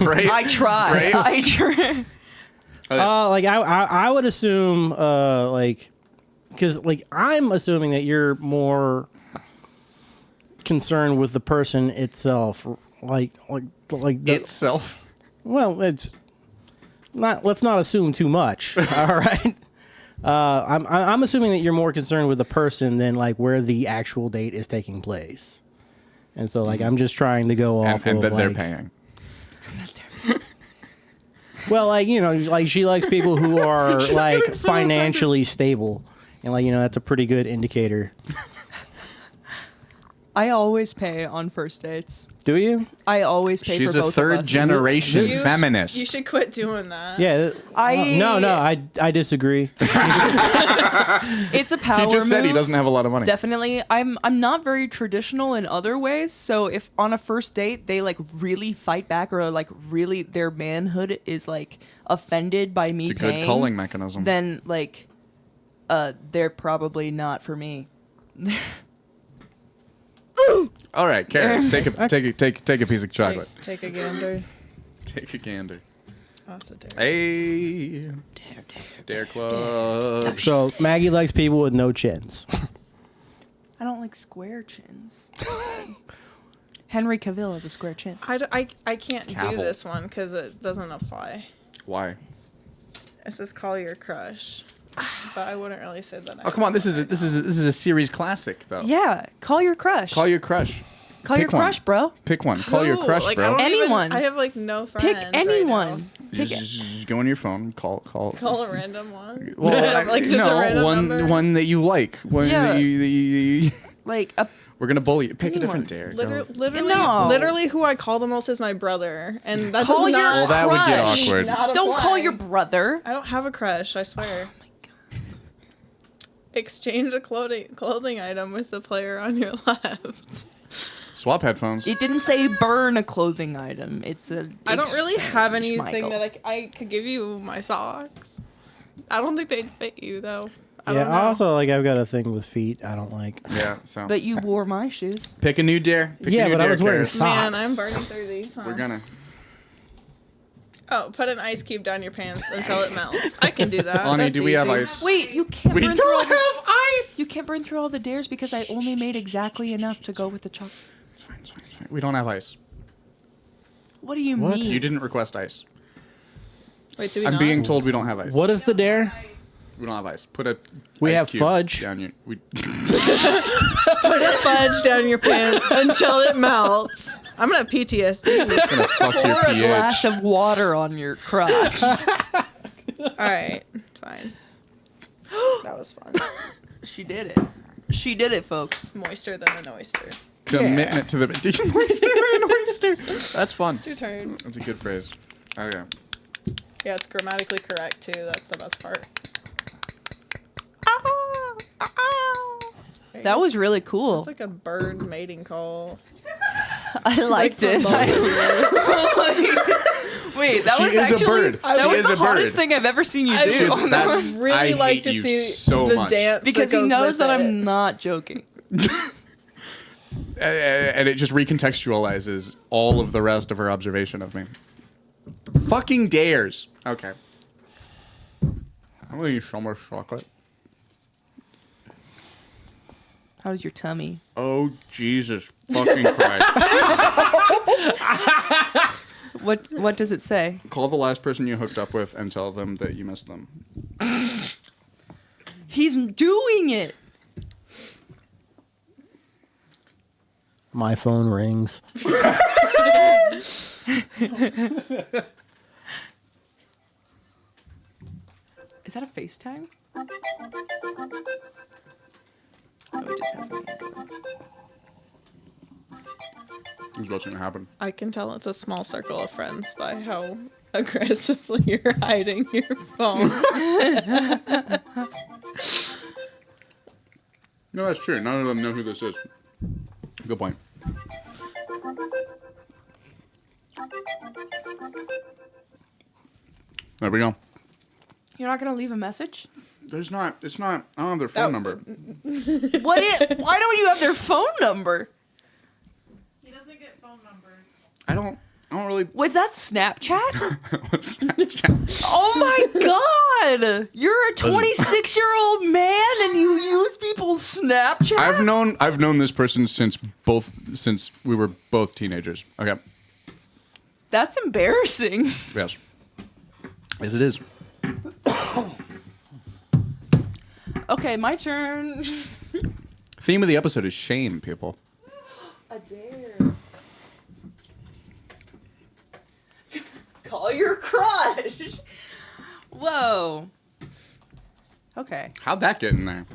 right? I try. Right? I try. Like I would assume, like, because like I'm assuming that you're more concerned with the person itself, like the, itself. Well, it's not. Let's not assume too much. All right. I'm assuming that you're more concerned with the person than like where the actual date is taking place, and so like I'm just trying to go off And of that they're like, paying. well, like like she likes people who are like financially stable, and like that's a pretty good indicator. I always pay on first dates. Do you? I always pay She's for a both of third us. generation You- feminist. You should quit doing that. Yeah. I disagree. It's a power He just said he move. doesn't have a lot of money. Definitely. I'm not very traditional in other ways. So if on a first date they like really fight back or like really their manhood is like offended by me It's a paying, good culling mechanism. then like they're probably not for me. All right, Karis, take a piece of chocolate. Take a gander. Take a gander. Also dare. Hey, Dare Club. So Maggie likes people with no chins. I don't like square chins. I said. Henry Cavill has a square chin. I can't Cavill. do this one because it doesn't apply. Why? It says call your crush, but I wouldn't really say that. Oh, come on! This is a series classic, though. Yeah, call your crush. Call your crush. Call your pick one. crush, bro. Pick one. Call your Who? crush, Like, bro. I don't Anyone. I have like no friends. Pick anyone. Pick Just go on your phone. Call. Call a random one. Well, Like, just a random one number? one that you like. One Yeah. that you like a We're gonna bully you. Pick a Anyone. different dare. Go. Literally, who I call the most is my brother, and that Call does your not. Well, that would get crush. awkward. not Don't call apply. your brother. I don't have a crush. I swear. Oh my god. Exchange a clothing item with the player on your left. Swap headphones. It didn't say burn a clothing item. It's a. I don't really have anything Michael. that I could give you. My socks. I don't think they'd fit you though. I Yeah. don't know. Also, like I've got a thing with feet. I don't like. Yeah. So But you wore my shoes. pick a new dare. Pick Yeah, a new but I dare, was wearing Karis. socks. Man, I'm burning through these. Huh? We're gonna. Oh, put an ice cube down your pants until it melts. I can do that. Ani, That's do we have easy. ice? Wait, you can't. We burn through all don't the- have ice. You can't burn through all the dares because I only made exactly enough to go with the chocolate. It's fine. It's fine. It's fine. We don't have ice. What do you What? mean? You didn't request ice. Wait, do we I'm not? being told we don't have ice. What is the dare? We don't have ice. Put a We ice have cube fudge. down your. Put a fudge down your pants until it melts. I'm gonna have PTSD. Gonna fuck your Pour a glass pH. of water on your crotch. All right, fine. That was fun. She did it. She did it, folks. Moister than an oyster. Commitment to the. Did you moisten an oyster? That's fun. It's your turn. That's a good phrase. Okay. Yeah, it's grammatically correct too. That's the best part. That was really cool. It's like a bird mating call. I liked Like it. from both of you. Wait, that She was is a actually bird. that She was is the a hardest bird. thing I've ever seen you I do. She is- would that's- really I like hate to you see so the much. dance because that he goes knows with that it. I'm not joking. And it just recontextualizes all of the rest of her observation of me. Fucking dares. Okay. I'm gonna eat so much chocolate. How's your tummy? Oh Jesus fucking Christ! What does it say? Call the last person you hooked up with and tell them that you missed them. He's doing it. My phone rings. Is that a FaceTime? Oh, it just has an Android. What's gonna happen? I can tell it's a small circle of friends by how aggressively you're hiding your phone. No, that's true. None of them know who this is. Good point. There we go. You're not gonna leave a message? There's not. It's not. I don't have their phone number. Why don't you have their phone number? He doesn't get phone numbers. I don't really. Was that Snapchat? What's Snapchat? Oh my god! You're a 26-year-old man and you use people's Snapchat? I've known this person since we were both teenagers. Okay. That's embarrassing. Yes. Yes, it is. Okay, my turn. Theme of the episode is shame, people. A dare. Call your crush. Whoa. Okay. How'd that get in there?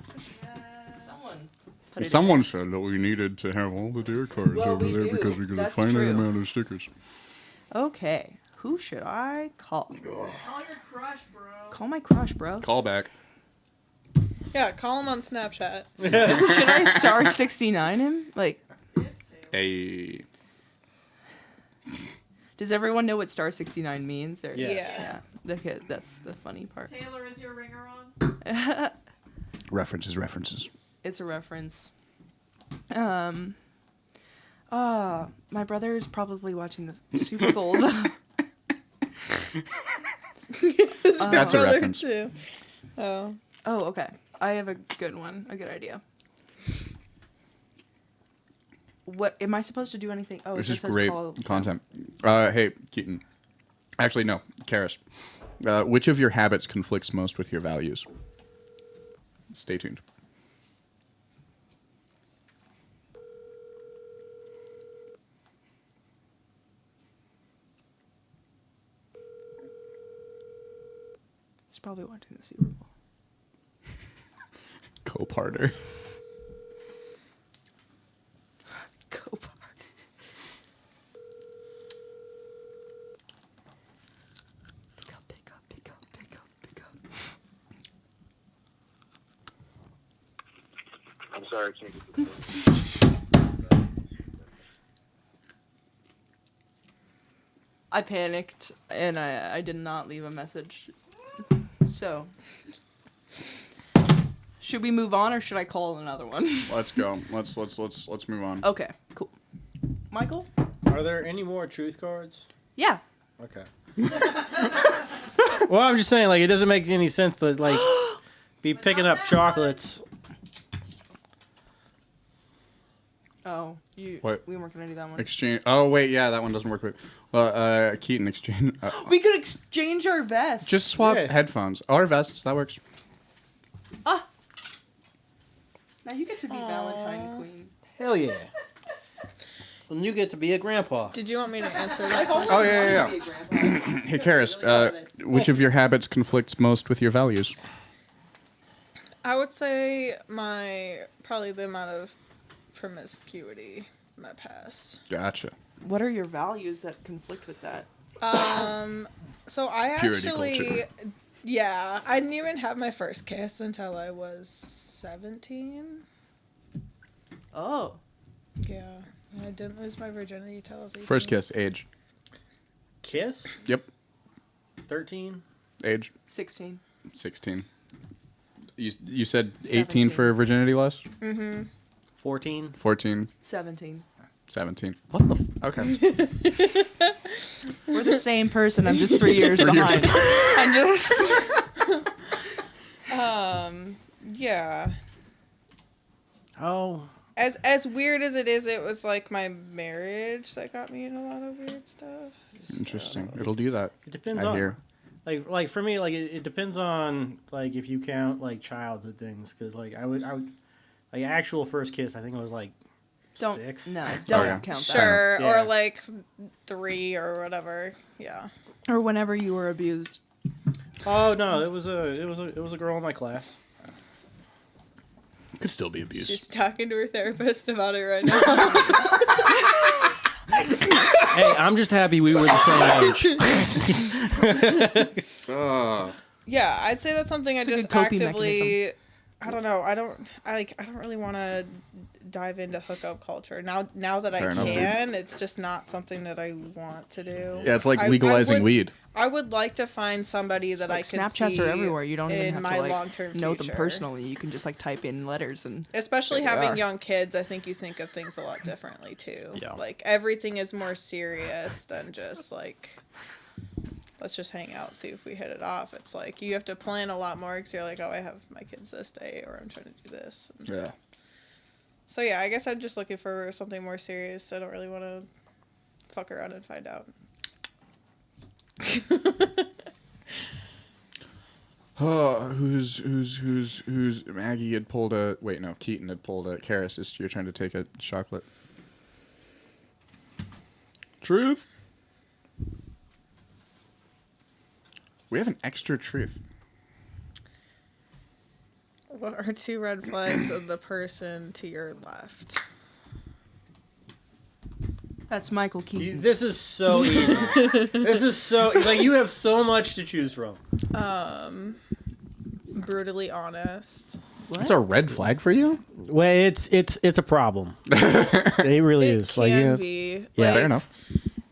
Someone. Put it Someone said that we needed to have all the dare cards Well, over we there do. because we got a That's finite true. amount of stickers. in. Okay. Who should I call? Call your crush, bro. Call my crush, bro. Call back. Yeah, call him on Snapchat. Should I star 69 him? Like, A. does everyone know what star 69 means? Or, Yes. Yeah. Okay, that's the funny part. Taylor, is your ringer on? References. It's a reference. My brother is probably watching the Super Bowl. That's a Brother, reference. too. Oh. Oh, okay. I have a good one. A good idea. What am I supposed to do? Anything? Oh, This it is says great call- content. Hey, Keaton. Actually, no. Karis. Which of your habits conflicts most with your values? Stay tuned. He's probably watching the Super Bowl. Co-parter. Go Park. Pick up. I'm sorry, I can't get the phone. I panicked and I did not leave a message. So, should we move on or should I call another one? Let's go. Let's move on. Okay, cool. Michael? Are there any more truth cards? Yeah. Okay. Well, I'm just saying, like, it doesn't make any sense to, like, be picking up chocolates. Oh, What? we weren't gonna do that one. Exchange. Oh wait, yeah, that one doesn't work. Keaton, exchange. We could exchange our vests. Just swap Yeah. headphones. Or vests. That works. now you get to be Valentine Queen. Hell yeah. And you get to be a grandpa. Did you want me to answer that question? Oh yeah. Hey, Karis, which of your habits conflicts most with your values? I would say probably the amount of promiscuity in my past. Gotcha. What are your values that conflict with that? So I Purity actually, culture. yeah, I didn't even have my first kiss until I was 17. Oh. Yeah, I didn't lose my virginity until I was 18. First kiss, age. Kiss? Yep. 13? Age. 16. 16. You said 18 17. for virginity loss? 14? 14. 17. 17. What the okay. We're the same person. I'm just 3 years 3 years behind. I'm just. Yeah. Oh. As weird as it is, it was like my marriage that got me in a lot of weird stuff. Interesting. It'll do that. It depends I on... hear. Like for me, like it depends on like if you count like childhood things, because like I would like actual first kiss, I think it was like Don't. 6. No, don't Okay. count that. Sure, Yeah. or like 3 or whatever. Yeah. Or whenever you were abused. Oh no, it was a girl in my class. Could still be abused. She's talking to her therapist about it right now. Hey, I'm just happy we were the same age. Yeah, I'd say that's something I a just good coping actively. I don't know. I don't really want to dive into hookup culture now. Now that Fair I enough, dude. can, it's just not something that I want to do. Yeah, it's like I legalizing would- weed. I would like to find somebody that I could Snapchats see are everywhere. You don't even in have my to like long-term know future. them personally. You can just like type in letters and. Especially There they having are. young kids, I think you think of things a lot differently too. Yeah. Like everything is more serious than just like, let's just hang out, see if we hit it off. It's like you have to plan a lot more because you're like, oh, I have my kids this day, or I'm trying to do this. Yeah. So yeah, I guess I'm just looking for something more serious. I don't really want to fuck around and find out. Oh, who's Maggie had pulled a wait no Keaton had pulled a Karis. Is you're trying to take a chocolate. Truth. We have an extra truth. What are 2 red flags of the person to your left? That's Michael Keaton. This is so easy. This is so like you have so much to choose from. Brutally honest. That's a red flag for you. Well, it's a problem. It really It is. can Like you know, be. Yeah. Like, Fair enough.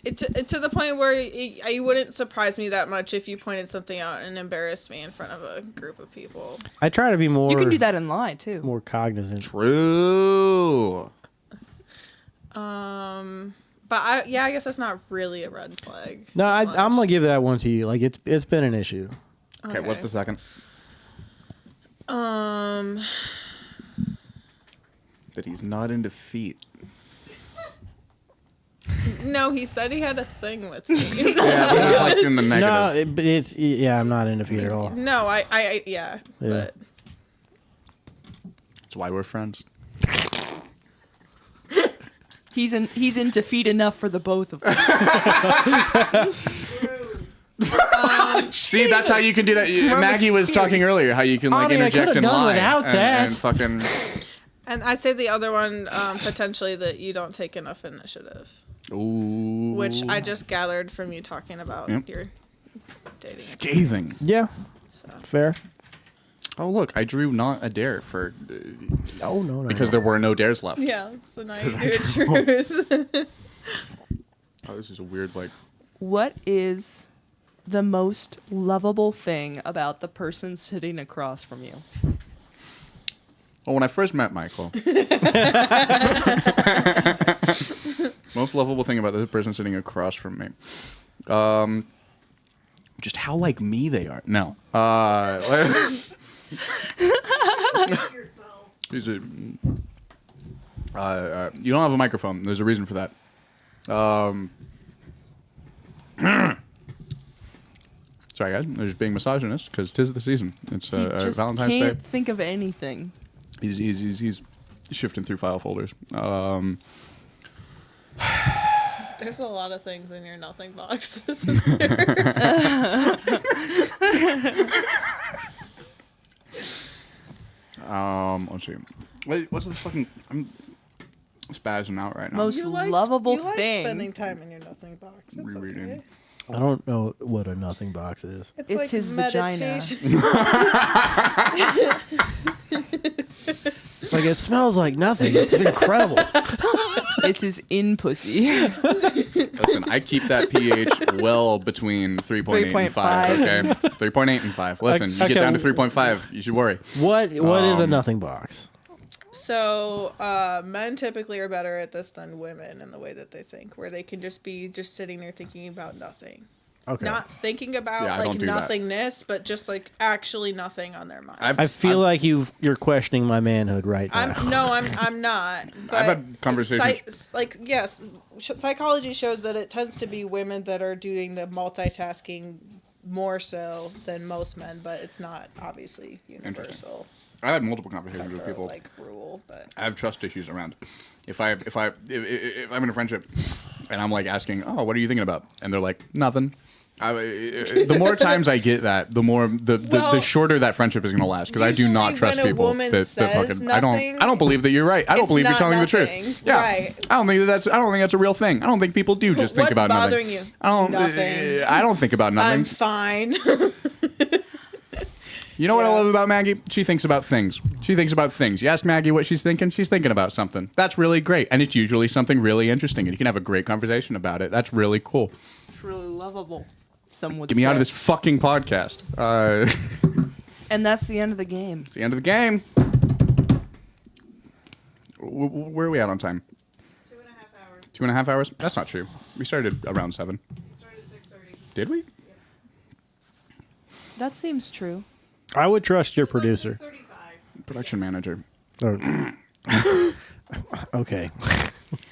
It's to the point where you wouldn't surprise me that much if you pointed something out and embarrassed me in front of a group of people. I try to be more. You can do that and lie too. More cognizant. True. But I guess that's not really a red flag. No, as I'm much. gonna give that one to you. Like it's been an issue. Okay, what's the second? Um, That he's not into feet. no, he said he had a thing with me. Yeah, but it's like in the negative. No, but it's yeah. I'm not into feet at all. No, I yeah, but That's why we're friends. He's into feet enough for the both of them. See, that's how you can do that. Maggie was talking earlier how you can like Honey, I interject could've and done lie without that. and fucking. and I'd say the other one potentially that you don't take enough initiative, Ooh. which I just gathered from you talking about Yep. your dating. Scathing. Yeah, So. fair. Oh look, I drew not a dare for Oh no, because there were no dares left. Yeah, so now you do truth. Oh, this is a weird like. What is the most lovable thing about the person sitting across from you? Well, when I first met Michael, most lovable thing about the person sitting across from me, just how like me they are. No, Yourself. he's a, You don't have a microphone. There's a reason for that. Sorry, guys. I'm just being misogynist because 'tis the season. It's He just Valentine's can't Day. think of anything. He's shifting through file folders. There's a lot of things in your nothing box, isn't there? Let's see. Wait, what's the fucking? I'm spazzing out right now. Most lovable thing. Spending time in your nothing box. It's Rereading. okay. I don't know what a nothing box is. It's It's like his vagina. meditation. It's like it smells like nothing. It's incredible. It's his in pussy. Listen, I keep that pH well between 3.8 and 5. Okay, 3.8 and 5. Listen, you Okay. get down to 3.5, you should worry. What is a nothing box? So, men typically are better at this than women in the way that they think, where they can just be sitting there thinking about nothing. Okay. Not thinking about Yeah, I don't do that. nothingness, but just like actually nothing on their mind. I feel like you're questioning my manhood right now. I'm not. But I've had conversations- Psychology shows that it tends to be women that are doing the multitasking more so than most men, but it's not obviously universal. I've had multiple conversations with people. Like rule, but I have trust issues around. If I'm in a friendship and I'm like asking, oh, what are you thinking about? And they're like, nothing. The more times I get that, the more the shorter that friendship is going to last because I do not usually trust when a people woman that says fucking I nothing, don't believe that you're right. I don't it's believe you're not telling nothing. the truth. Yeah. Right. I don't think that's a real thing. I don't think people do just think What's about bothering nothing. you? Nothing. I don't think about nothing. I'm fine. You know what I Yeah. love about Maggie? She thinks about things. She thinks about things. You ask Maggie what she's thinking about something. That's really great. And it's usually something really interesting. And you can have a great conversation about it. That's really cool. It's really lovable. Some would Get me out of say. this fucking podcast. And that's the end of the game. It's the end of the game. Where are we at on time? 2.5 hours. 2.5 hours? That's not true. We started around 7. We started at 6:30. Did we? That seems true. I would trust your producer. 6:35. Production manager. Or- okay.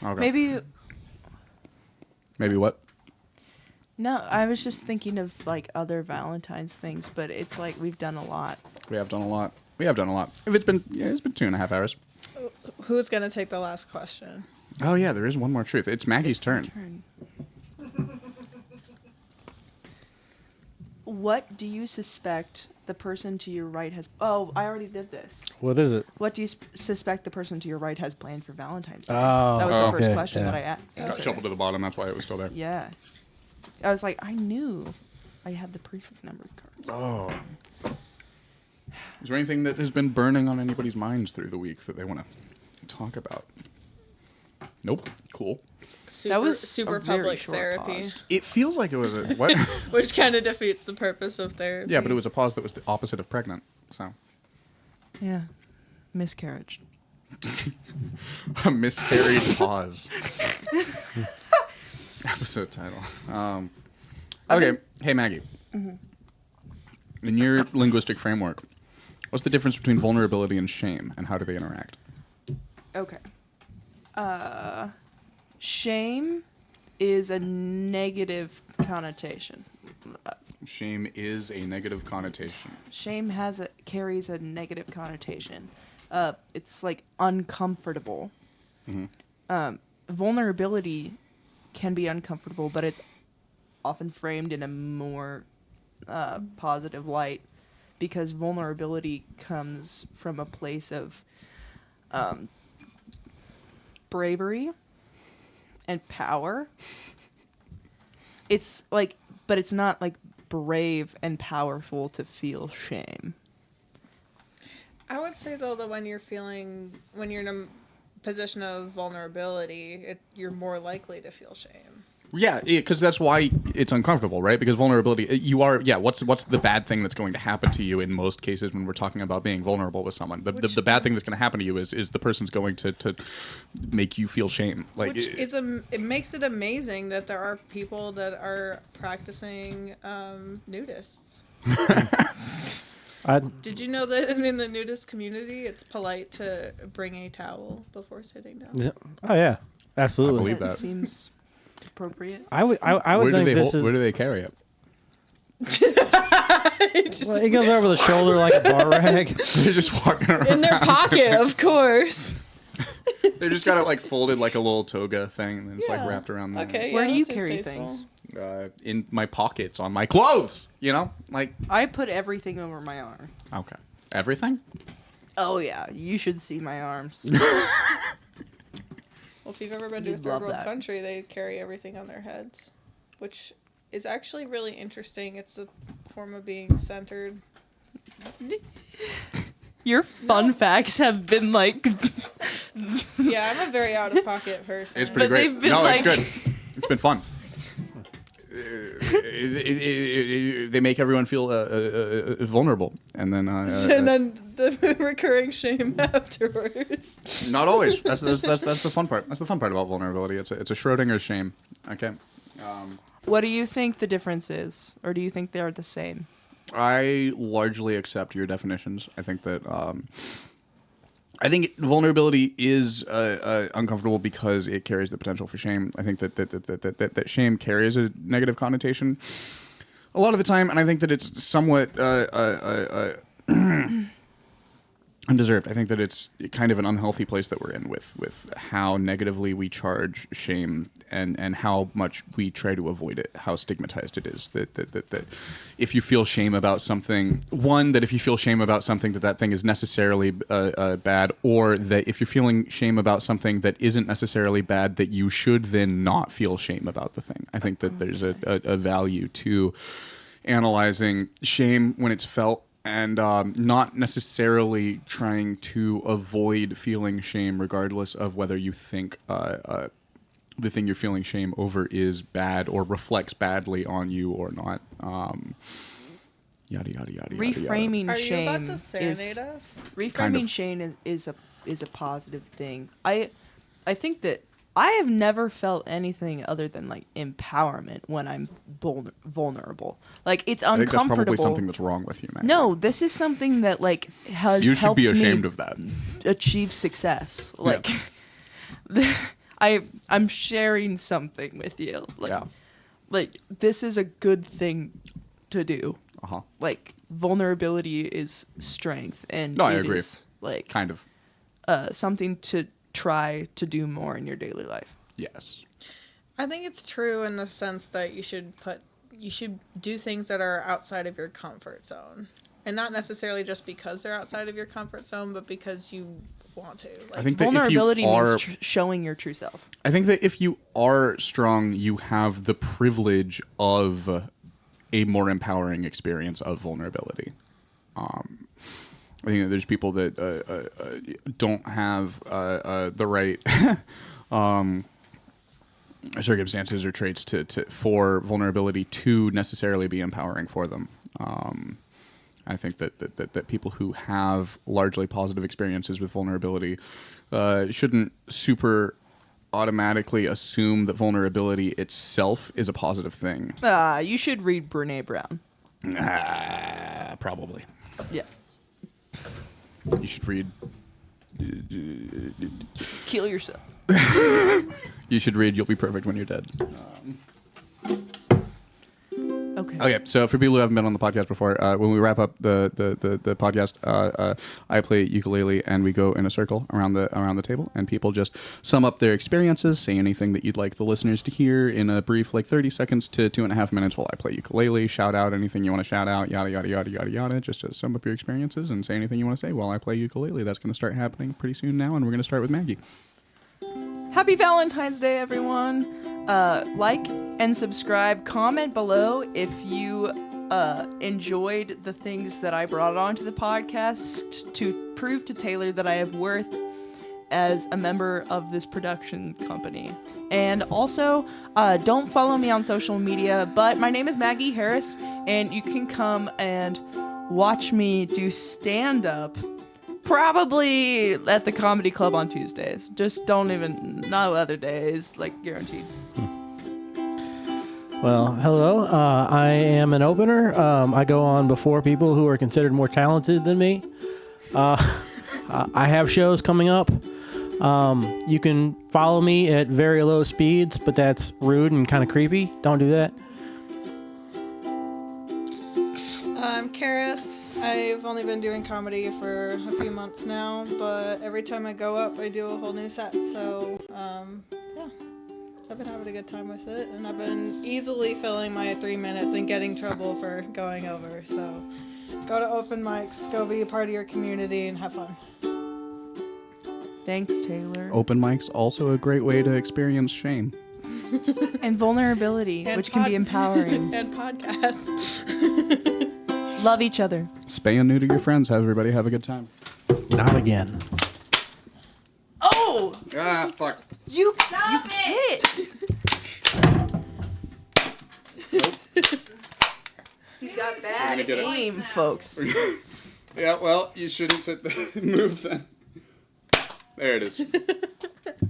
Okay. Maybe what? No, I was just thinking of like other Valentine's things, but it's like we've done a lot. We have done a lot. If it's been 2.5 hours. Who's gonna take the last question? Oh yeah, there is one more truth. It's Maggie's turn. What do you suspect the person to your right has... Oh, I already did this. What is it? What do you suspect the person to your right has planned for Valentine's Day? Oh, that was the first okay, question yeah. that I It got answered. shuffled to the bottom. That's why it was still there. Yeah. I was like, I knew I had the prefix number cards. Oh. Is there anything that has been burning on anybody's minds through the week that they want to talk about? Nope. Cool. Super, was super a very public short therapy, pause. It feels like it was a what? which kind of defeats the purpose of therapy. Yeah, but it was a pause that was the opposite of pregnant. So Yeah. Miscarriage. a miscarried pause. Episode title. Okay. Hey Maggie. In your linguistic framework, what's the difference between vulnerability and shame, and how do they interact? Okay. Shame is a negative connotation. Shame is a negative connotation. Shame carries a negative connotation. It's like uncomfortable. Vulnerability can be uncomfortable, but it's often framed in a more positive light because vulnerability comes from a place of bravery and power. It's like, but it's not like brave and powerful to feel shame. I would say though that when you're in a position of vulnerability, you're more likely to feel shame. Yeah, because that's why it's uncomfortable, right? Because vulnerability, what's the bad thing that's going to happen to you in most cases when we're talking about being vulnerable with someone? The bad thing that's going to happen to you is the person's going to make you feel shame. Like, Which it makes it amazing that there are people that are practicing nudists. Did you know that in the nudist community, it's polite to bring a towel before sitting down? Oh yeah, absolutely. I believe that. Seems appropriate. I would Where do think they this is. where do they carry it? Well, it goes over the shoulder like a bar rag. They're just walking around. In their pocket, of course. They just got it like folded like a little toga thing, and then it's like Yeah. wrapped around there. Okay. Where yeah, do you that seems carry tasteful. things? In my pockets on my clothes. You know, like I put everything over my arm. okay, everything. Oh yeah, you should see my arms. Well, if you've ever been to a You'd third love world that. country, they carry everything on their heads, which is actually really interesting. It's a form of being centered. Your fun facts have been like, Yeah, I'm a very out of pocket person. It's pretty But great. they've been No, like- it's good. It's been fun. They make everyone feel vulnerable, and then and then the recurring shame afterwards. not always. That's the fun part. That's the fun part about vulnerability. It's a Schrodinger's shame. Okay. what do you think the difference is, or do you think they are the same? I largely accept your definitions. I think that I think vulnerability is uncomfortable because it carries the potential for shame. I think that shame carries a negative connotation a lot of the time, and I think that it's somewhat undeserved. I think that it's kind of an unhealthy place that we're in with how negatively we charge shame and how much we try to avoid it, how stigmatized it is. That if you feel shame about something, that if you feel shame about something, that thing is necessarily bad, or that if you're feeling shame about something that isn't necessarily bad, that you should then not feel shame about the thing. I think that there's a value to analyzing shame when it's felt, and not necessarily trying to avoid feeling shame regardless of whether you think the thing you're feeling shame over is bad or reflects badly on you or not. Yada, yada, yada, Reframing Are you shame about to serenade us? reframing Kind of. shame is a positive thing. I think that I have never felt anything other than like empowerment when I'm vulnerable. Like it's I think uncomfortable. that's probably something that's wrong with you, man. No, this is something that like has You should helped be ashamed me of that. achieve success. Like I'm sharing something with you. Like, Yeah. like this is a good thing to do. Uh-huh. Like vulnerability is strength, and No, I it agree. is, like Kind of. something to try to do more in your daily life. Yes. I think it's true in the sense that you should do things that are outside of your comfort zone. And not necessarily just because they're outside of your comfort zone, but because you want to. Like, I think that Vulnerability if you are, means showing your true self. I think that if you are strong, you have the privilege of a more empowering experience of vulnerability. I think that there's people that don't have the right circumstances or traits for vulnerability to necessarily be empowering for them. I think that people who have largely positive experiences with vulnerability shouldn't super automatically assume that vulnerability itself is a positive thing. You should read Brene Brown. Probably. Yeah. You should read. Kill yourself. You should read "You'll Be Perfect When You're Dead." Okay. Okay, so for people who haven't been on the podcast before, when we wrap up the podcast, I play ukulele and we go in a circle around the table, and people just sum up their experiences, say anything that you'd like the listeners to hear in a brief, like 30 seconds to 2.5 minutes while I play ukulele. Shout out anything you want to shout out, yada yada yada yada yada. Just to sum up your experiences and say anything you want to say while I play ukulele. That's going to start happening pretty soon now, and we're going to start with Maggie. Happy Valentine's Day, everyone. Like and subscribe. Comment below if you enjoyed the things that I brought onto the podcast to prove to Taylor that I have worth as a member of this production company. And also, don't follow me on social media, but my name is Maggie Harris, and you can come and watch me do stand-up probably at the comedy club on Tuesdays. Just no other days, like guaranteed. Well, hello. I am an opener. I go on before people who are considered more talented than me. I have shows coming up. You can follow me at very low speeds, but that's rude and kind of creepy. Don't do that. I'm Karis. I've only been doing comedy for a few months now, but every time I go up, I do a whole new set. So, yeah, I've been having a good time with it, and I've been easily filling my 3 minutes and getting trouble for going over. So, go to open mics, go be a part of your community, and have fun. Thanks, Taylor. Open mics also a great way to experience shame. And vulnerability, And which can be empowering. And podcasts. Love each other. Spay and neuter your friends. Have everybody have a good time. Not again. Oh! Ah, fuck. You hit! He's got bad get it. aim, folks. Yeah, well, you shouldn't sit the move then. There it is.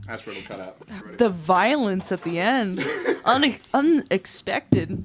That's where it'll cut out. The violence at the end. Unexpected.